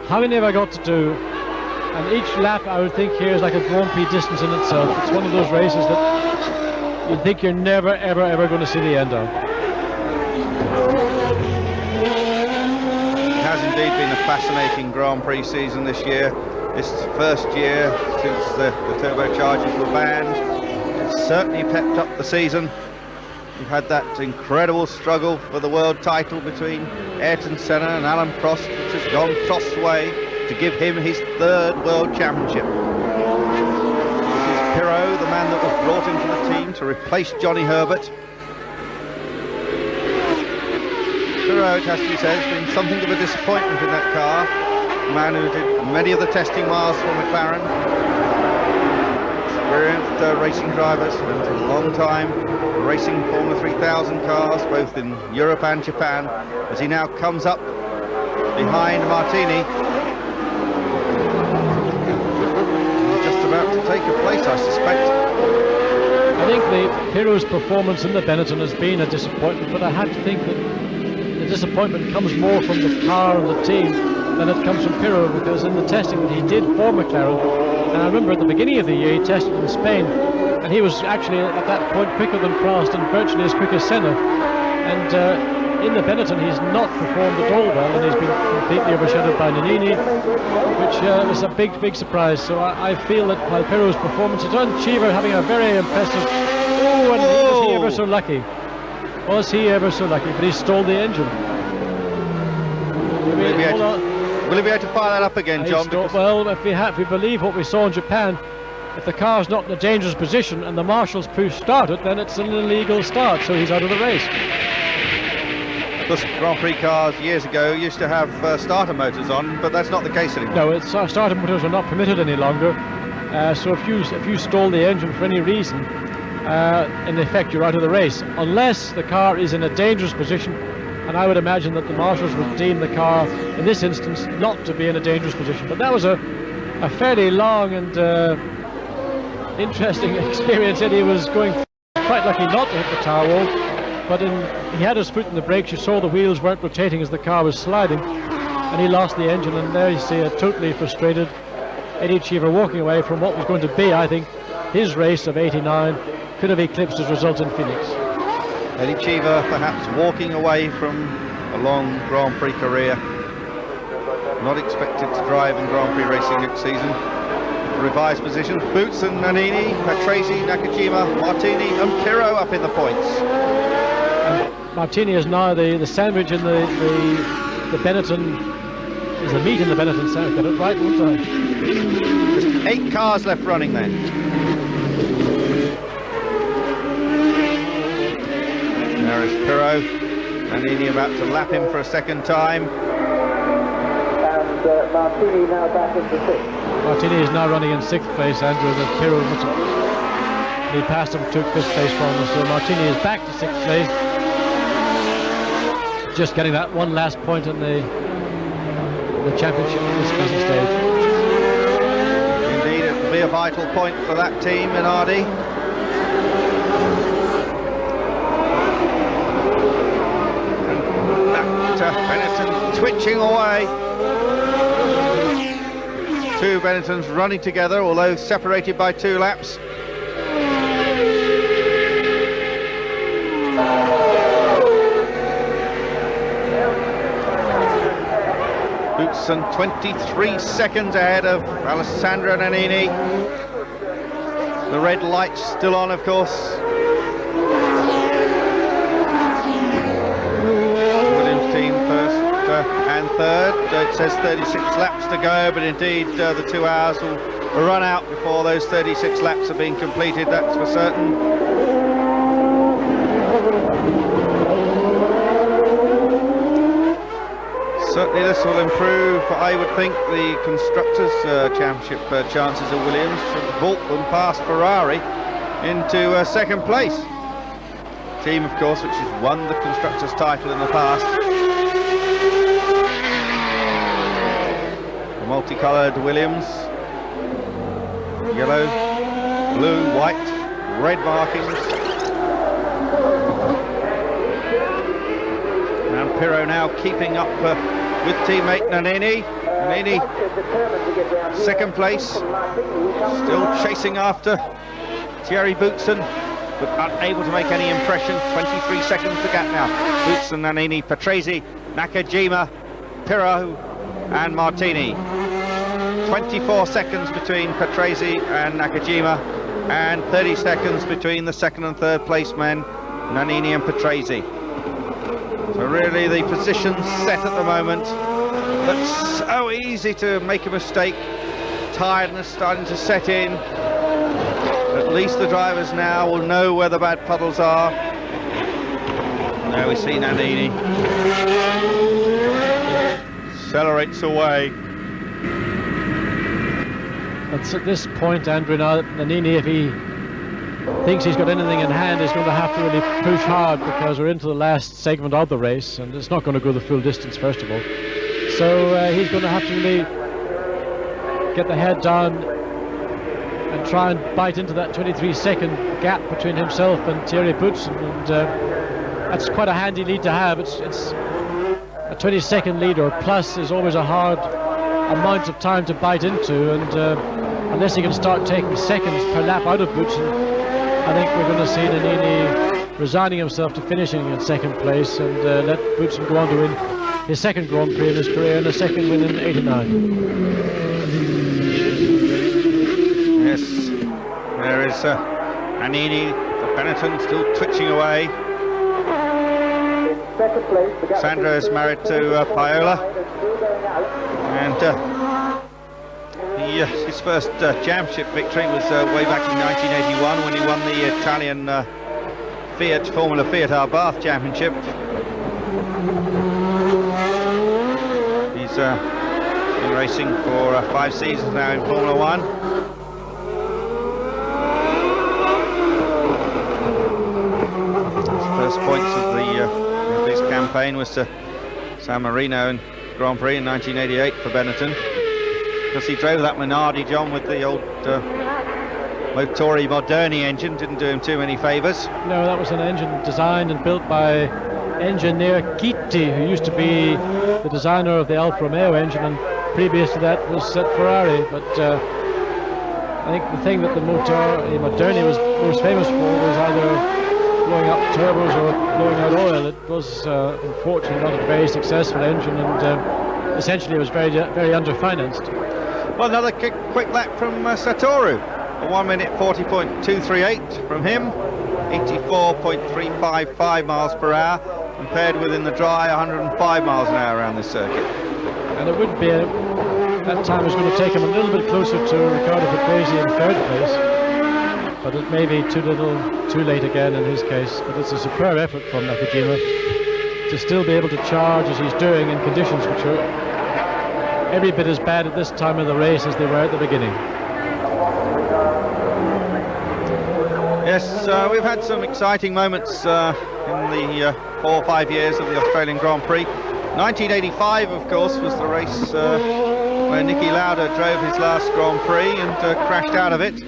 How many have I got to do? And each lap, I would think, here is like a Grand Prix distance in itself. It's one of those races that you think you're never, ever, ever going to see the end of. It has indeed been a fascinating Grand Prix season this year. This is the first year since the turbochargers were banned. It's certainly pepped up the season. We've had that incredible struggle for the world title between Ayrton Senna and Alain Prost, which has gone Prost's way to give him his 3rd world championship. This is Pirot, the man that was brought into the team to replace Johnny Herbert. Pirot, it has to be said, has been something of a disappointment in that car. A man who did many of the testing miles for McLaren. Experienced racing drivers, spent a long time racing Formula 3000 cars, both in Europe and Japan, as he now comes up behind Martini. He's just about to take a place, I suspect. I think the Pirot's performance in the Benetton has been a disappointment, but I have to think that the disappointment comes more from the car and the team than it comes from Pirot, because in the testing that he did for McLaren, and I remember at the beginning of the year he tested in Spain, and he was actually at that point quicker than Prost and virtually as quick as Senna. And in the Benetton he's not performed at all well, and he's been completely overshadowed by Nannini, which was a big surprise. So I feel that while Pirot's performance is on, Cheever having a very impressive... Oh, and was he ever so lucky? Was he ever so lucky? But he stole the engine. Will he be able to fire that up again, John? Well, if we believe what we saw in Japan, if the car's not in a dangerous position and the marshals push start it, then it's an illegal start, so he's out of the race. Those Grand Prix cars years ago used to have starter motors on, but that's not the case anymore. No, starter motors are not permitted any longer. So if you stall the engine for any reason, in effect you're out of the race, unless the car is in a dangerous position. And I would imagine that the marshals would deem the car, in this instance, not to be in a dangerous position. But that was a fairly long and interesting experience. Eddie was going quite lucky not to hit the tire wall, but he had his foot in the brakes. You saw the wheels weren't rotating as the car was sliding, and he lost the engine. And there you see a totally frustrated Eddie Cheever walking away from what was going to be, I think, his race of 89. Could have eclipsed his result in Phoenix. Eddie Cheever perhaps walking away from a long Grand Prix career. not expected to drive in Grand Prix racing next season. Revised position, Boots and Nannini, Patrese, Nakajima, Martini and Pirro up in the points. And Martini is now the sandwich in the Benetton, is the meat in the Benetton sandwich. Got it right all the time. Just 8 cars left running then. There is Pirro, Nannini about to lap him for a second time. And Martini now back into 6th. Martini is now running in 6th place, Andrew, that Pirro must have, he passed him, took 5th place from him, so Martini is back to 6th place. Just getting that one last point in the championship at this present stage. Indeed, it will be a vital point for that team, Minardi. And back to Benetton twitching away. 2 Benettons running together, although separated by 2 laps. Boutsen 23 seconds ahead of Alessandro Nannini. The red light's still on, of course. Williams team first and third. It says 36 laps to go, but indeed the 2 hours will run out before those 36 laps have been completed, that's for certain. Certainly this will improve, I would think, the Constructors' Championship chances of Williams, should vault them past Ferrari into second place. Team, of course, which has won the Constructors' title in the past. The multicoloured Williams, yellow, blue, white, red markings. And Pirro now keeping up with teammate Nannini. Nannini, second place, still chasing after Thierry Boutsen, but unable to make any impression. 23 seconds to gap now. Boutsen, Nannini, Patrese, Nakajima, Pirro and Martini. 24 seconds between Patrese and Nakajima, and 30 seconds between the second and third place men, Nannini and Patrese. So really the position's set at the moment, but so easy to make a mistake. Tiredness starting to set in. At least the drivers now will know where the bad puddles are. Now we see Nannini accelerates away. It's at this point, Andrew, now Nannini, if he thinks he's got anything in hand, is going to have to really push hard, because we're into the last segment of the race and it's not going to go the full distance first of all. So he's going to have to really get the head down and try and bite into that 23-second gap between himself and Thierry Boutsen, and that's quite a handy lead to have. It's a 20-second lead or plus is always a hard amount of time to bite into, and unless he can start taking seconds per lap out of Boutsen, I think we're going to see Nannini resigning himself to finishing in second place and let Boutsen go on to win his second Grand Prix in his career and a second win in '89. Yes, there is Nannini, the Benetton still twitching away. Sandro is married to Paola, and his first championship victory was way back in 1981 when he won the Italian Formula Fiat Arbath Championship. He's been racing for 5 seasons now in Formula 1. His first points of his campaign was to San Marino in Grand Prix in 1988 for Benetton. Because he drove that Minardi, John, with the old Motori Moderni engine, didn't do him too many favours. No, that was an engine designed and built by engineer Chitti, who used to be the designer of the Alfa Romeo engine, and previous to that was at Ferrari. But I think the thing that the Moderni was most famous for was either blowing up turbos or blowing out oil. It was unfortunately not a very successful engine, and essentially it was very underfinanced. Well, another quick lap from Satoru. 1 minute 40.238 from him. 84.355 miles per hour, compared with in the dry 105 miles an hour around this circuit. And it would be that time is going to take him a little bit closer to Riccardo Patrese in third place, but it may be too late again in his case. But it's a superb effort from Nakajima to still be able to charge as he's doing in conditions which are every bit as bad at this time of the race as they were at the beginning. Yes, we've had some exciting moments in the 4 or 5 years of the Australian Grand Prix. 1985, of course, was the race where Niki Lauda drove his last Grand Prix and crashed out of it.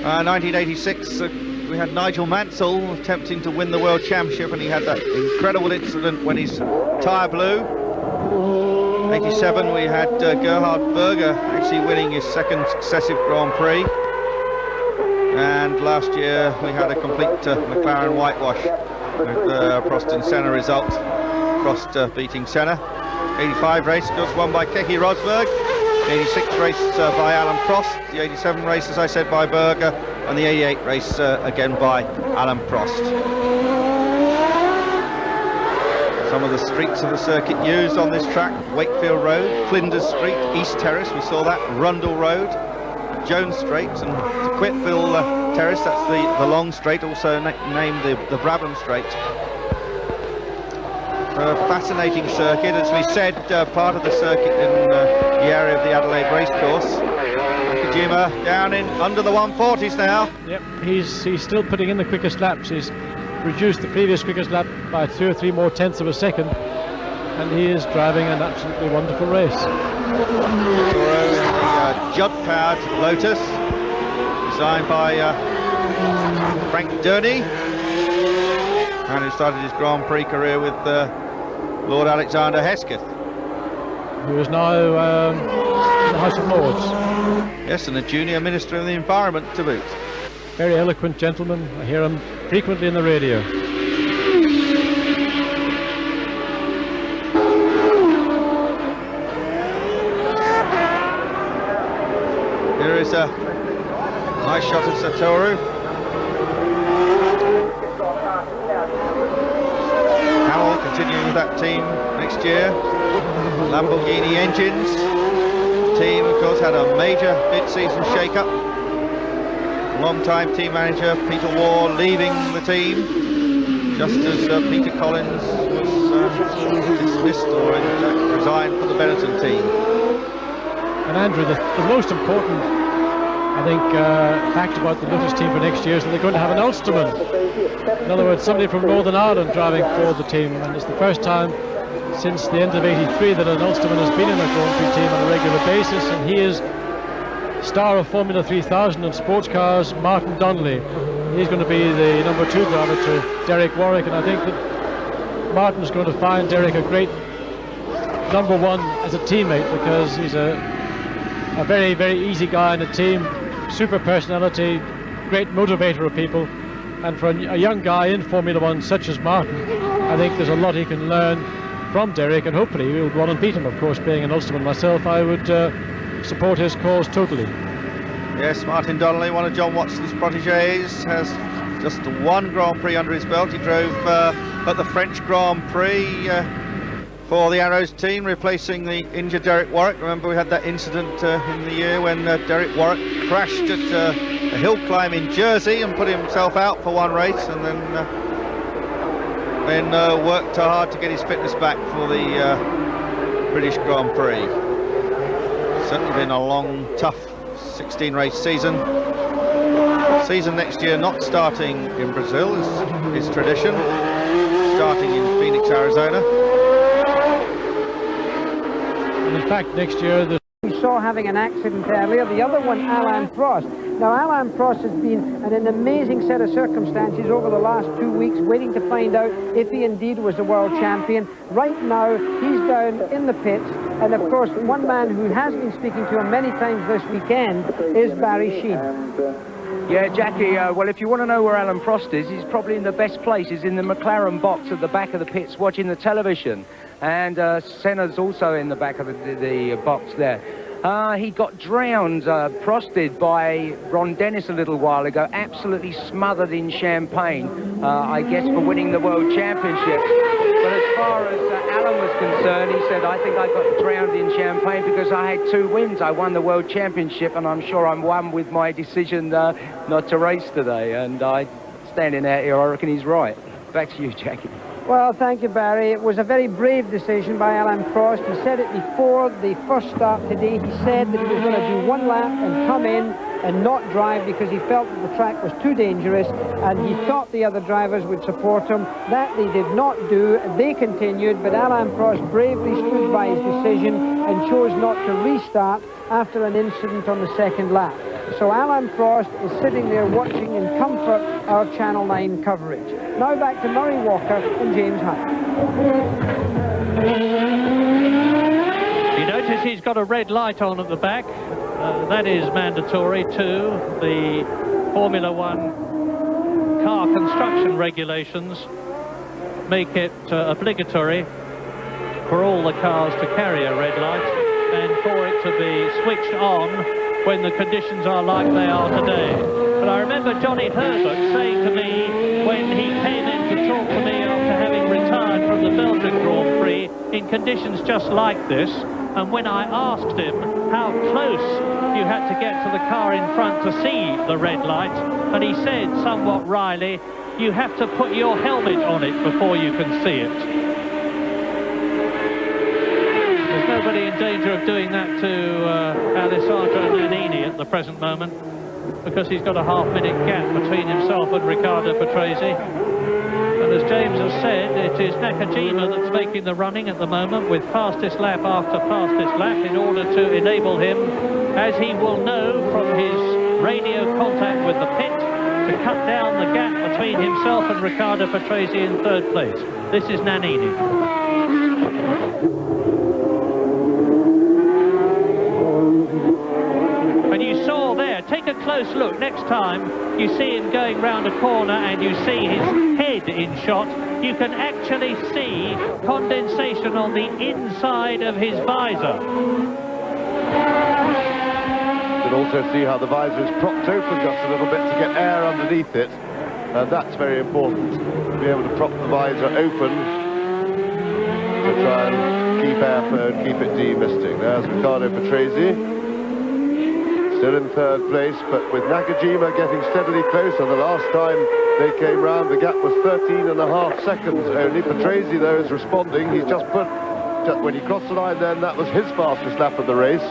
1986, we had Nigel Mansell attempting to win the World Championship, and he had that incredible incident when his tyre blew. 87, we had Gerhard Berger actually winning his second successive Grand Prix. And last year we had a complete McLaren whitewash with Prost and Senna result. Prost beating Senna. 85 race, of course, won by Keke Rosberg. The 86 race by Alan Prost. The 87 race, as I said, by Berger. And the 88 race again by Alan Prost. Some of the streets of the circuit used on this track: Wakefield Road, Flinders Street, East Terrace, we saw that, Rundle Road, Jones Straight, and Quittville Terrace, that's the long straight, also named the Brabham Straight. A fascinating circuit, as we said, part of the circuit in the area of the Adelaide racecourse. Nakajima down in under the 140s now. Yep, he's still putting in the quickest laps. He's reduced the previous quickest lap by 2 or 3 more tenths of a second, and he is driving an absolutely wonderful race. Judd-powered Lotus, designed by Frank Durney, and who started his Grand Prix career with Lord Alexander Hesketh, who is now in the House of Lords. Yes, and a junior Minister of the Environment to boot. Very eloquent gentleman. I hear him frequently in the radio. Here is a nice shot of Satoru. Howell continuing with that team next year. Lamborghini engines. The team, of course, had a major mid-season shake-up. Long-time team manager Peter Waugh leaving the team, just as Peter Collins was dismissed or resigned for the Benetton team. And Andrew, the most important, I think, fact about the Lotus team for next year is that they're going to have an Ulsterman. In other words, somebody from Northern Ireland driving for the team, and it's the first time since the end of '83 that an Ulsterman has been in a Grand Prix team on a regular basis, and he is star of Formula 3000 and sports cars, Martin Donnelly. He's going to be the number 2 driver to Derek Warwick, and I think that Martin's going to find Derek a great number 1 as a teammate, because he's a very, very easy guy in the team, super personality, great motivator of people, and for a young guy in Formula 1 such as Martin, I think there's a lot he can learn from Derek, and hopefully he'll go on and beat him. Of course, being an Ulsterman myself, I would support his cause totally. Yes, Martin Donnelly, one of John Watson's protégés, has just 1 Grand Prix under his belt. He drove at the French Grand Prix for the Arrows team, replacing the injured Derek Warwick. Remember, we had that incident in the year when Derek Warwick crashed at a hill climb in Jersey and put himself out for 1 race, and then worked hard to get his fitness back for the British Grand Prix. Certainly been a long, tough 16-race season. Season next year not starting in Brazil is tradition, starting in Phoenix, Arizona. And in fact, next year we saw having an accident earlier. The other one, Alain Prost. Now, Alain Prost has been in an amazing set of circumstances over the last 2 weeks, waiting to find out if he indeed was the world champion. Right now, he's down in the pits, and of course, one man who has been speaking to him many times this weekend is Barry Sheene. Yeah, Jackie, well, if you want to know where Alan Prost is, he's probably in the best place. He's in the McLaren box at the back of the pits watching the television. and Senna's also in the back of the box there. He got drowned, prosted by Ron Dennis a little while ago, absolutely smothered in champagne, I guess for winning the World Championship. But as far as Alan was concerned, he said, I think I got drowned in champagne because I had 2 wins. I won the World Championship, and I'm sure I'm one with my decision not to race today. And standing out here, I reckon he's right. Back to you, Jackie. Well, thank you, Barry. It was a very brave decision by Alan Prost. He said it before the first start today. He said that he was going to do 1 lap and come in and not drive because he felt that the track was too dangerous, and he thought the other drivers would support him. That they did not do. They continued, but Alan Prost bravely stood by his decision and chose not to restart after an incident on the 2nd lap. So Alan Prost is sitting there watching in comfort our Channel 9 coverage. Now back to Murray Walker and James Hunt. You notice he's got a red light on at the back. That is mandatory too. The Formula 1 car construction regulations make it obligatory for all the cars to carry a red light and for it to be switched on when the conditions are like they are today. But I remember Johnny Herbert saying to me when he came in to talk to me after having retired from the Belgian Grand Prix in conditions just like this, and when I asked him how close you had to get to the car in front to see the red light, and he said somewhat wryly, you have to put your helmet on it before you can see it. Nobody in danger of doing that to Alessandro Nannini at the present moment, because he's got a half-minute gap between himself and Riccardo Patrese. And as James has said, it is Nakajima that's making the running at the moment with fastest lap after fastest lap in order to enable him, as he will know from his radio contact with the pit, to cut down the gap between himself and Riccardo Patrese in 3rd place. This is Nannini. And you saw there, take a close look, next time you see him going round a corner and you see his head in shot, you can actually see condensation on the inside of his visor. You can also see how the visor is propped open just a little bit to get air underneath it, and that's very important, to be able to prop the visor open to try and keep airflow and keep it demisting. There's Riccardo Patrese, still in 3rd place, but with Nakajima getting steadily closer. The last time they came round, the gap was 13.5 seconds only. Patrese, though, is responding. He's just put, when he crossed the line then, that was his fastest lap of the race.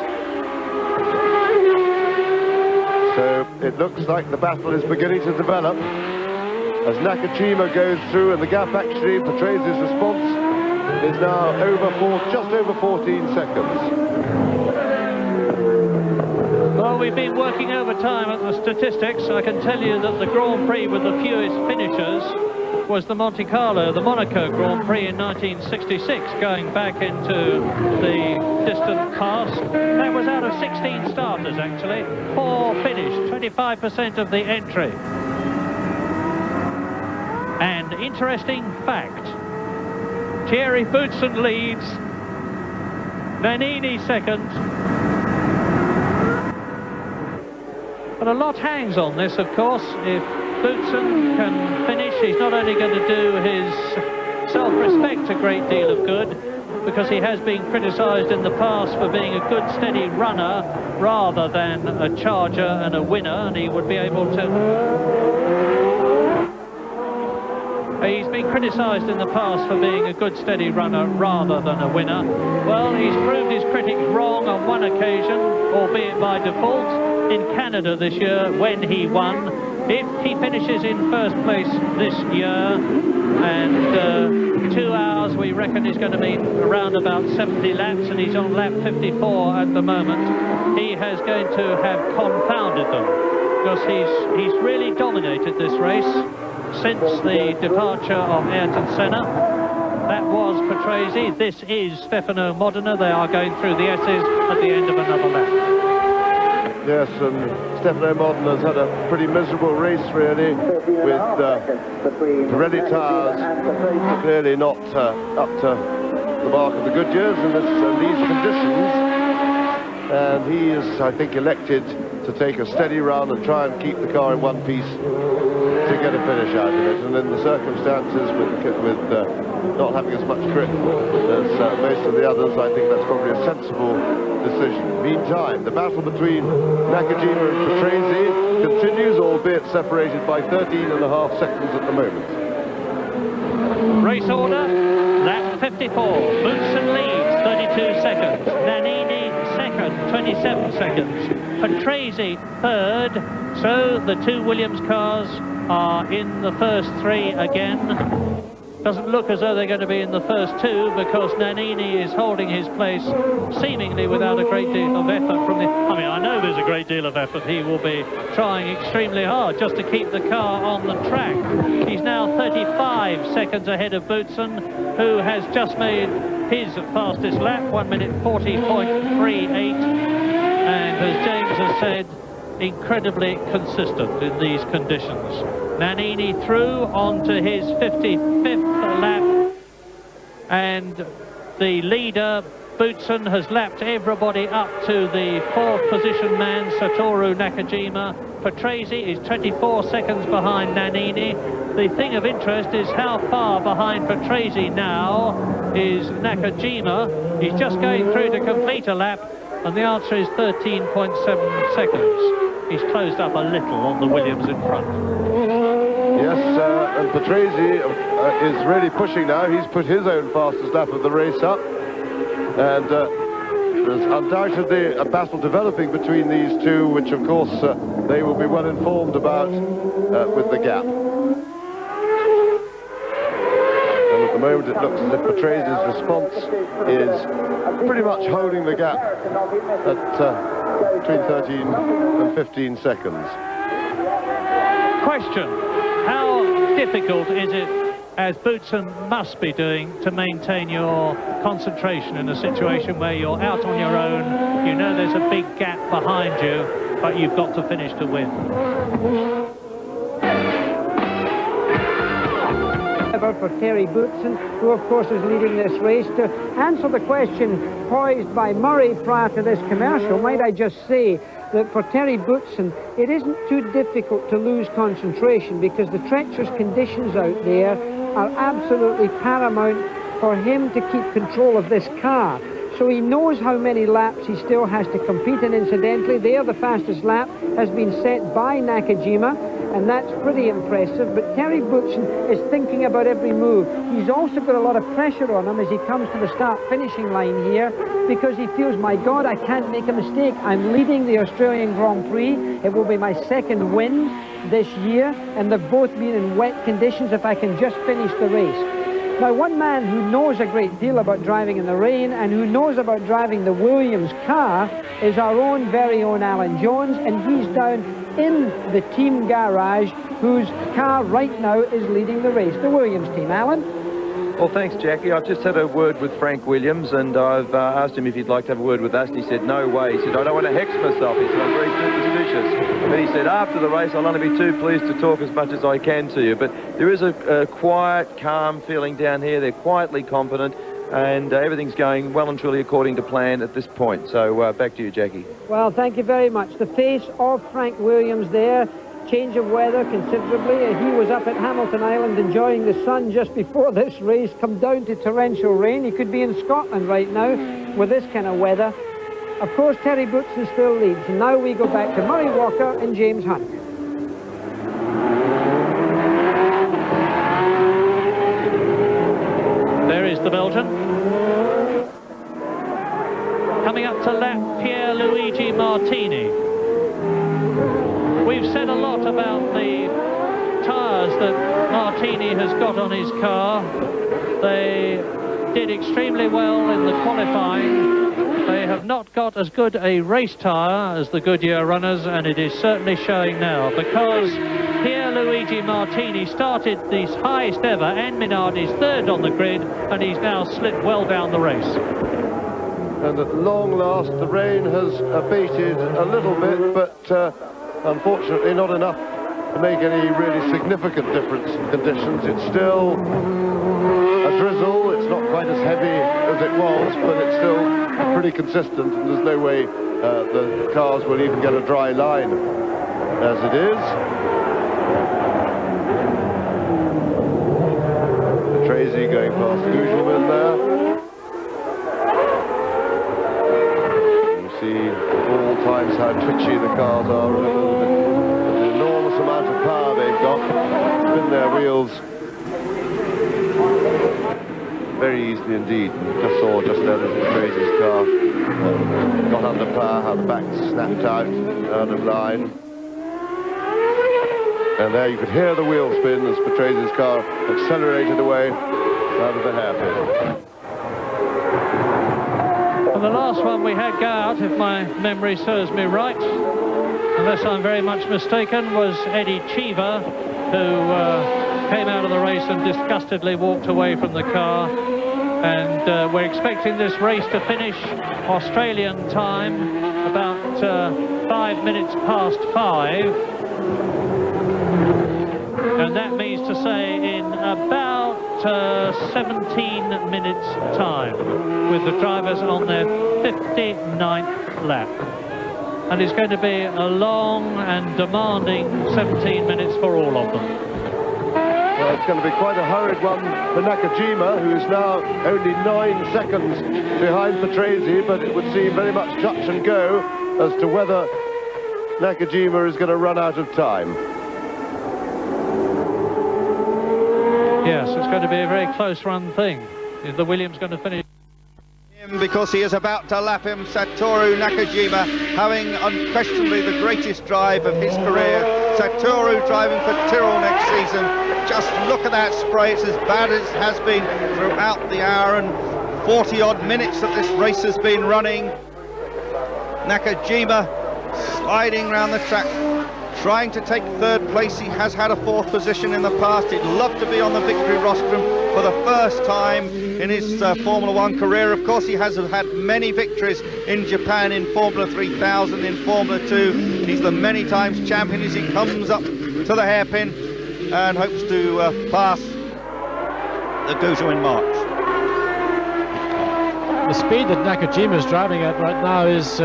So it looks like the battle is beginning to develop as Nakajima goes through, and the gap actually, Patrese's response, is now just over 14 seconds. Well, we've been working overtime at the statistics. I can tell you that the Grand Prix with the fewest finishers was the Monte Carlo, the Monaco Grand Prix in 1966, going back into the distant past. That was out of 16 starters, actually. 4 finished, 25% of the entry. And interesting fact, Thierry Boutsen leads, Nannini 2nd. But a lot hangs on this, of course. If Boutsen can finish, he's not only going to do his self-respect a great deal of good, because he has been criticised in the past for being a good, steady runner rather than a charger and a winner, and he would be able to... He's been criticised in the past for being a good, steady runner rather than a winner. Well, he's proved his critics wrong on one occasion, albeit by default, in Canada this year when he won. If he finishes in 1st place this year, and 2 hours we reckon is going to mean around about 70 laps, and he's on lap 54 at the moment, he has going to have confounded them, because he's really dominated this race since the departure of Ayrton Senna. That was Patrese. This is Stefano Modena. They are going through the S's at the end of another lap. Yes, and Stefano Modena's had a pretty miserable race, really, with Pirelli tyres clearly not up to the mark of the Goodyears in these conditions. And he is, I think, elected to take a steady run and try and keep the car in one piece to get a finish out of it. And in the circumstances with not having as much grip as most of the others, I think that's probably a sensible decision. Meantime, the battle between Nakajima and Patrese continues, albeit separated by 13.5 seconds at the moment. Race order, lap 54. Boutsen leads, 32 seconds. Nannini second, 27 seconds. Patrese third. So the two Williams cars are in the first three again. Doesn't look as though they're going to be in the first two, because Nannini is holding his place seemingly without a great deal of effort from the... I mean, I know there's a great deal of effort. He will be trying extremely hard just to keep the car on the track. He's now 35 seconds ahead of Boutsen, who has just made his fastest lap, 1 minute 40.38, and as James has said, incredibly consistent in these conditions. Nannini through onto his 55th lap, and the leader Boutsen has lapped everybody up to the fourth position man, Satoru Nakajima. Patrese is 24 seconds behind Nannini. The thing of interest is how far behind Patrese now is Nakajima. He's just going through to complete a lap, and the answer is 13.7 seconds. He's closed up a little on the Williams in front. Yes, and Patrese is really pushing now. He's put his own fastest lap of the race up. And there's undoubtedly a battle developing between these two, which of course they will be well informed about with the gap. And at the moment it looks as if Patrese's response is pretty much holding the gap at between 13 and 15 seconds. Question: how difficult is it, as Boutsen must be doing, to maintain your concentration in a situation where you're out on your own, you know there's a big gap behind you, but you've got to finish to win? For Terry Boutsen, who of course is leading this race. To answer the question posed by Murray prior to this commercial, might I just say that for Terry Boutsen, it isn't too difficult to lose concentration, because the treacherous conditions out there are absolutely paramount for him to keep control of this car. So he knows how many laps he still has to compete, and incidentally there the fastest lap has been set by Nakajima, and that's pretty impressive. But Terry Boutsen is thinking about every move. He's also got a lot of pressure on him as he comes to the start-finishing line here, because he feels, my God, I can't make a mistake. I'm leading the Australian Grand-Prix. It will be my second win this year, and they've both been in wet conditions. If I can just finish the race. Now, one man who knows a great deal about driving in the rain and who knows about driving the Williams car is our own very own Alan Jones, and he's down in the team garage, whose car right now is leading the race, the Williams team. Alan? Well, thanks, Jackie. I've just had a word with Frank Williams, and I've asked him if he'd like to have a word with us, and he said, no way. He said, I don't want to hex myself. He said, I'm very superstitious. But he said, after the race, I'll only be too pleased to talk as much as I can to you. But there is a quiet, calm feeling down here. They're quietly confident, and everything's going well and truly according to plan at this point. So back to you, Jackie. Well, thank you very much. The face of Frank Williams there. Change of weather considerably. He was up at Hamilton Island enjoying the sun just before this race, come down to torrential rain. He could be in Scotland right now with this kind of weather. Of course, Terry Boutsen still leads. And now we go back to Murray Walker and James Hunt. There is the Belgian. Coming up to lap, Pierluigi Martini. We've said a lot about the tyres that Martini has got on his car. They did extremely well in the qualifying. They have not got as good a race tyre as the Goodyear runners, and it is certainly showing now, because Pierluigi Martini started the highest ever, and Minardi's third on the grid, and he's now slipped well down the race. And at long last, the rain has abated a little bit, but unfortunately not enough to make any really significant difference in conditions. It's still a a drizzle. It's not quite as heavy as it was, but it's still pretty consistent, and there's no way the cars will even get a dry line as it is. Tracy going past Gugelmin there. You see at all times how twitchy the cars are. The enormous amount of power they've got in their wheels. Very easily indeed. Just saw just there that Tracy's car got under power, how the back snapped out of line. And there you could hear the wheel spin as Patrase's car accelerated away out of the hairpin. Well, the last one we had go out, if my memory serves me right, unless I'm very much mistaken, was Eddie Cheever, who came out of the race and disgustedly walked away from the car. And we're expecting this race to finish Australian time about 5 minutes past 5. And that means to say in about 17 minutes time, with the drivers on their 59th lap. And it's going to be a long and demanding 17 minutes for all of them. Well, it's going to be quite a hurried one for Nakajima, who is now only 9 seconds behind Patrese, but it would seem very much touch and go as to whether Nakajima is going to run out of time. Yes, it's going to be a very close run thing. Is the Williams going to finish? Because he is about to lap him, Satoru Nakajima, having unquestionably the greatest drive of his career. Satoru driving for Tyrrell next season. Just look at that spray. It's as bad as it has been throughout the hour and 40-odd minutes that this race has been running. Nakajima sliding around the track, trying to take 3rd place. He has had a 4th position in the past. He'd love to be on the victory rostrum for the first time in his Formula 1 career. Of course, he has had many victories in Japan, in Formula 3000, in Formula 2. He's the many times champion as he comes up to the hairpin and hopes to pass the Gujo in March. The speed that Nakajima is driving at right now is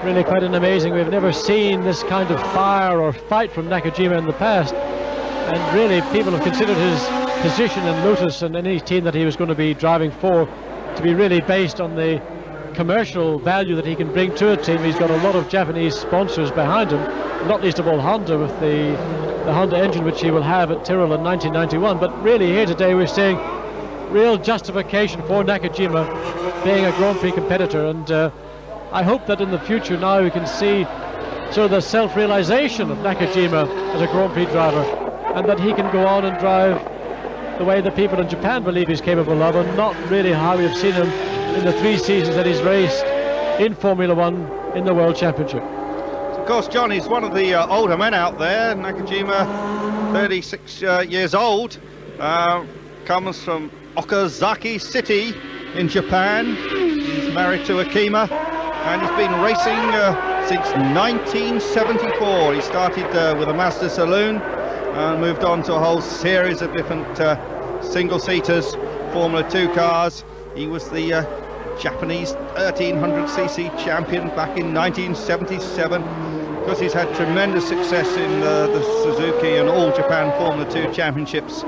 really quite an amazing. We've never seen this kind of fire or fight from Nakajima in the past, and really people have considered his position in Lotus and any team that he was going to be driving for to be really based on the commercial value that he can bring to a team. He's got a lot of Japanese sponsors behind him, not least of all Honda, with the Honda engine which he will have at Tyrrell in 1991. But really here today we're seeing real justification for Nakajima being a Grand Prix competitor, and I hope that in the future now we can see sort of the self-realization of Nakajima as a Grand Prix driver, and that he can go on and drive the way the people in Japan believe he's capable of, and not really how we've seen him in the 3 seasons that he's raced in Formula 1 in the World Championship. Of course, John, he's one of the older men out there. Nakajima, 36 years old, comes from Okazaki City in Japan. He's married to Akima, and he's been racing since 1974. He started with a Mazda Saloon and moved on to a whole series of different single-seaters, Formula 2 cars. He was the Japanese 1300cc champion back in 1977. Of course, he's had tremendous success in the Suzuki and all Japan Formula 2 championships.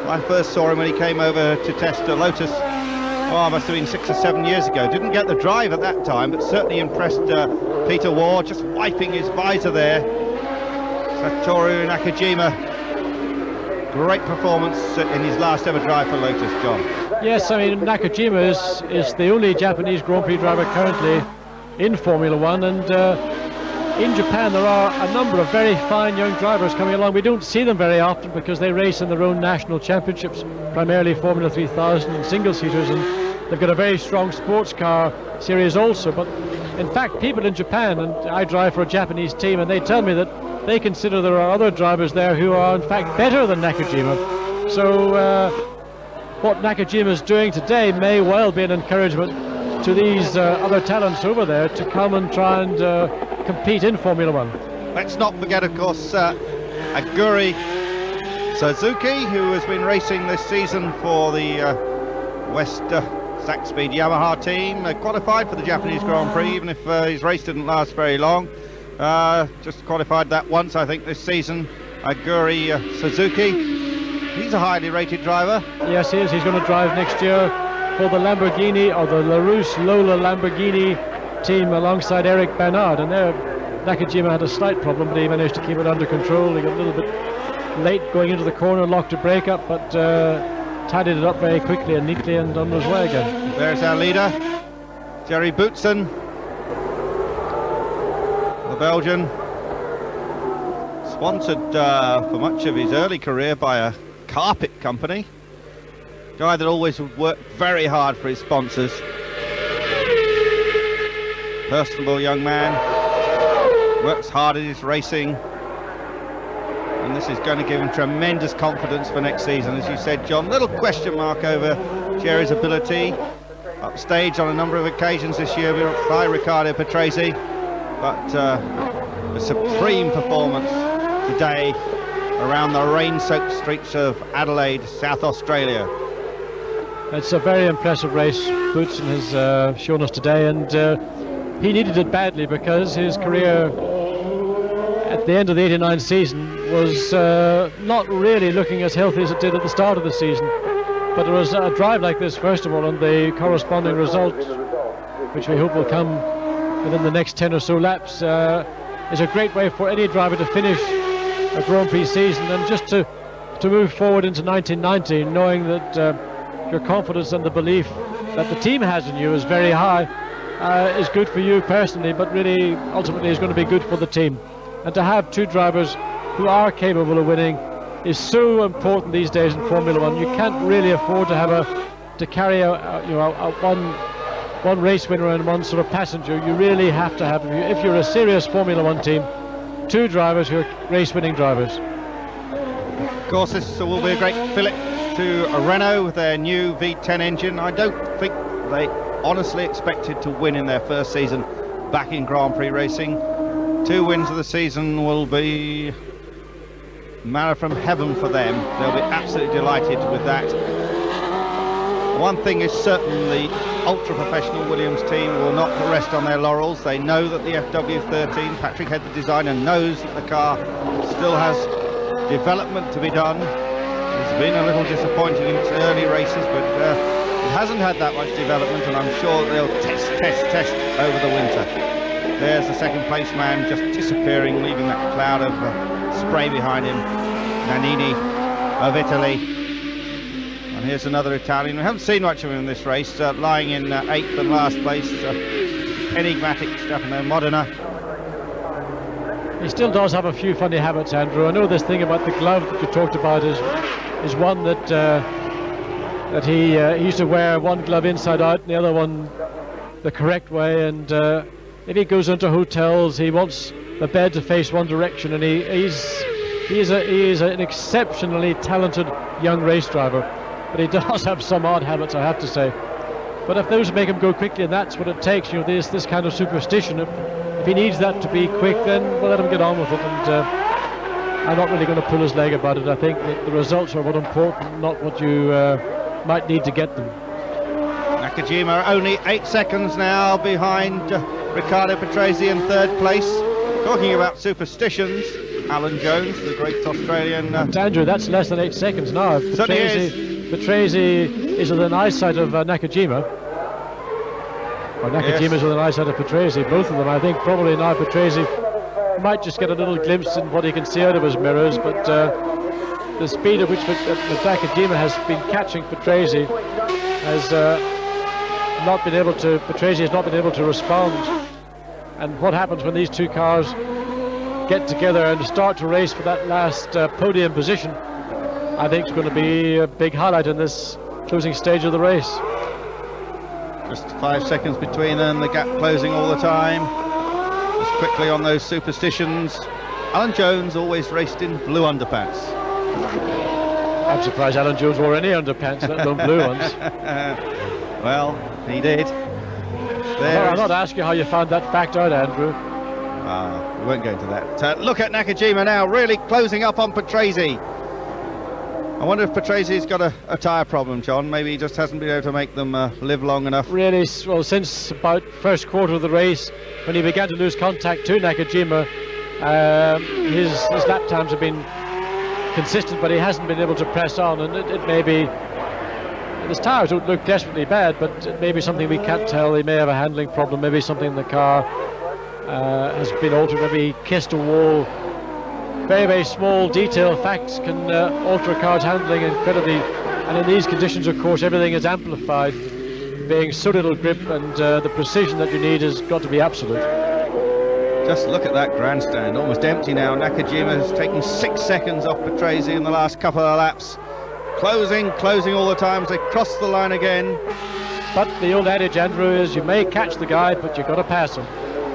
I first saw him when he came over to test a Lotus, oh, must have been 6 or 7 years ago. Didn't get the drive at that time, but certainly impressed Peter Ward, just wiping his visor there. Satoru Nakajima, great performance in his last ever drive for Lotus, John. Yes, I mean, Nakajima is the only Japanese Grand Prix driver currently in Formula 1, and in Japan there are a number of very fine young drivers coming along. We don't see them very often because they race in their own national championships, primarily Formula 3000 and single-seaters, and they've got a very strong sports car series also. But in fact, people in Japan, and I drive for a Japanese team, and they tell me that they consider there are other drivers there who are in fact better than Nakajima. So what Nakajima is doing today may well be an encouragement to these other talents over there to come and try and compete in Formula 1. Let's not forget, of course, Aguri Suzuki, who has been racing this season for the West Saxpeed Yamaha team, qualified for the Japanese Grand Prix, even if his race didn't last very long. Just qualified that once, I think, this season. Aguri Suzuki, he's a highly rated driver. Yes, he is. He's going to drive next year for the Lamborghini, or the LaRousse Lola Lamborghini team, alongside Eric Bernard. And there, Nakajima had a slight problem, but he managed to keep it under control. He got a little bit late going into the corner, locked a brake up, but tidied it up very quickly and neatly and on his way again. There's our leader, Jerry Boutsen, the Belgian, sponsored for much of his early career by a carpet company. Guy that always worked very hard for his sponsors. Personable young man, works hard at his racing, and this is going to give him tremendous confidence for next season. As you said, John, little question mark over Jerry's ability. Upstage on a number of occasions this year by Riccardo Patrese, but a supreme performance today around the rain-soaked streets of Adelaide, South Australia. It's a very impressive race Boutsen has shown us today, and he needed it badly, because his career at the end of the 89 season was not really looking as healthy as it did at the start of the season. But it was a drive like this, first of all, and the corresponding result, which we hope will come within the next 10 or so laps, is a great way for any driver to finish a Grand Prix season, and just to move forward into 1990, knowing that your confidence and the belief that the team has in you is very high, is good for you personally, but really ultimately is going to be good for the team. And to have two drivers who are capable of winning is so important these days in Formula One. You can't really afford to have to carry one race winner and one sort of passenger. You really have to have, if you're a serious Formula One team, two drivers who are race-winning drivers. Of course, this will be a great fillip to Renault with their new V10 engine. I don't think they honestly expected to win in their first season back in Grand Prix racing. 2 wins of the season will be manna from heaven for them. They'll be absolutely delighted with that. One thing is certain, the ultra-professional Williams team will not rest on their laurels. They know that the FW13, Patrick Head, the designer, knows that the car still has development to be done. It's been a little disappointing in its early races, but it hasn't had that much development, and I'm sure they'll test over the winter. There's the second place man just disappearing, leaving that cloud of spray behind him. Nannini of Italy. And here's another Italian. We haven't seen much of him in this race, lying in 8th and last place. Enigmatic Stefano Modena. He still does have a few funny habits, Andrew. I know this thing about the glove that you talked about is one that he used to wear one glove inside out and the other one the correct way, and if he goes into hotels, he wants the bed to face one direction, and he is an exceptionally talented young race driver, but he does have some odd habits, I have to say. But if those make him go quickly, and that's what it takes, you know, this kind of superstition, if he needs that to be quick, then we'll let him get on with it, and I'm not really going to pull his leg about it. I think that the results are what important, not what you might need to get them. Nakajima only 8 seconds now behind Riccardo Patrese in 3rd place. Talking about superstitions, Alan Jones, the great Australian... Andrew, that's less than 8 seconds now. Patrese is within eyesight of Nakajima. Or Nakajima's within eyesight of Patrese, both of them. I think probably now Patrese might just get a little glimpse in what he can see out of his mirrors, but the speed at which Nakajima has been catching Patrese has Patrese has not been able to respond. And what happens when these two cars get together and start to race for that last podium position, I think it's going to be a big highlight in this closing stage of the race. Just 5 seconds between them, the gap closing all the time. Just quickly on those superstitions. Alan Jones always raced in blue underpants. I'm surprised Alan Jones wore any underpants, let alone blue ones. Well, he did. I'm not asking how you found that fact out, Andrew. We won't go into that. Look at Nakajima now, really closing up on Patrese. I wonder if Patrese got a tyre problem, John. Maybe he just hasn't been able to make them live long enough. Really, well, since about first quarter of the race, when he began to lose contact to Nakajima, his lap times have been consistent, but he hasn't been able to press on, and it may be, his tyres don't look desperately bad, but it may be something we can't tell. He may have a handling problem, maybe something in the car has been altered, maybe he kissed a wall. Very, very small detail facts can alter a car's handling incredibly, and in these conditions, of course, everything is amplified, being so little grip, and the precision that you need has got to be absolute. Just look at that grandstand, almost empty now. Nakajima has taken 6 seconds off Patrese in the last couple of laps. Closing all the time as they cross the line again. But the old adage, Andrew, is you may catch the guy, but you've got to pass him.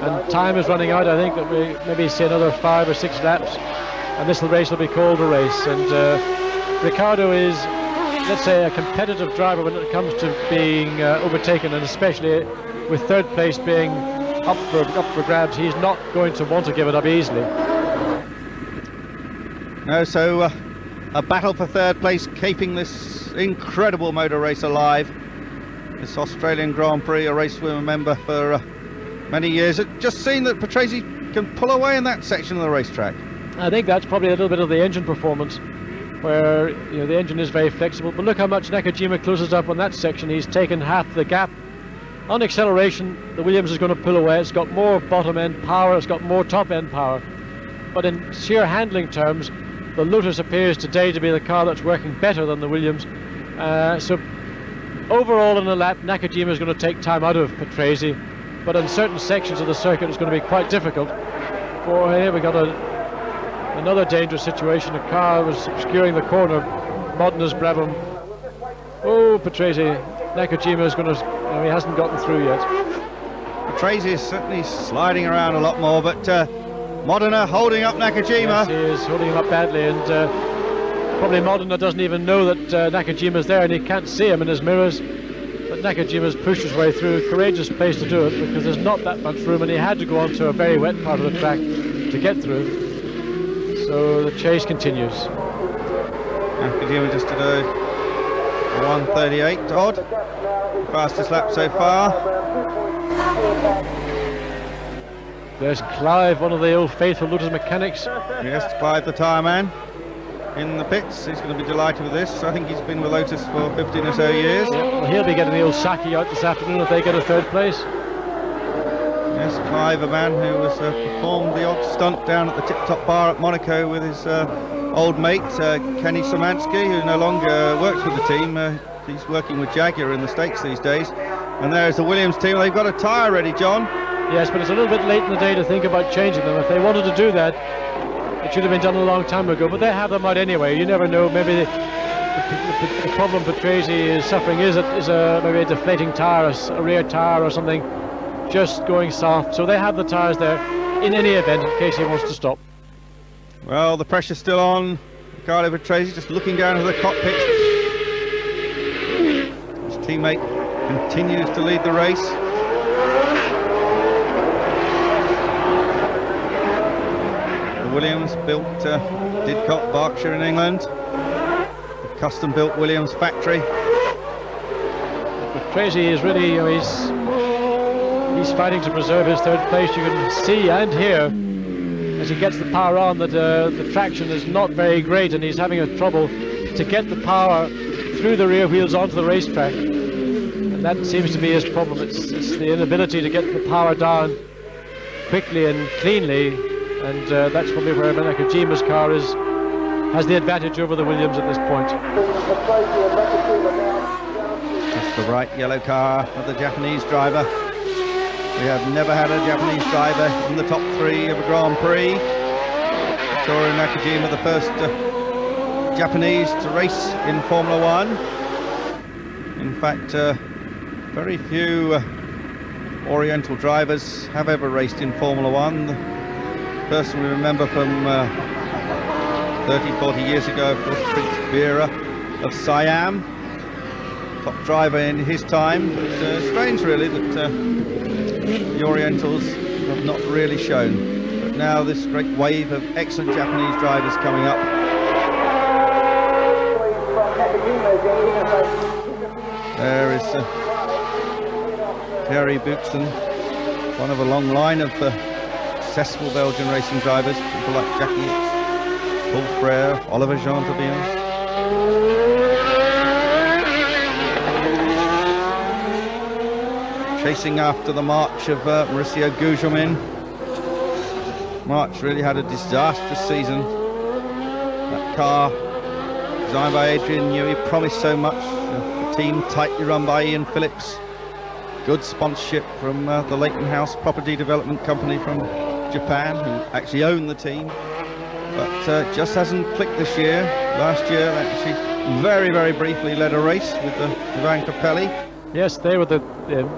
And time is running out. I think that we maybe see another 5 or 6 laps, and this race will be called a race. And Ricciardo is, let's say, a competitive driver when it comes to being overtaken, and especially with third place being up for grabs. He's not going to want to give it up easily. No, so a battle for third place, keeping this incredible motor race alive. This Australian Grand Prix, a race we remember for many years. It just seemed that Patrese can pull away in that section of the racetrack. I think that's probably a little bit of the engine performance, where the engine is very flexible. But look how much Nakajima closes up on that section. He's taken half the gap. On acceleration, the Williams is going to pull away. It's got more bottom end power, it's got more top end power. But in sheer handling terms, the Lotus appears today to be the car that's working better than the Williams. So overall in the lap, Nakajima is going to take time out of Patrese, but in certain sections of the circuit it's going to be quite difficult. For here we got another dangerous situation. A car was obscuring the corner. Modena Brabham. Oh, Patrese. Nakajima is going to, he hasn't gotten through yet. Patrese is certainly sliding around a lot more, but Modena holding up Nakajima. Yes, he is holding him up badly, and probably Modena doesn't even know that Nakajima's there, and he can't see him in his mirrors. But Nakajima's pushed his way through. Courageous place to do it, because there's not that much room, and he had to go onto a very wet part of the track to get through. So the chase continues. Nakajima just did a 1:38 odd, fastest lap so far. There's Clive, one of the old faithful Lotus mechanics. Yes, Clive the tyre man in the pits. He's going to be delighted with this. I think he's been with Lotus for 15 or so years. Yeah, well, he'll be getting the old Saki out this afternoon if they get a third place. Yes, Clive, a man who was performed the odd stunt down at the Tip Top Bar at Monaco with his old mate Kenny Szymanski, who no longer works with the team. He's working with Jaguar in the States these days. And there's the Williams team. They've got a tyre ready, John. Yes, but it's a little bit late in the day to think about changing them. If they wanted to do that, it should have been done a long time ago. But they have them out anyway. You never know. Maybe the problem Patrese is suffering is maybe a deflating tyre, a rear tyre or something, just going soft. So they have the tyres there in any event in case he wants to stop. Well, the pressure's still on. Riccardo Patrese just looking down to the cockpit. His teammate continues to lead the race. The Williams built Didcot, Berkshire in England. The custom-built Williams factory. Patrese is really, he's fighting to preserve his third place. You can see and hear as he gets the power on that the traction is not very great, and he's having a trouble to get the power through the rear wheels onto the racetrack, and that seems to be his problem. It's the inability to get the power down quickly and cleanly, and that's probably where Nakajima's car has the advantage over the Williams at this point. That's the bright yellow car of the Japanese driver. We have never had a Japanese driver in the top 3 of a Grand Prix. Toru Nakajima, the first Japanese to race in Formula 1. In fact, very few Oriental drivers have ever raced in Formula 1. The person we remember from 30, 40 years ago, of course, Prince Vera of Siam. Top driver in his time. But strange, really, that the Orientals have not really shown. But now this great wave of excellent Japanese drivers coming up. There is Thierry Boutsen, one of a long line of successful Belgian racing drivers, people like Jackie Hicks, Paul Frere, Oliver Jean-Tourbillon. Chasing after the march of Mauricio Gugelmin. March really had a disastrous season. That car, designed by Adrian Newey, promised so much. The team tightly run by Ian Phillips. Good sponsorship from the Leighton House Property Development Company from Japan, who actually own the team. But just hasn't clicked this year. Last year, actually very, very briefly led a race with the Ivan Capelli. Yes, they were the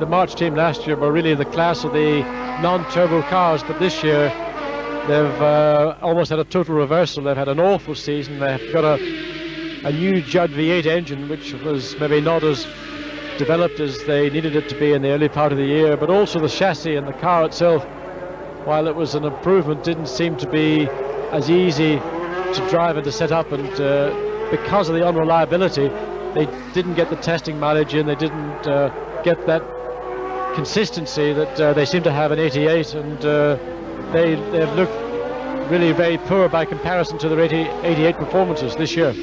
March team last year, were really the class of the non-turbo cars, but this year they've almost had a total reversal. They've had an awful season. They've got a new Judd V8 engine, which was maybe not as developed as they needed it to be in the early part of the year, but also the chassis and the car itself, while it was an improvement, didn't seem to be as easy to drive and to set up, and because of the unreliability, they didn't get the testing mileage in. They didn't get that consistency that they seem to have in 88, and they've looked really very poor by comparison to their 88 performances this year.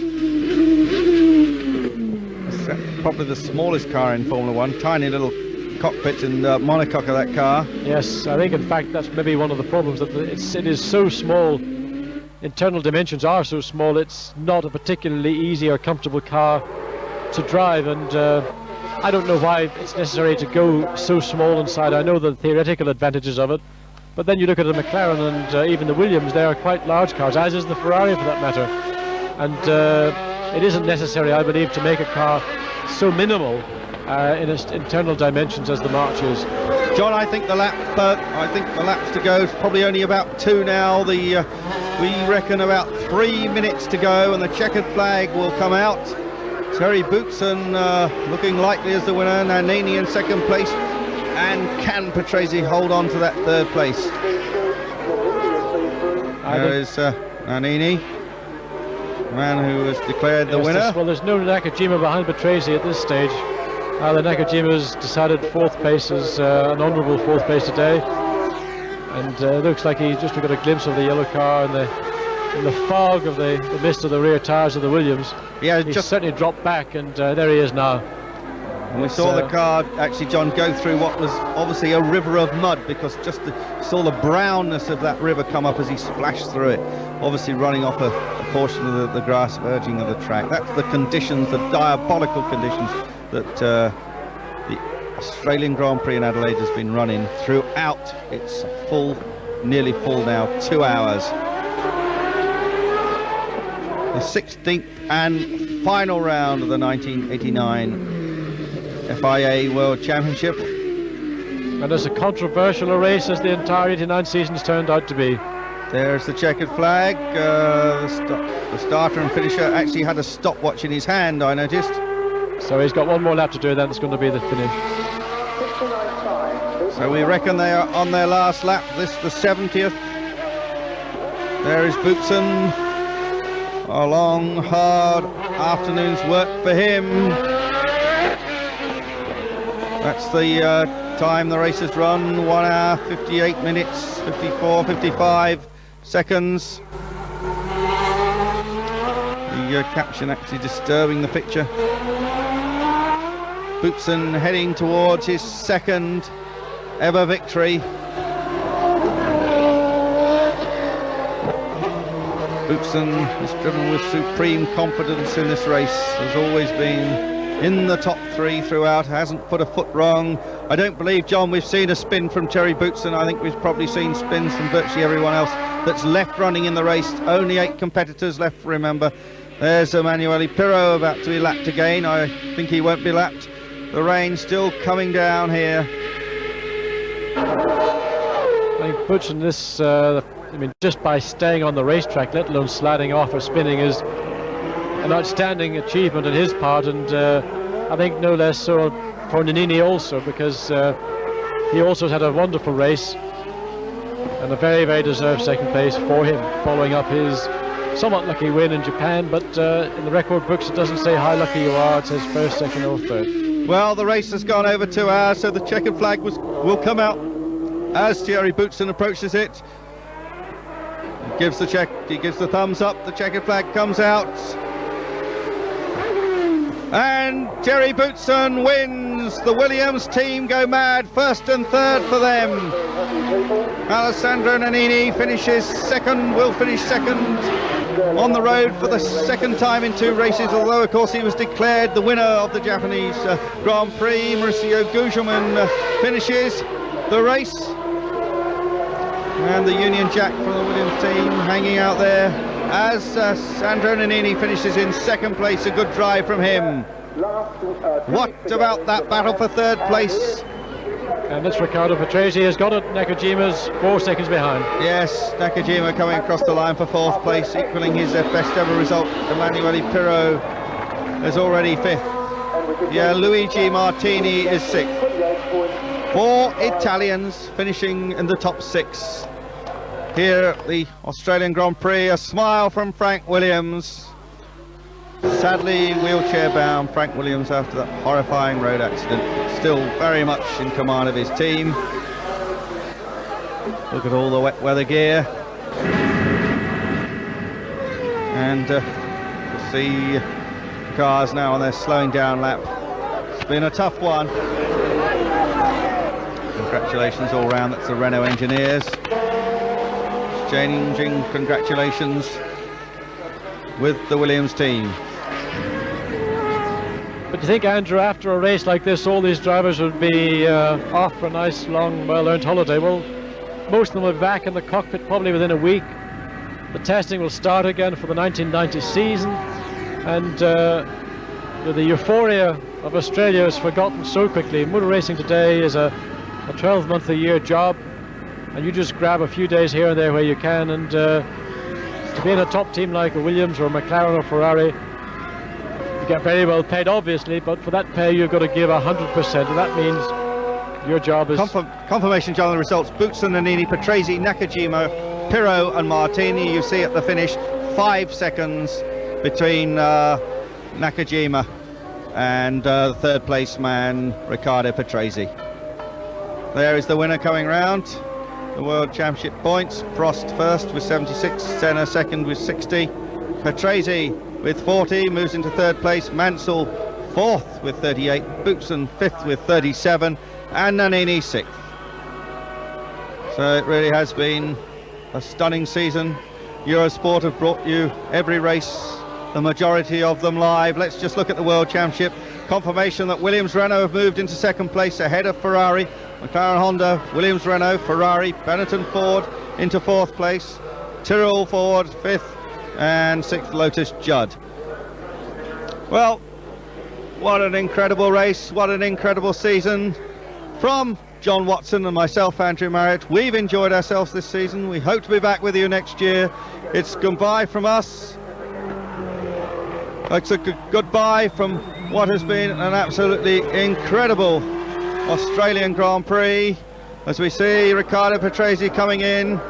It's probably the smallest car in Formula One, tiny little cockpit and monocoque of that car. Yes, I think in fact that's maybe one of the problems, that it is so small. Internal dimensions are so small, it's not a particularly easy or comfortable car to drive, and I don't know why it's necessary to go so small inside. I know the theoretical advantages of it, but then you look at the McLaren and even the Williams, they are quite large cars, as is the Ferrari for that matter, and it isn't necessary, I believe, to make a car so minimal in its internal dimensions as the March is. John, I think the laps to go is probably only about 2 now. We reckon about 3 minutes to go, and the checkered flag will come out. Thierry Boutsen looking likely as the winner, Nannini in second place, and can Patrese hold on to that third place? There is Nannini, the man who was declared the winner. Well, there's no Nakajima behind Patrese at this stage. The Nakajima's decided fourth place is an honourable fourth place today, and it looks like he just got a glimpse of the yellow car in the fog of the mist of the rear tyres of the Williams. Yeah, he's just certainly dropped back, and there he is now. And we saw the car actually, John, go through what was obviously a river of mud, because just saw the brownness of that river come up as he splashed through it, obviously running off a portion of the grass verging of the track. That's the conditions, the diabolical conditions that the Australian Grand Prix in Adelaide has been running throughout. It's nearly full now, 2 hours. The 16th and final round of the 1989 FIA World Championship. And as a controversial a race as the entire 89 season's turned out to be. There's the checkered flag. The starter and finisher actually had a stopwatch in his hand, I noticed. So he's got one more lap to do, then it's going to be the finish. So we reckon they are on their last lap, this the 70th. There is Boutsen. A long, hard afternoon's work for him. That's the time the race has run, 1 hour, 58 minutes, 54, 55 seconds. The caption actually disturbing the picture. Boutsen heading towards his second ever victory. Boutsen has driven with supreme confidence in this race, has always been in the top 3 throughout, hasn't put a foot wrong. I don't believe, John, we've seen a spin from Thierry Boutsen. I think we've probably seen spins from virtually everyone else that's left running in the race. Only 8 competitors left, remember. There's Emanuele Pirro about to be lapped again. I think he won't be lapped. The rain still coming down here. I think Boutsen, just by staying on the racetrack, let alone sliding off or spinning, is an outstanding achievement on his part, and I think no less so for Nannini also, because he also has had a wonderful race and a very, very deserved second place for him, following up his somewhat lucky win in Japan, but in the record books it doesn't say how lucky you are. It says first, second or third. Well, the race has gone over 2 hours, so the checkered flag will come out as Thierry Boutsen approaches it. He gives the thumbs up, the checkered flag comes out. And Thierry Boutsen wins. The Williams team go mad. First and third for them. Alessandro Nannini finishes second, will finish second on the road for the second time in 2 races, although of course he was declared the winner of the Japanese Grand Prix. Mauricio Gugelmin finishes the race, and the Union Jack from the Williams team hanging out there as Sandro Nannini finishes in second place. A good drive from him. What about that battle for third place? And that's Riccardo Patrese has got it. Nakajima's 4 seconds behind. Yes, Nakajima coming across the line for 4th place, equaling his best ever result. Emanuele Pirro is already 5th. Yeah, Luigi Martini is 6th. 4 Italians finishing in the top 6 here at the Australian Grand Prix. A smile from Frank Williams. Sadly wheelchair bound Frank Williams after that horrifying road accident. Still very much in command of his team. Look at all the wet weather gear. And you see cars now on their slowing down lap. It's been a tough one. Congratulations all round. That's the Renault engineers. Exchanging congratulations with the Williams team. But do you think, Andrew, after a race like this, all these drivers would be off for a nice, long, well-earned holiday? Well, most of them will be back in the cockpit probably within a week. The testing will start again for the 1990 season, and the euphoria of Australia is forgotten so quickly. Motor racing today is a 12-month-a-year job, and you just grab a few days here and there where you can, and to be in a top team like a Williams or a McLaren or Ferrari, you get very well paid, obviously, but for that pay you've got to give 100%, and that means your job is... Confirmation, John, of the results. Boutsen, Nannini, Patrese, Nakajima, Pirro and Martini. You see at the finish 5 seconds between Nakajima and the third place man Riccardo Patrese. There is the winner coming round. The World Championship points. Prost first with 76, Senna second with 60, Patrese with 40 moves into third place, Mansell fourth with 38, Boutsen fifth with 37, and Nannini sixth. So it really has been a stunning season. Eurosport have brought you every race, the majority of them live. Let's just look at the World Championship. Confirmation that Williams Renault have moved into second place ahead of Ferrari. McLaren Honda, Williams Renault, Ferrari, Benetton Ford into fourth place, Tyrrell Ford fifth, and sixth Lotus Judd. Well, what an incredible race, what an incredible season. From John Watson and myself, Andrew Marriott, we've enjoyed ourselves this season. We hope to be back with you next year. It's goodbye from us. It's a goodbye from what has been an absolutely incredible Australian Grand Prix, as we see Riccardo Patrese coming in.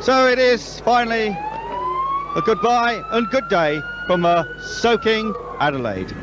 So it is finally a goodbye and good day from a soaking Adelaide.